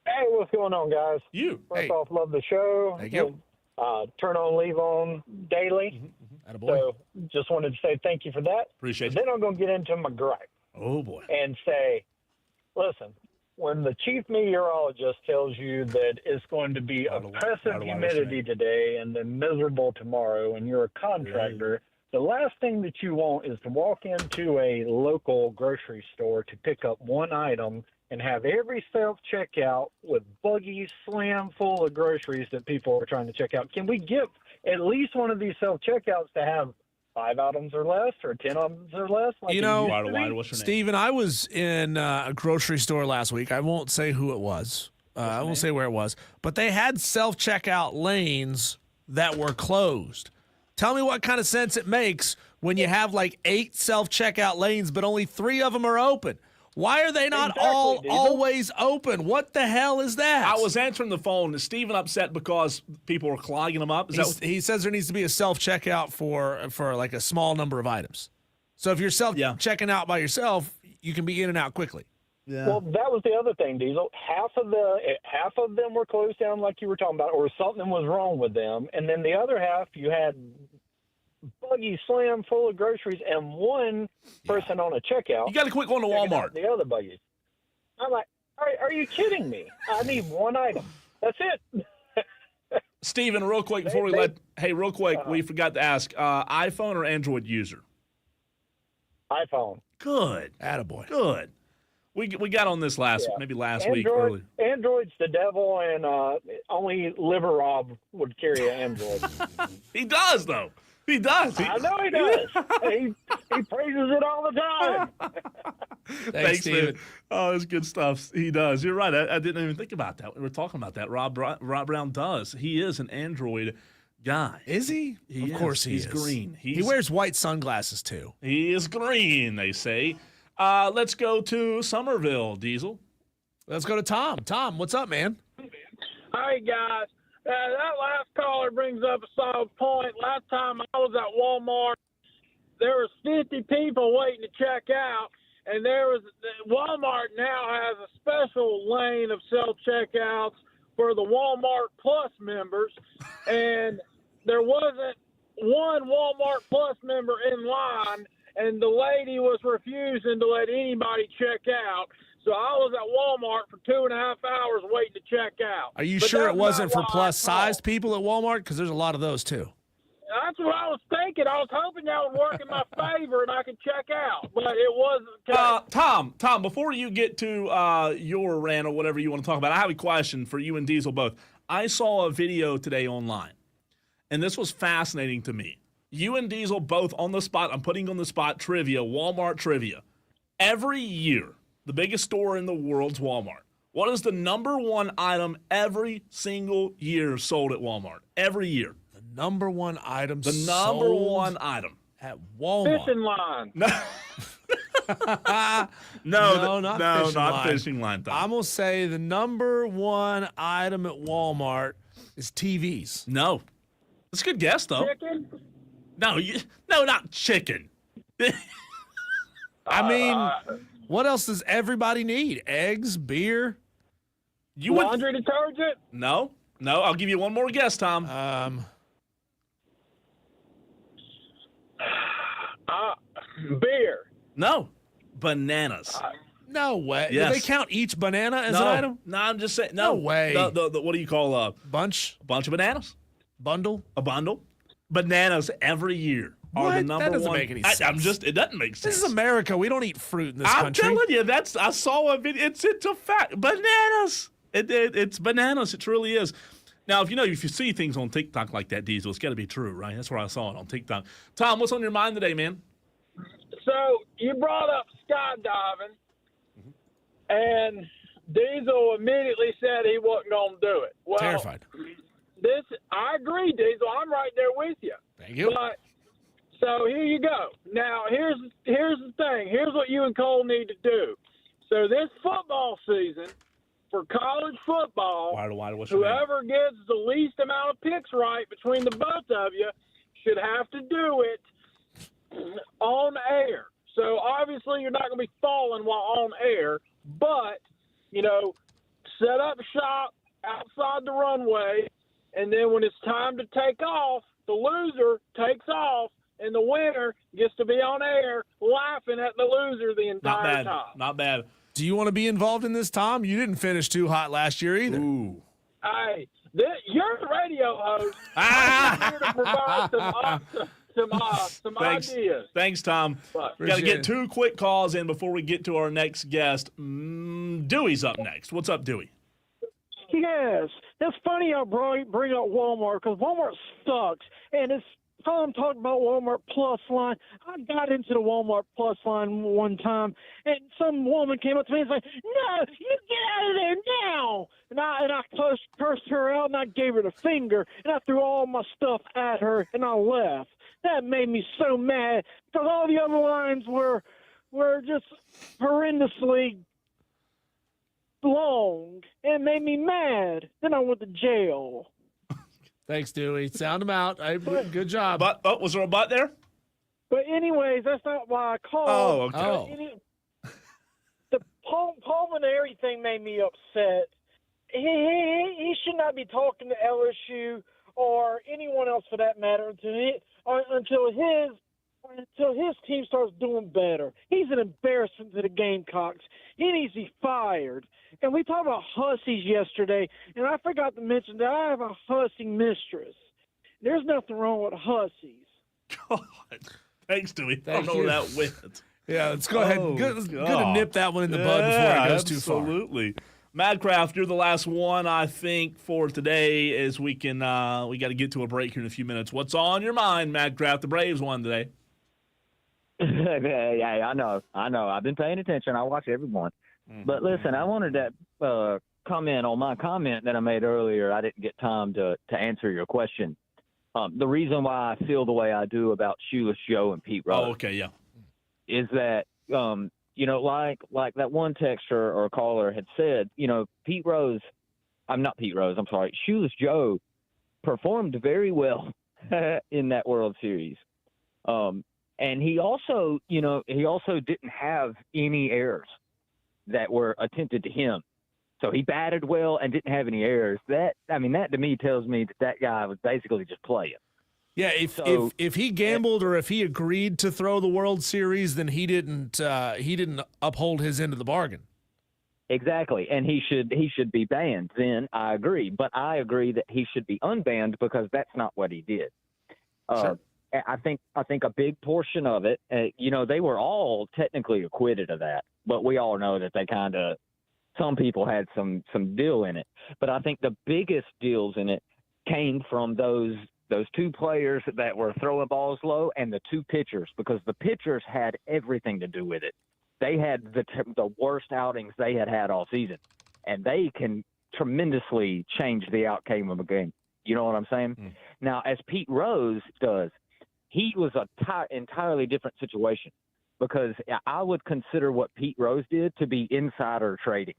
Hey, what's going on, guys? First off, love the show. Thank you. Turn on, leave on daily. Attaboy. So just wanted to say thank you for that. Appreciate Then I'm going to get into my gripe Oh, boy. and say, listen, when the chief meteorologist tells you that it's going to be oppressive humidity today and then miserable tomorrow, and you're a contractor, the last thing that you want is to walk into a local grocery store to pick up one item and have every self-checkout with buggies slam full of groceries that people are trying to check out. Can we get at least one of these self-checkouts to have 5 items or less or 10 items or less? Like You know, What's your name? Steven, I was in a grocery store last week. I won't say who it was. I won't say where it was. But they had self-checkout lanes that were closed. Tell me what kind of sense it makes when you have like 8 self-checkout lanes, but only 3 of them are open. Why are they not all always open? What the hell is that? I was answering the phone. Is Steven upset because people are clogging them up? He says there needs to be a self-checkout for like a small number of items. So if you're checking out by yourself, you can be in and out quickly. Yeah. Well, that was the other thing, Diesel. Half of them were closed down, like you were talking about, or something was wrong with them, and then the other half, you had buggy slam full of groceries and one person on a checkout. You got to quit going to Walmart. The other buggies. I'm like, are you kidding me? I need one item. That's it. Steven, real quick before we forgot to ask, iPhone or Android user? iPhone. Good. Attaboy. Good. We got on this last week early. Android's the devil, and only Liver Rob would carry an Android. He does, though. He does. I know he does. he praises it all the time. Thanks, Steven. man. Oh, it's good stuff. He does. You're right. I didn't even think about that. We were talking about that. Rob Brown does. He is an Android guy. Is he? Of course he is. He's green. He wears white sunglasses, too. He is green, they say. Let's go to Somerville, Diesel. Let's go to Tom. Tom, what's up, man? Hey, guys. That last caller brings up a solid point. Last time I was at Walmart, there was 50 people waiting to check out, and Walmart now has a special lane of self-checkouts for the Walmart Plus members, and there wasn't one Walmart Plus member in line, and the lady was refusing to let anybody check out. So I was at Walmart for 2.5 hours waiting to check out. Are you But sure it that's wasn't not for why I plus-sized called. people at Walmart? Because there's a lot of those, too. That's what I was thinking. I was hoping that would work in my favor and I could check out, but it wasn't. Tom, before you get to your rant or whatever you want to talk about, I have a question for you and Diesel both. I saw a video today online, and this was fascinating to me. You and Diesel both on the spot. I'm putting on the spot trivia, Walmart trivia. Every year, the biggest store in the world's Walmart. What is the number one item every single year sold at Walmart? Every year. The number one item The number sold one item. at Walmart. Fishing line. No, not not fishing fishing line. Tom. I'm going to say the number one item at Walmart is TVs. No. That's a good guess, though. Chicken. No, not chicken. I mean, what else does everybody need? Eggs, beer? You would Laundry detergent. No. I'll give you one more guess, Tom. Beer. No, bananas. No way. Yes. Do they count each banana as an item? No, I'm just saying. No No, way. The what do you call a Bunch? bunch of bananas? Bundle? A bundle? Bananas every year are What? the That number doesn't one. make any sense. It doesn't make sense. This is America. We don't eat fruit in this I'm country. telling you, I saw a video. It's a fact. Bananas. It's bananas. It truly is. Now, if you see things on TikTok like that, Diesel, it's got to be true, right? That's where I saw it on TikTok. Tom, what's on your mind today, man? So you brought up skydiving, and Diesel immediately said he wasn't going to do it. Well, Terrified. I agree, Diesel. I'm right there with you. Thank you. But so here you go. Now here's the thing. Here's what you and Cole need to do. So this football season for college football, What's your name? whoever gets the least amount of picks right between the both of you should have to do it on air. So obviously you're not going to be falling while on air, but set up shop outside the runway, and then when it's time to take off, the loser takes off, and the winner gets to be on air laughing at the loser the entire time. Not bad. Do you want to be involved in this, Tom? You didn't finish too hot last year either. Ooh. Hey, you're the radio host. I'm here to provide some ideas. Thanks, Tom. But We got to Appreciate get it. 2 quick calls in before we get to our next guest. Dewey's up next. What's up, Dewey? Yes, it's funny I bring up Walmart because Walmart sucks, and it's Tom talked about Walmart Plus line. I got into the Walmart Plus line one time, and some woman came up to me and said, "No, you get out of there now!" And I cursed her out, and I gave her the finger, and I threw all my stuff at her, and I left. That made me so mad because all the other lines were just horrendously long. It made me mad. Then I went to jail. Thanks, Dewey. Sound him out. Good job. But was there a butt there? But anyways, that's not why I called. Oh, okay. Oh. The Mainieri thing made me upset. He should not be talking to LSU or anyone else for that matter until his team starts doing better. He's an embarrassment to the Gamecocks. He needs to be fired. And we talked about hussies yesterday, and I forgot to mention that I have a hussy mistress. There's nothing wrong with hussies. God. Thanks, Dewey. I Thank don't know you. where that went. Yeah, let's go ahead. Good to nip that one in the bud before it goes too far. Absolutely. Madcraft, you're the last one, I think, for today as we got to get to a break here in a few minutes. What's on your mind, Madcraft? The Braves won today. Yeah, I know. I've been paying attention. I watch everyone. But listen, I wanted to comment on my comment that I made earlier. I didn't get time to answer your question. The reason why I feel the way I do about Shoeless Joe and Pete Rose Oh, okay, yeah. is that, like that one texter or caller had said, Shoeless Joe performed very well in that World Series. And he also didn't have any errors that were attempted to him. So he batted well and didn't have any errors. That to me tells me that guy was basically just playing. Yeah, if he gambled or if he agreed to throw the World Series, then he didn't uphold his end of the bargain. Exactly, and he should be banned. Then I agree, but I agree that he should be unbanned because that's not what he did. Sure. I think a big portion of it, they were all technically acquitted of that, but we all know that some people had some deal in it. But I think the biggest deals in it came from those two players that were throwing balls low and the two pitchers, because the pitchers had everything to do with it. They had the worst outings they had all season, and they can tremendously change the outcome of a game. You know what I'm saying? Now, as Pete Rose does, he was an entirely different situation, because I would consider what Pete Rose did to be insider trading,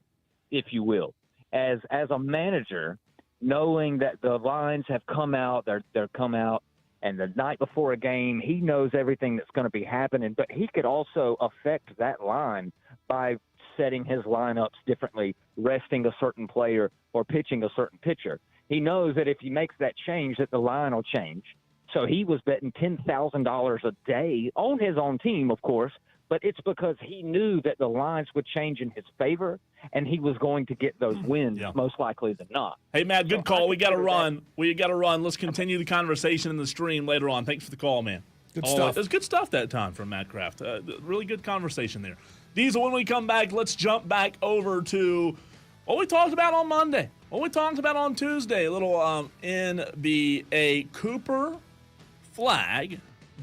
if you will. As a manager, knowing that the lines have come out, they're come out, and the night before a game, he knows everything that's going to be happening, but he could also affect that line by setting his lineups differently, resting a certain player or pitching a certain pitcher. He knows that if he makes that change, that the line will change. So he was betting $10,000 a day on his own team, of course, but it's because he knew that the lines would change in his favor, and he was going to get those wins most likely than not. Hey, Matt, good call. We got to run. Let's continue the conversation in the stream later on. Thanks for the call, man. Good stuff. It was good stuff that time from Matt Kraft. Really good conversation there. Diesel, when we come back, let's jump back over to what we talked about on Monday, what we talked about on Tuesday, a little NBA Cooper Flag,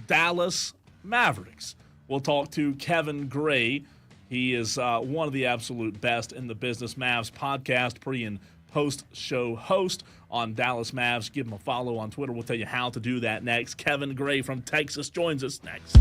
Dallas Mavericks. We'll talk to Kevin Gray. He is one of the absolute best in the business. Mavs podcast, pre and post-show host on Dallas Mavs. Give him a follow on Twitter. We'll tell you how to do that next. Kevin Gray from Texas joins us next.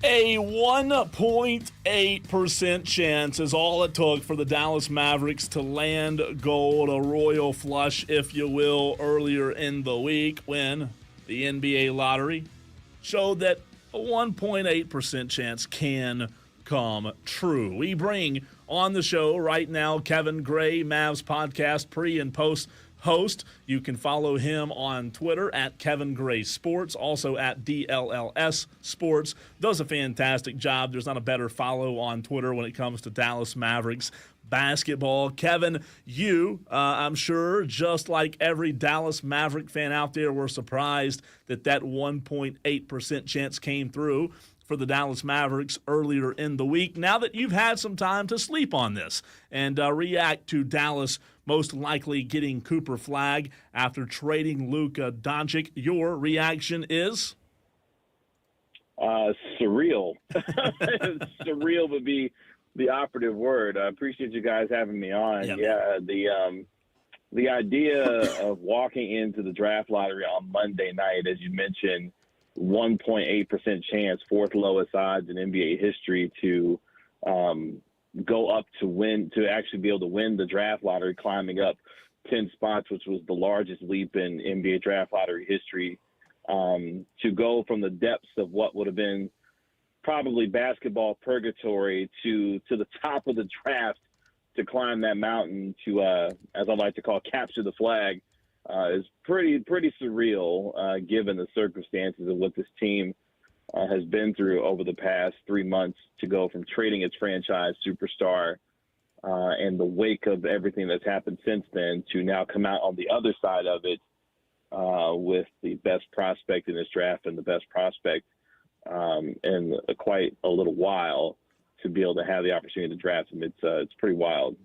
A 1.8% chance is all it took for the Dallas Mavericks to land gold, a royal flush, if you will, earlier in the week when the NBA lottery showed that a 1.8% chance can come true. We bring on the show right now Kevin Gray, Mavs podcast pre and post host. You can follow him on Twitter at Kevin Gray Sports, also at DLLS Sports. Does a fantastic job. There's not a better follow on Twitter when it comes to Dallas Mavericks basketball. Kevin, I'm sure, just like every Dallas Maverick fan out there, were surprised that 1.8% chance came through for the Dallas Mavericks earlier in the week. Now that you've had some time to sleep on this and react to Dallas most likely getting Cooper Flagg after trading Luka Doncic, your reaction is? Surreal. Surreal would be the operative word. I appreciate you guys having me on. Yeah, the idea of walking into the draft lottery on Monday night, as you mentioned, 1.8% chance, fourth lowest odds in NBA history to go up to actually be able to win the draft lottery, climbing up 10 spots, which was the largest leap in NBA draft lottery history, to go from the depths of what would have been probably basketball purgatory to the top of the draft, to climb that mountain to, as I like to call, capture the flag, is pretty surreal, given the circumstances of what this team has been through over the past 3 months, to go from trading its franchise superstar and the wake of everything that's happened since then, to now come out on the other side of it with the best prospect in this draft and the best prospect in quite a little while, to be able to have the opportunity to draft him. It's pretty wild.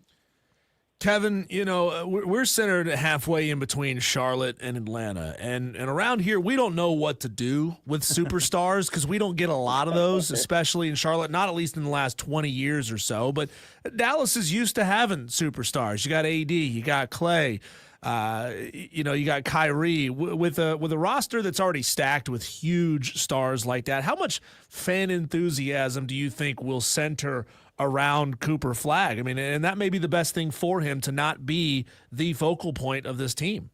Kevin, we're centered halfway in between Charlotte and Atlanta. And around here, we don't know what to do with superstars because we don't get a lot of those, especially in Charlotte, not at least in the last 20 years or so. But Dallas is used to having superstars. You got AD, you got Clay, you got Kyrie. With a roster that's already stacked with huge stars like that, how much fan enthusiasm do you think will center around Cooper Flagg? I mean, and that may be the best thing for him, to not be the focal point of this team.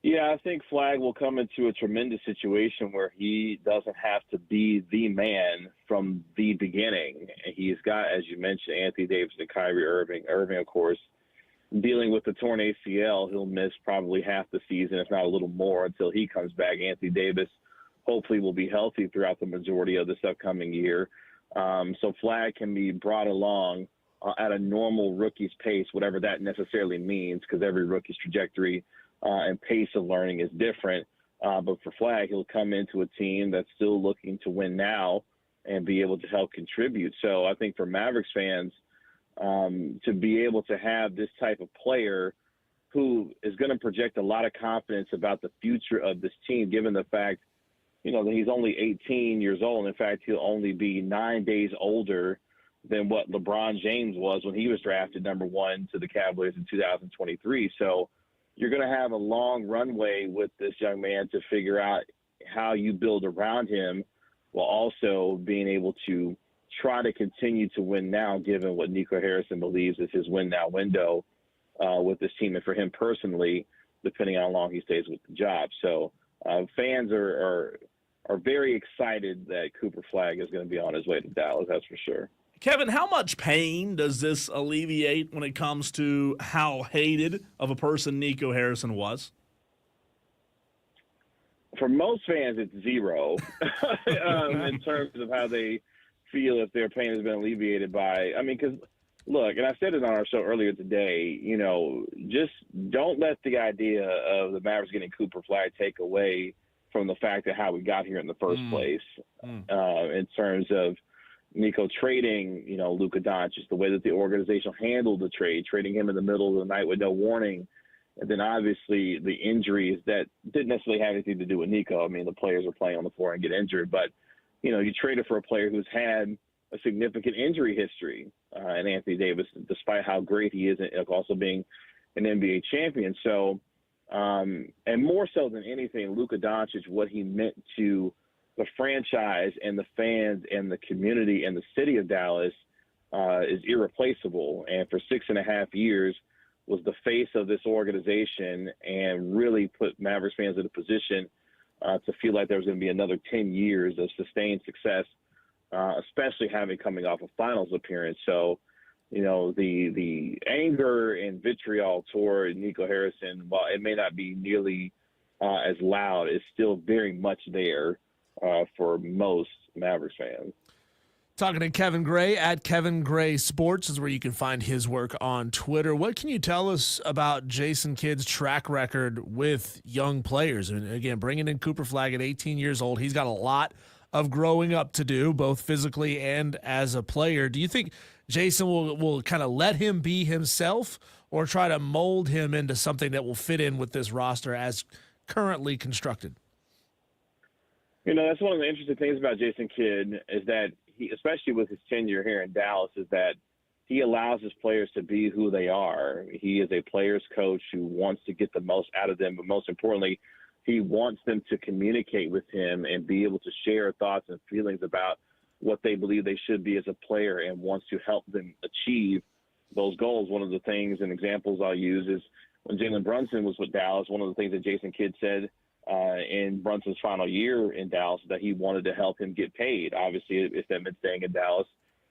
Yeah, I think Flagg will come into a tremendous situation where he doesn't have to be the man from the beginning. He's got, as you mentioned, Anthony Davis and Kyrie Irving. Irving, of course, dealing with the torn ACL. He'll miss probably half the season, if not a little more, until he comes back. Anthony Davis hopefully will be healthy throughout the majority of this upcoming year. So Flagg can be brought along at a normal rookie's pace, whatever that necessarily means, because every rookie's trajectory and pace of learning is different. But for Flagg, he'll come into a team that's still looking to win now and be able to help contribute. So I think for Mavericks fans, to be able to have this type of player who is going to project a lot of confidence about the future of this team, given the fact that he's only 18 years old. In fact, he'll only be 9 days older than what LeBron James was when he was drafted number 1 to the Cavaliers in 2023. So you're going to have a long runway with this young man to figure out how you build around him, while also being able to try to continue to win now, given what Nico Harrison believes is his win now window with this team, and for him personally, depending on how long he stays with the job. So fans are very excited that Cooper Flagg is going to be on his way to Dallas, that's for sure. Kevin, how much pain does this alleviate when it comes to how hated of a person Nico Harrison was? For most fans, it's zero in terms of how they feel if their pain has been alleviated by, because look, and I said it on our show earlier today, just don't let the idea of the Mavericks getting Cooper Flagg take away from the fact of how we got here in the first place, in terms of Nico trading, Luka Doncic, the way that the organization handled the trade, trading him in the middle of the night with no warning. And then obviously the injuries that didn't necessarily have anything to do with Nico. The players were playing on the floor and get injured, but you traded for a player who's had a significant injury history, and Anthony Davis, despite how great he is, also being an NBA champion. So, and more so than anything, Luka Doncic, what he meant to the franchise and the fans and the community and the city of Dallas is irreplaceable. And for 6.5 years was the face of this organization and really put Mavericks fans in a position to feel like there was going to be another 10 years of sustained success, especially coming off a finals appearance. So, you know, the anger and vitriol toward Nico Harrison, while it may not be nearly as loud, is still very much there for most Mavericks fans. Talking to Kevin Gray at Kevin Gray Sports is where you can find his work on Twitter. What can you tell us about Jason Kidd's track record with young players? And again, bringing in Cooper Flagg at 18 years old, he's got a lot of growing up to do, both physically and as a player. Do you think Jason will kind of let him be himself or try to mold him into something that will fit in with this roster as currently constructed? You know, that's one of the interesting things about Jason Kidd is that he, especially with his tenure here in Dallas, is that he allows his players to be who they are. He is a player's coach who wants to get the most out of them, but most importantly, he wants them to communicate with him and be able to share thoughts and feelings about what they believe they should be as a player and wants to help them achieve those goals. One of the things and examples I'll use is when Jalen Brunson was with Dallas, one of the things that Jason Kidd said in Brunson's final year in Dallas that he wanted to help him get paid. Obviously, if that meant staying in Dallas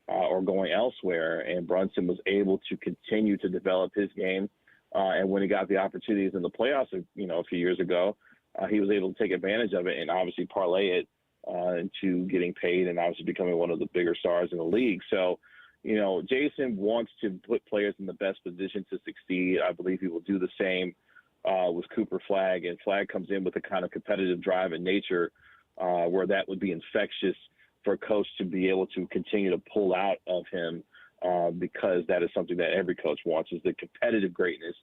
or going elsewhere. And Brunson was able to continue to develop his game. And when he got the opportunities in the playoffs, you know, a few years ago, he was able to take advantage of it and obviously parlay it into getting paid and obviously becoming one of the bigger stars in the league. So, you know, Jason wants to put players in the best position to succeed. I believe he will do the same with Cooper Flagg, and Flagg comes in with a kind of competitive drive and nature where that would be infectious for a coach to be able to continue to pull out of him because that is something that every coach wants, is the competitive greatness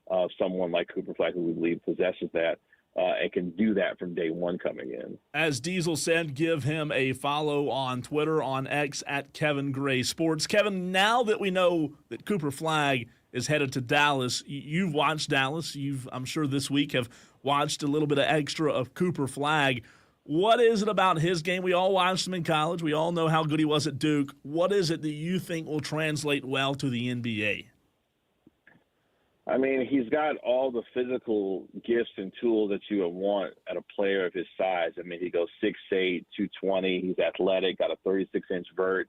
of someone like Cooper Flagg, who we believe possesses that and can do that from day one coming in. As Diesel said, give him a follow on Twitter, on X, at Kevin Gray Sports. Kevin, now that we know that Cooper Flagg is headed to Dallas, you've watched Dallas. I'm sure this week have watched a little bit of extra of Cooper Flagg. What is it about his game? We all watched him in college. We all know how good he was at Duke. What is it that you think will translate well to the NBA? I mean, he's got all the physical gifts and tools that you would want at a player of his size. I mean, he goes 6'8", 220. He's athletic, got a 36-inch vert.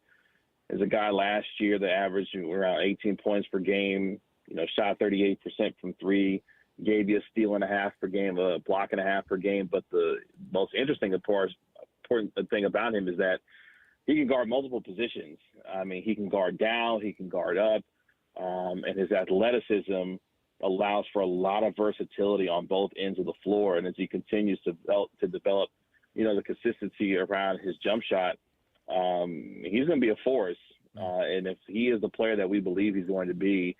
There's a guy last year that averaged around 18 points per game, you know, shot 38% from three, gave you a steal and a half per game, a block and a half per game. But the most interesting, of course, important thing about him is that he can guard multiple positions. I mean, he can guard down, he can guard up, and his athleticism allows for a lot of versatility on both ends of the floor. And as he continues to develop, you know, the consistency around his jump shot, he's going to be a force. And if he is the player that we believe he's going to be,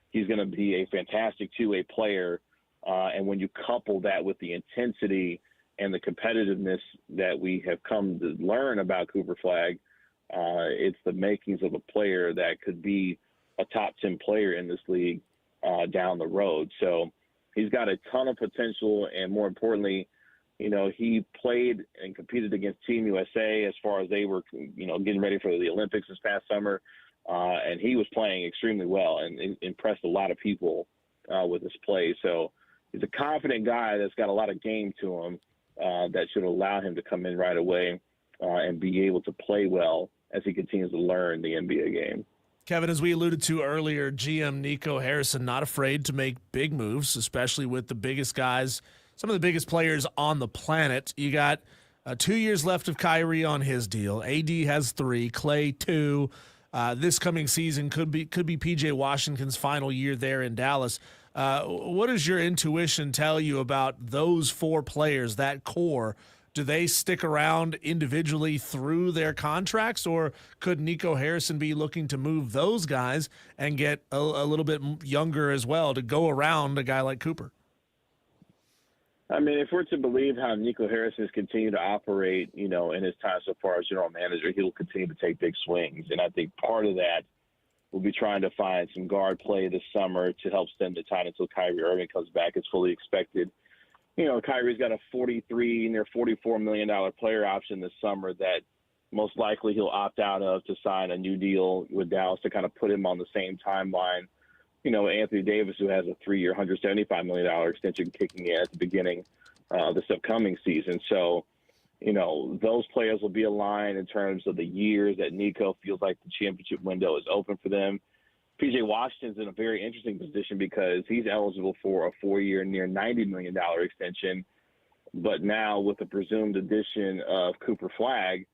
he's going to be a fantastic two-way player. And when you couple that with the intensity and the competitiveness that we have come to learn about Cooper Flagg, it's the makings of a player that could be a top 10 player in this league down the road. So he's got a ton of potential, and more importantly, you know, he played and competed against Team USA as far as they were, you know, getting ready for the Olympics this past summer. And he was playing extremely well and impressed a lot of people with his play. So he's a confident guy that's got a lot of game to him that should allow him to come in right away and be able to play well as he continues to learn the NBA game. Kevin, as we alluded to earlier, GM Nico Harrison not afraid to make big moves, especially with the biggest guys, some of the biggest players on the planet. You got 2 years left of Kyrie on his deal. AD has 3, Clay 2. This coming season could be PJ Washington's final year there in Dallas. What does your intuition tell you about those 4 players, that core? Do they stick around individually through their contracts, or could Nico Harrison be looking to move those guys and get a little bit younger as well to go around a guy like Cooper? I mean, if we're to believe how Nico Harrison has continued to operate, you know, in his time so far as general manager, he will continue to take big swings. And I think part of that will be trying to find some guard play this summer to help stem the tide until Kyrie Irving comes back as fully expected. Kyrie's got a $43, near $44 million player option this summer that most likely he'll opt out of to sign a new deal with Dallas to kind of put him on the same timeline. Anthony Davis, who has a 3-year, $175 million extension kicking in at the beginning of this upcoming season. So, those players will be aligned in terms of the years that Nico feels like the championship window is open for them. P.J. Washington's in a very interesting position because he's eligible for a 4-year, near $90 million extension. But now with the presumed addition of Cooper Flagg,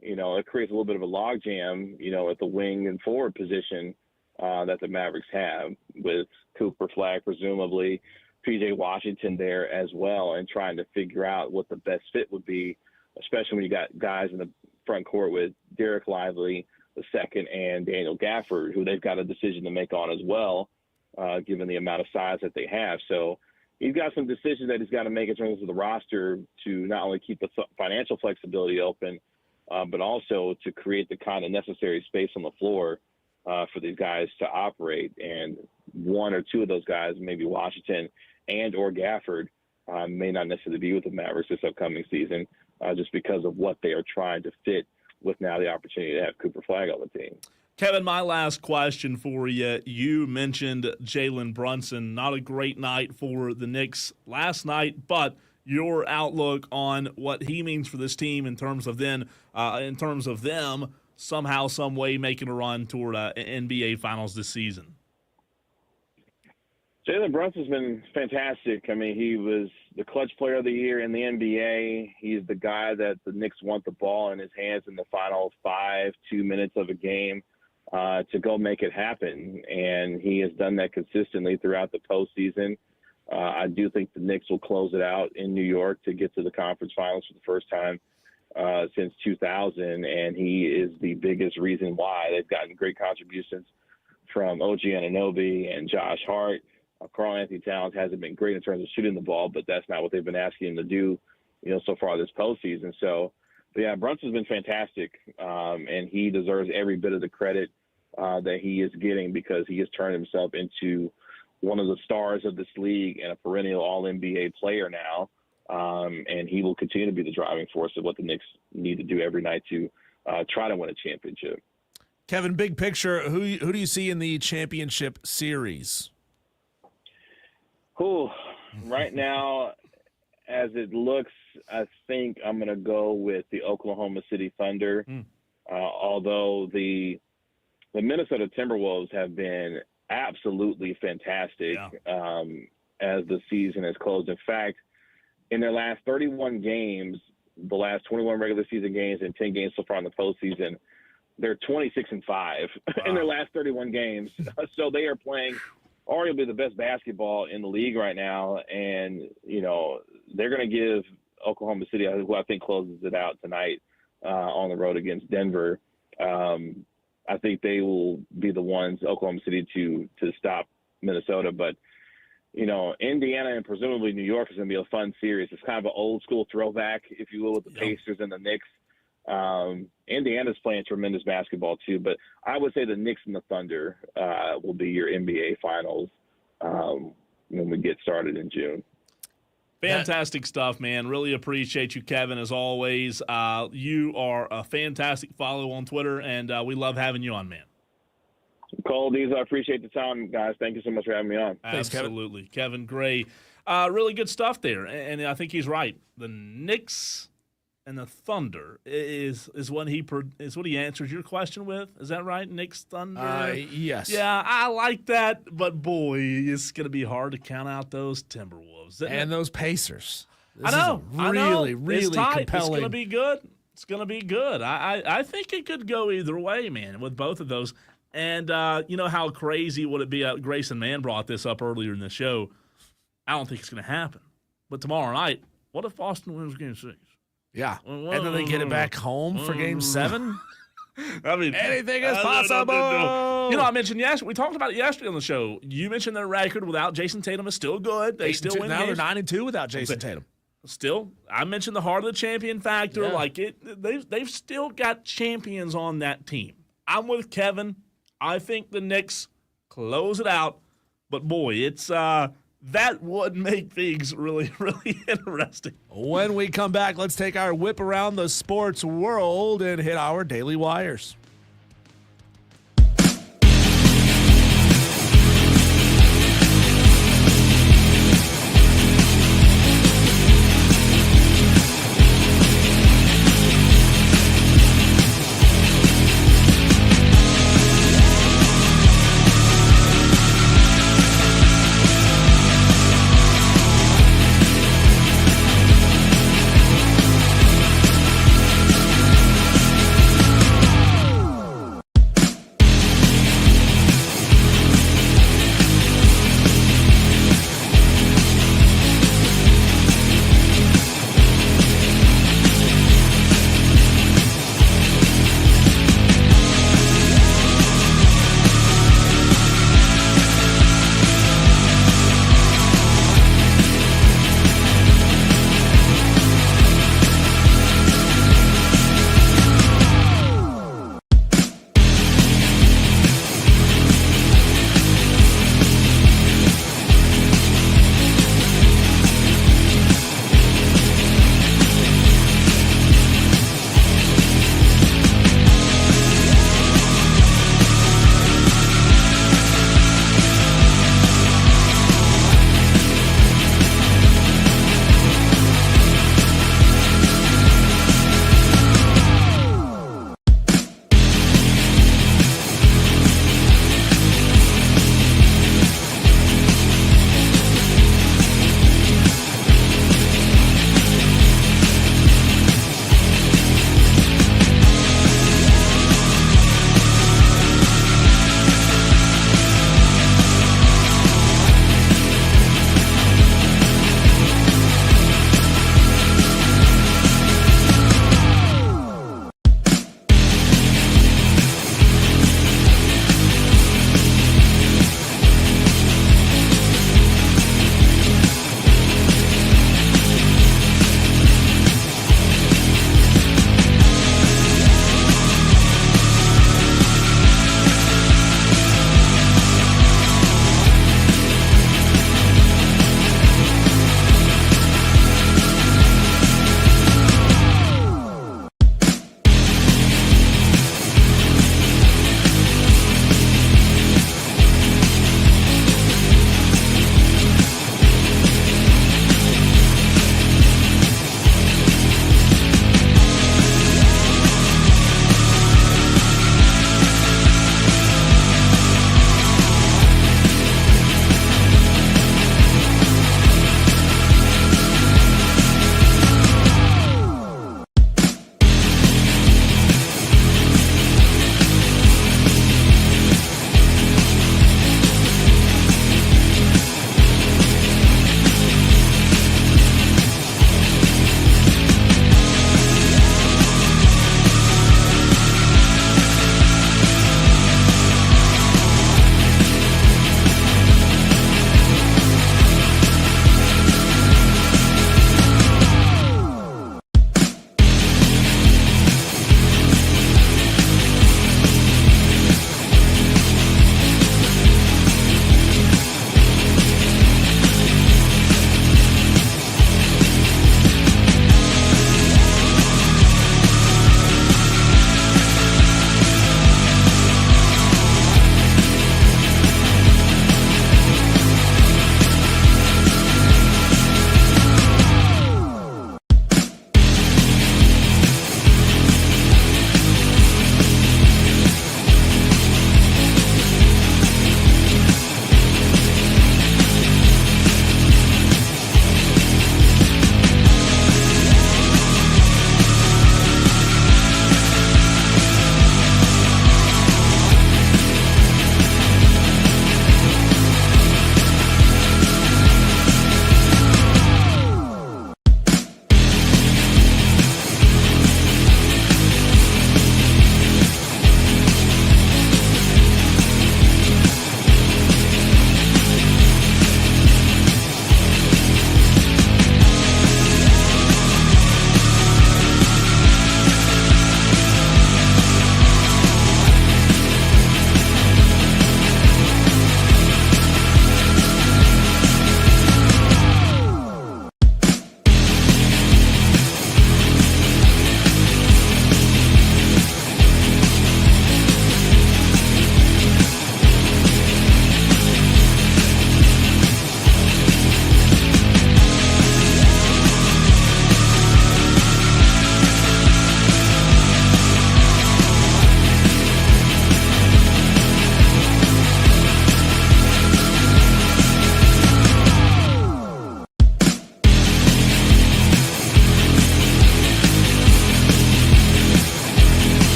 it creates a little bit of a logjam, at the wing and forward position that the Mavericks have, with Cooper Flagg presumably, P.J. Washington there as well, and trying to figure out what the best fit would be, especially when you got guys in the front court with Derek Lively II and Daniel Gafford, who they've got a decision to make on as well, given the amount of size that they have. So he's got some decisions that he's got to make in terms of the roster to not only keep the financial flexibility open, but also to create the kind of necessary space on the floor for these guys to operate. And one or two of those guys, maybe Washington and or Gafford, may not necessarily be with the Mavericks this upcoming season, just because of what they are trying to fit with now the opportunity to have Cooper Flagg on the team. Kevin, my last question for you. You mentioned Jalen Brunson. Not a great night for the Knicks last night, but your outlook on what he means for this team in terms of them somehow, some way making a run toward NBA Finals this season. Jalen Brunson's been fantastic. I mean, he was the clutch player of the year in the NBA. He's the guy that the Knicks want the ball in his hands in the final 2 minutes of a game to go make it happen. And he has done that consistently throughout the postseason. I do think the Knicks will close it out in New York to get to the conference finals for the first time since 2000. And he is the biggest reason why. They've gotten great contributions from OG Anunoby and Josh Hart. Karl Anthony Towns hasn't been great in terms of shooting the ball, but that's not what they've been asking him to do, so far this postseason. So, but yeah, Brunson's been fantastic, and he deserves every bit of the credit that he is getting, because he has turned himself into one of the stars of this league and a perennial All-NBA player now, and he will continue to be the driving force of what the Knicks need to do every night to try to win a championship. Kevin, big picture, who do you see in the championship series? Cool. Right now, as it looks, I think I'm going to go with the Oklahoma City Thunder. Although the Minnesota Timberwolves have been absolutely fantastic as the season has closed. In fact, in their last 31 games, the last 21 regular season games and 10 games so far in the postseason, they're 26-5 in their last 31 games. So they are playing arguably the best basketball in the league right now, and they're going to give Oklahoma City, who I think closes it out tonight on the road against Denver. I think they will be the ones, Oklahoma City, to stop Minnesota. But Indiana and presumably New York is going to be a fun series. It's kind of an old school throwback, if you will, with the Pacers and the Knicks. Indiana's playing tremendous basketball too, but I would say the Knicks and the Thunder will be your NBA Finals when we get started in June. Fantastic stuff, man. Really appreciate you, Kevin, as always. You are a fantastic follow on Twitter, and we love having you on, man. Cole, I appreciate the time, guys. Thank you so much for having me on. Absolutely. Kevin Gray. Really good stuff there, and I think he's right. The Knicks and the Thunder is what he answers your question with. Is that right? Knicks, Thunder? Yes. Yeah, I like that, but boy, it's going to be hard to count out those Timberwolves. And those Pacers. I know. Really it's tight. compelling. It's going to be good. It's going to be good. I think it could go either way, man, with both of those. And how crazy would it be? Grayson Mann brought this up earlier in the show. I don't think it's going to happen. But tomorrow night, what if Boston wins Game 6? Yeah. And then they get it back home for Game 7? I mean, anything is possible. No. I mentioned we talked about it yesterday on the show. You mentioned their record without Jason Tatum is still good. They still win now games. They're 9-2 without Jason Tatum. Still, I mentioned the heart of the champion factor. Yeah. They've still got champions on that team. I'm with Kevin. I think the Knicks close it out. But boy, it's that would make things really, really interesting. When we come back, let's take our whip around the sports world and hit our daily wires.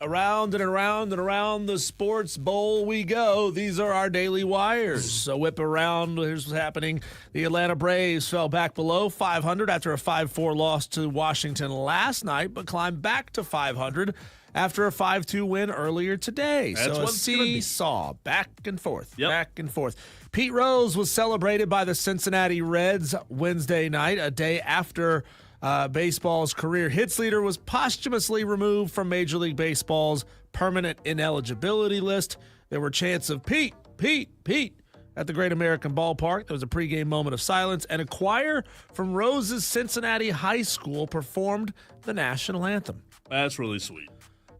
around and around and around the sports bowl we go. These are our daily wires. So whip around. Here's what's happening. The Atlanta Braves fell back below 500 after a 5-4 loss to Washington last night, but climbed back to 500 after a 5-2 win earlier today. That's so a what's gonna be. seesaw, back and forth, Yep. back and forth. Pete Rose was celebrated by the Cincinnati Reds Wednesday night, a day after baseball's career hits leader was posthumously removed from Major League Baseball's permanent ineligibility list. There were chants of Pete, Pete, Pete at the Great American Ballpark. There was a pregame moment of silence, and a choir from Rose's Cincinnati High School performed the national anthem. That's really sweet.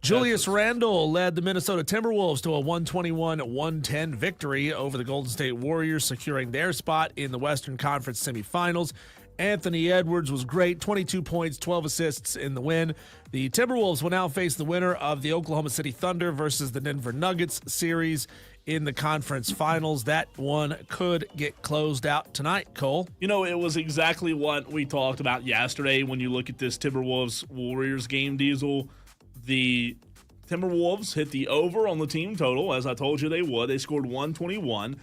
Julius Randle led the Minnesota Timberwolves to a 121-110 victory over the Golden State Warriors, securing their spot in the Western Conference semifinals. Anthony Edwards was great, 22 points, 12 assists in the win. The Timberwolves will now face the winner of the Oklahoma City Thunder versus the Denver Nuggets series in the conference finals. That one could get closed out tonight, Cole. You know, it was exactly what we talked about yesterday when you look at this Timberwolves-Warriors game, Diesel. The Timberwolves hit the over on the team total, as I told you they would. They scored 121.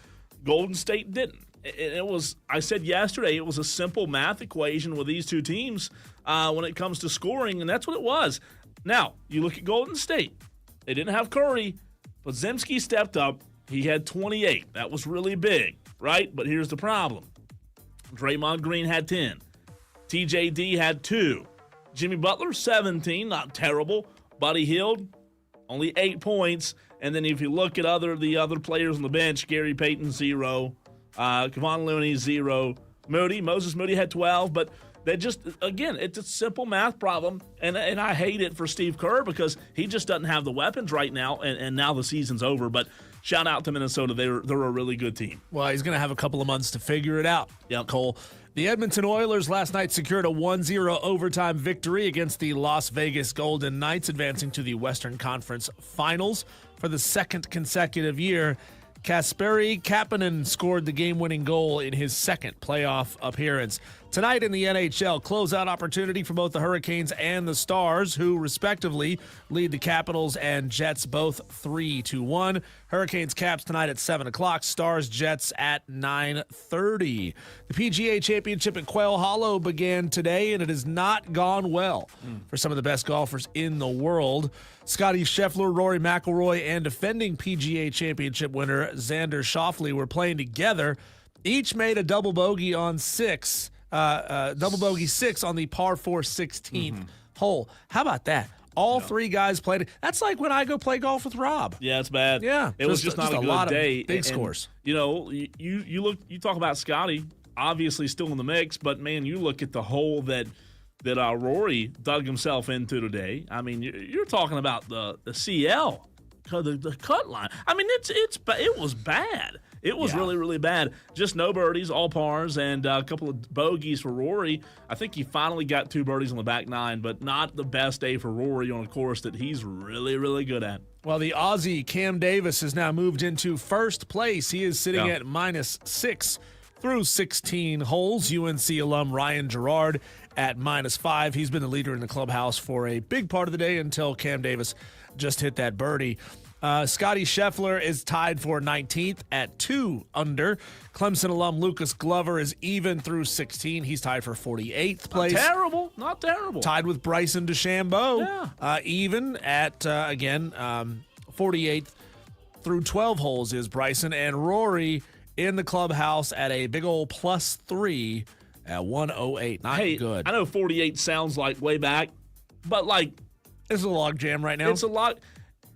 Golden State didn't. It was, I said yesterday, it was a simple math equation with these two teams when it comes to scoring, and that's what it was. Now, you look at Golden State. They didn't have Curry, but Zemski stepped up. He had 28. That was really big, right? But here's the problem. Draymond Green had 10. TJD had 2. Jimmy Butler, 17. Not terrible. Buddy Hield, only 8 points. And then if you look at the other players on the bench, Gary Payton, 0. Kevon Looney, 0. Moses Moody had 12, but they just, again, it's a simple math problem, and I hate it for Steve Kerr because he just doesn't have the weapons right now, and now the season's over. But shout out to Minnesota. They're a really good team. Well, he's going to have a couple of months to figure it out, Cole. The Edmonton Oilers last night secured a 1-0 overtime victory against the Las Vegas Golden Knights, advancing to the Western Conference Finals for the second consecutive year. Kasperi Kapanen scored the game-winning goal in his second playoff appearance. Tonight in the NHL, closeout opportunity for both the Hurricanes and the Stars, who respectively lead the Capitals and Jets both 3-1. Hurricanes Caps tonight at 7 o'clock. Stars Jets at 9:30. The PGA Championship at Quail Hollow began today, and it has not gone well for some of the best golfers in the world. Scotty Scheffler, Rory McIlroy, and defending PGA Championship winner Xander Schauffele were playing together. Each made a double bogey on 6 on the par 4 16th hole. How about that? All three guys played. That's like when I go play golf with Rob. Yeah, it's bad. Yeah, it was just not a good lot day. Of big scores. You know, you talk about Scotty, obviously still in the mix, but man, you look at the hole that Rory dug himself into today. I mean, you're talking about the CL, the cut line. I mean, it was bad. It was really, really bad. Just no birdies, all pars, and a couple of bogeys for Rory. I think he finally got 2 birdies on the back 9, but not the best day for Rory on a course that he's really, really good at. Well, the Aussie Cam Davis has now moved into first place. He is sitting at -6 through 16 holes. UNC alum Ryan Gerard at -5. He's been the leader in the clubhouse for a big part of the day until Cam Davis just hit that birdie. Scotty Scheffler is tied for 19th at 2 under. Clemson alum Lucas Glover is even through 16. He's tied for 48th place. Not terrible. Tied with Bryson DeChambeau. Even at, 48th through 12 holes is Bryson. And Rory in the clubhouse at a big old +3 at 108. Not good. I know 48 sounds like way back, but it's a log jam right now. It's a lot.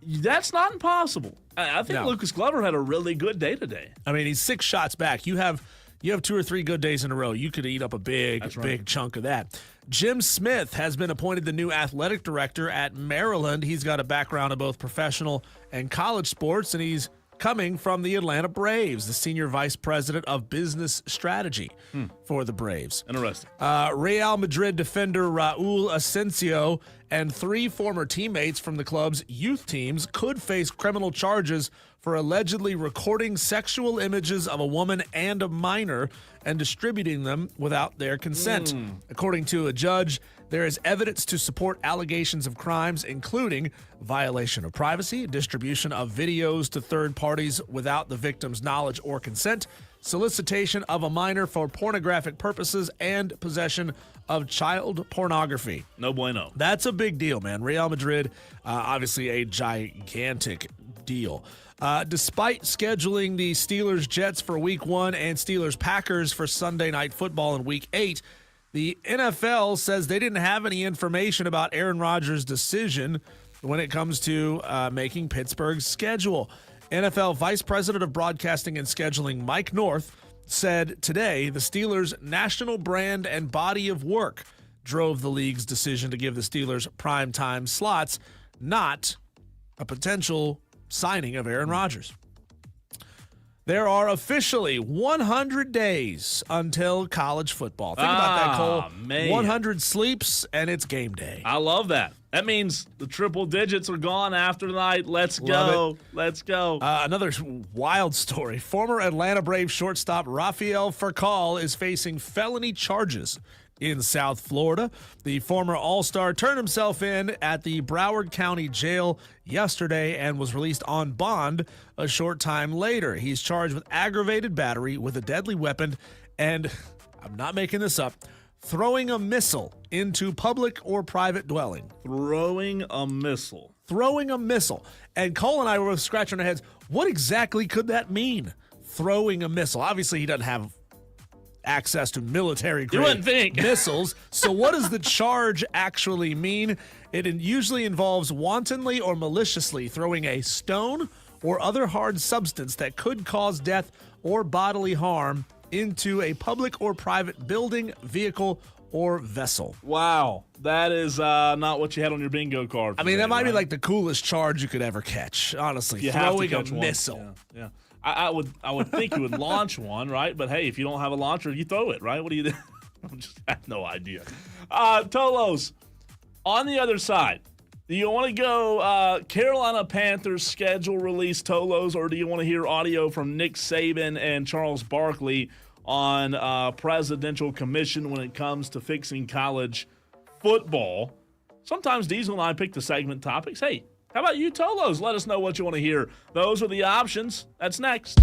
That's not impossible. I think Lucas Glover had a really good day today. I mean, he's 6 shots back. You have 2 or 3 good days in a row. You could eat up a big chunk of that. Jim Smith has been appointed the new athletic director at Maryland. He's got a background in both professional and college sports, and he's coming from the Atlanta Braves, the senior vice president of business strategy for the Braves. Interesting. Real Madrid defender Raul Asensio and 3 former teammates from the club's youth teams could face criminal charges for allegedly recording sexual images of a woman and a minor and distributing them without their consent. According to a judge, there is evidence to support allegations of crimes, including violation of privacy, distribution of videos to third parties without the victim's knowledge or consent, solicitation of a minor for pornographic purposes, and possession of child pornography. No bueno. That's a big deal, man. Real Madrid, obviously a gigantic deal. Despite scheduling the Steelers-Jets for Week 1 and Steelers-Packers for Sunday Night Football in Week 8, the NFL says they didn't have any information about Aaron Rodgers' decision when it comes to making Pittsburgh's schedule. NFL Vice President of Broadcasting and Scheduling Mike North said today the Steelers' national brand and body of work drove the league's decision to give the Steelers primetime slots, not a potential signing of Aaron Rodgers. There are officially 100 days until college football. Think about that, Cole. Man. 100 sleeps, and it's game day. I love that. That means the triple digits are gone after tonight. Let's go. Let's go. Another wild story. Former Atlanta Braves shortstop Rafael Furcal is facing felony charges in South Florida. The former All-Star turned himself in at the Broward County Jail yesterday and was released on bond a short time later. He's charged with aggravated battery with a deadly weapon and, I'm not making this up, throwing a missile into public or private dwelling. Throwing a missile. Throwing a missile. And Cole and I were scratching our heads. What exactly could that mean? Throwing a missile. Obviously, he doesn't have access to military-grade missiles. So what does the charge actually mean? It usually involves wantonly or maliciously throwing a stone or other hard substance that could cause death or bodily harm into a public or private building, vehicle, or vessel. Wow. That is not what you had on your bingo card. I mean, that might be like the coolest charge you could ever catch, honestly. You throwing have to catch a missile. One. Yeah. I would think you would launch one, right? But hey, if you don't have a launcher, you throw it, right? What do you do? I have no idea. Tolos, on the other side, do you want to go Carolina Panthers schedule release, Tolos, or do you want to hear audio from Nick Saban and Charles Barkley on presidential commission when it comes to fixing college football? Sometimes Diesel and I pick the segment topics. Hey, how about you, Tolos? Let us know what you want to hear. Those are the options. That's next.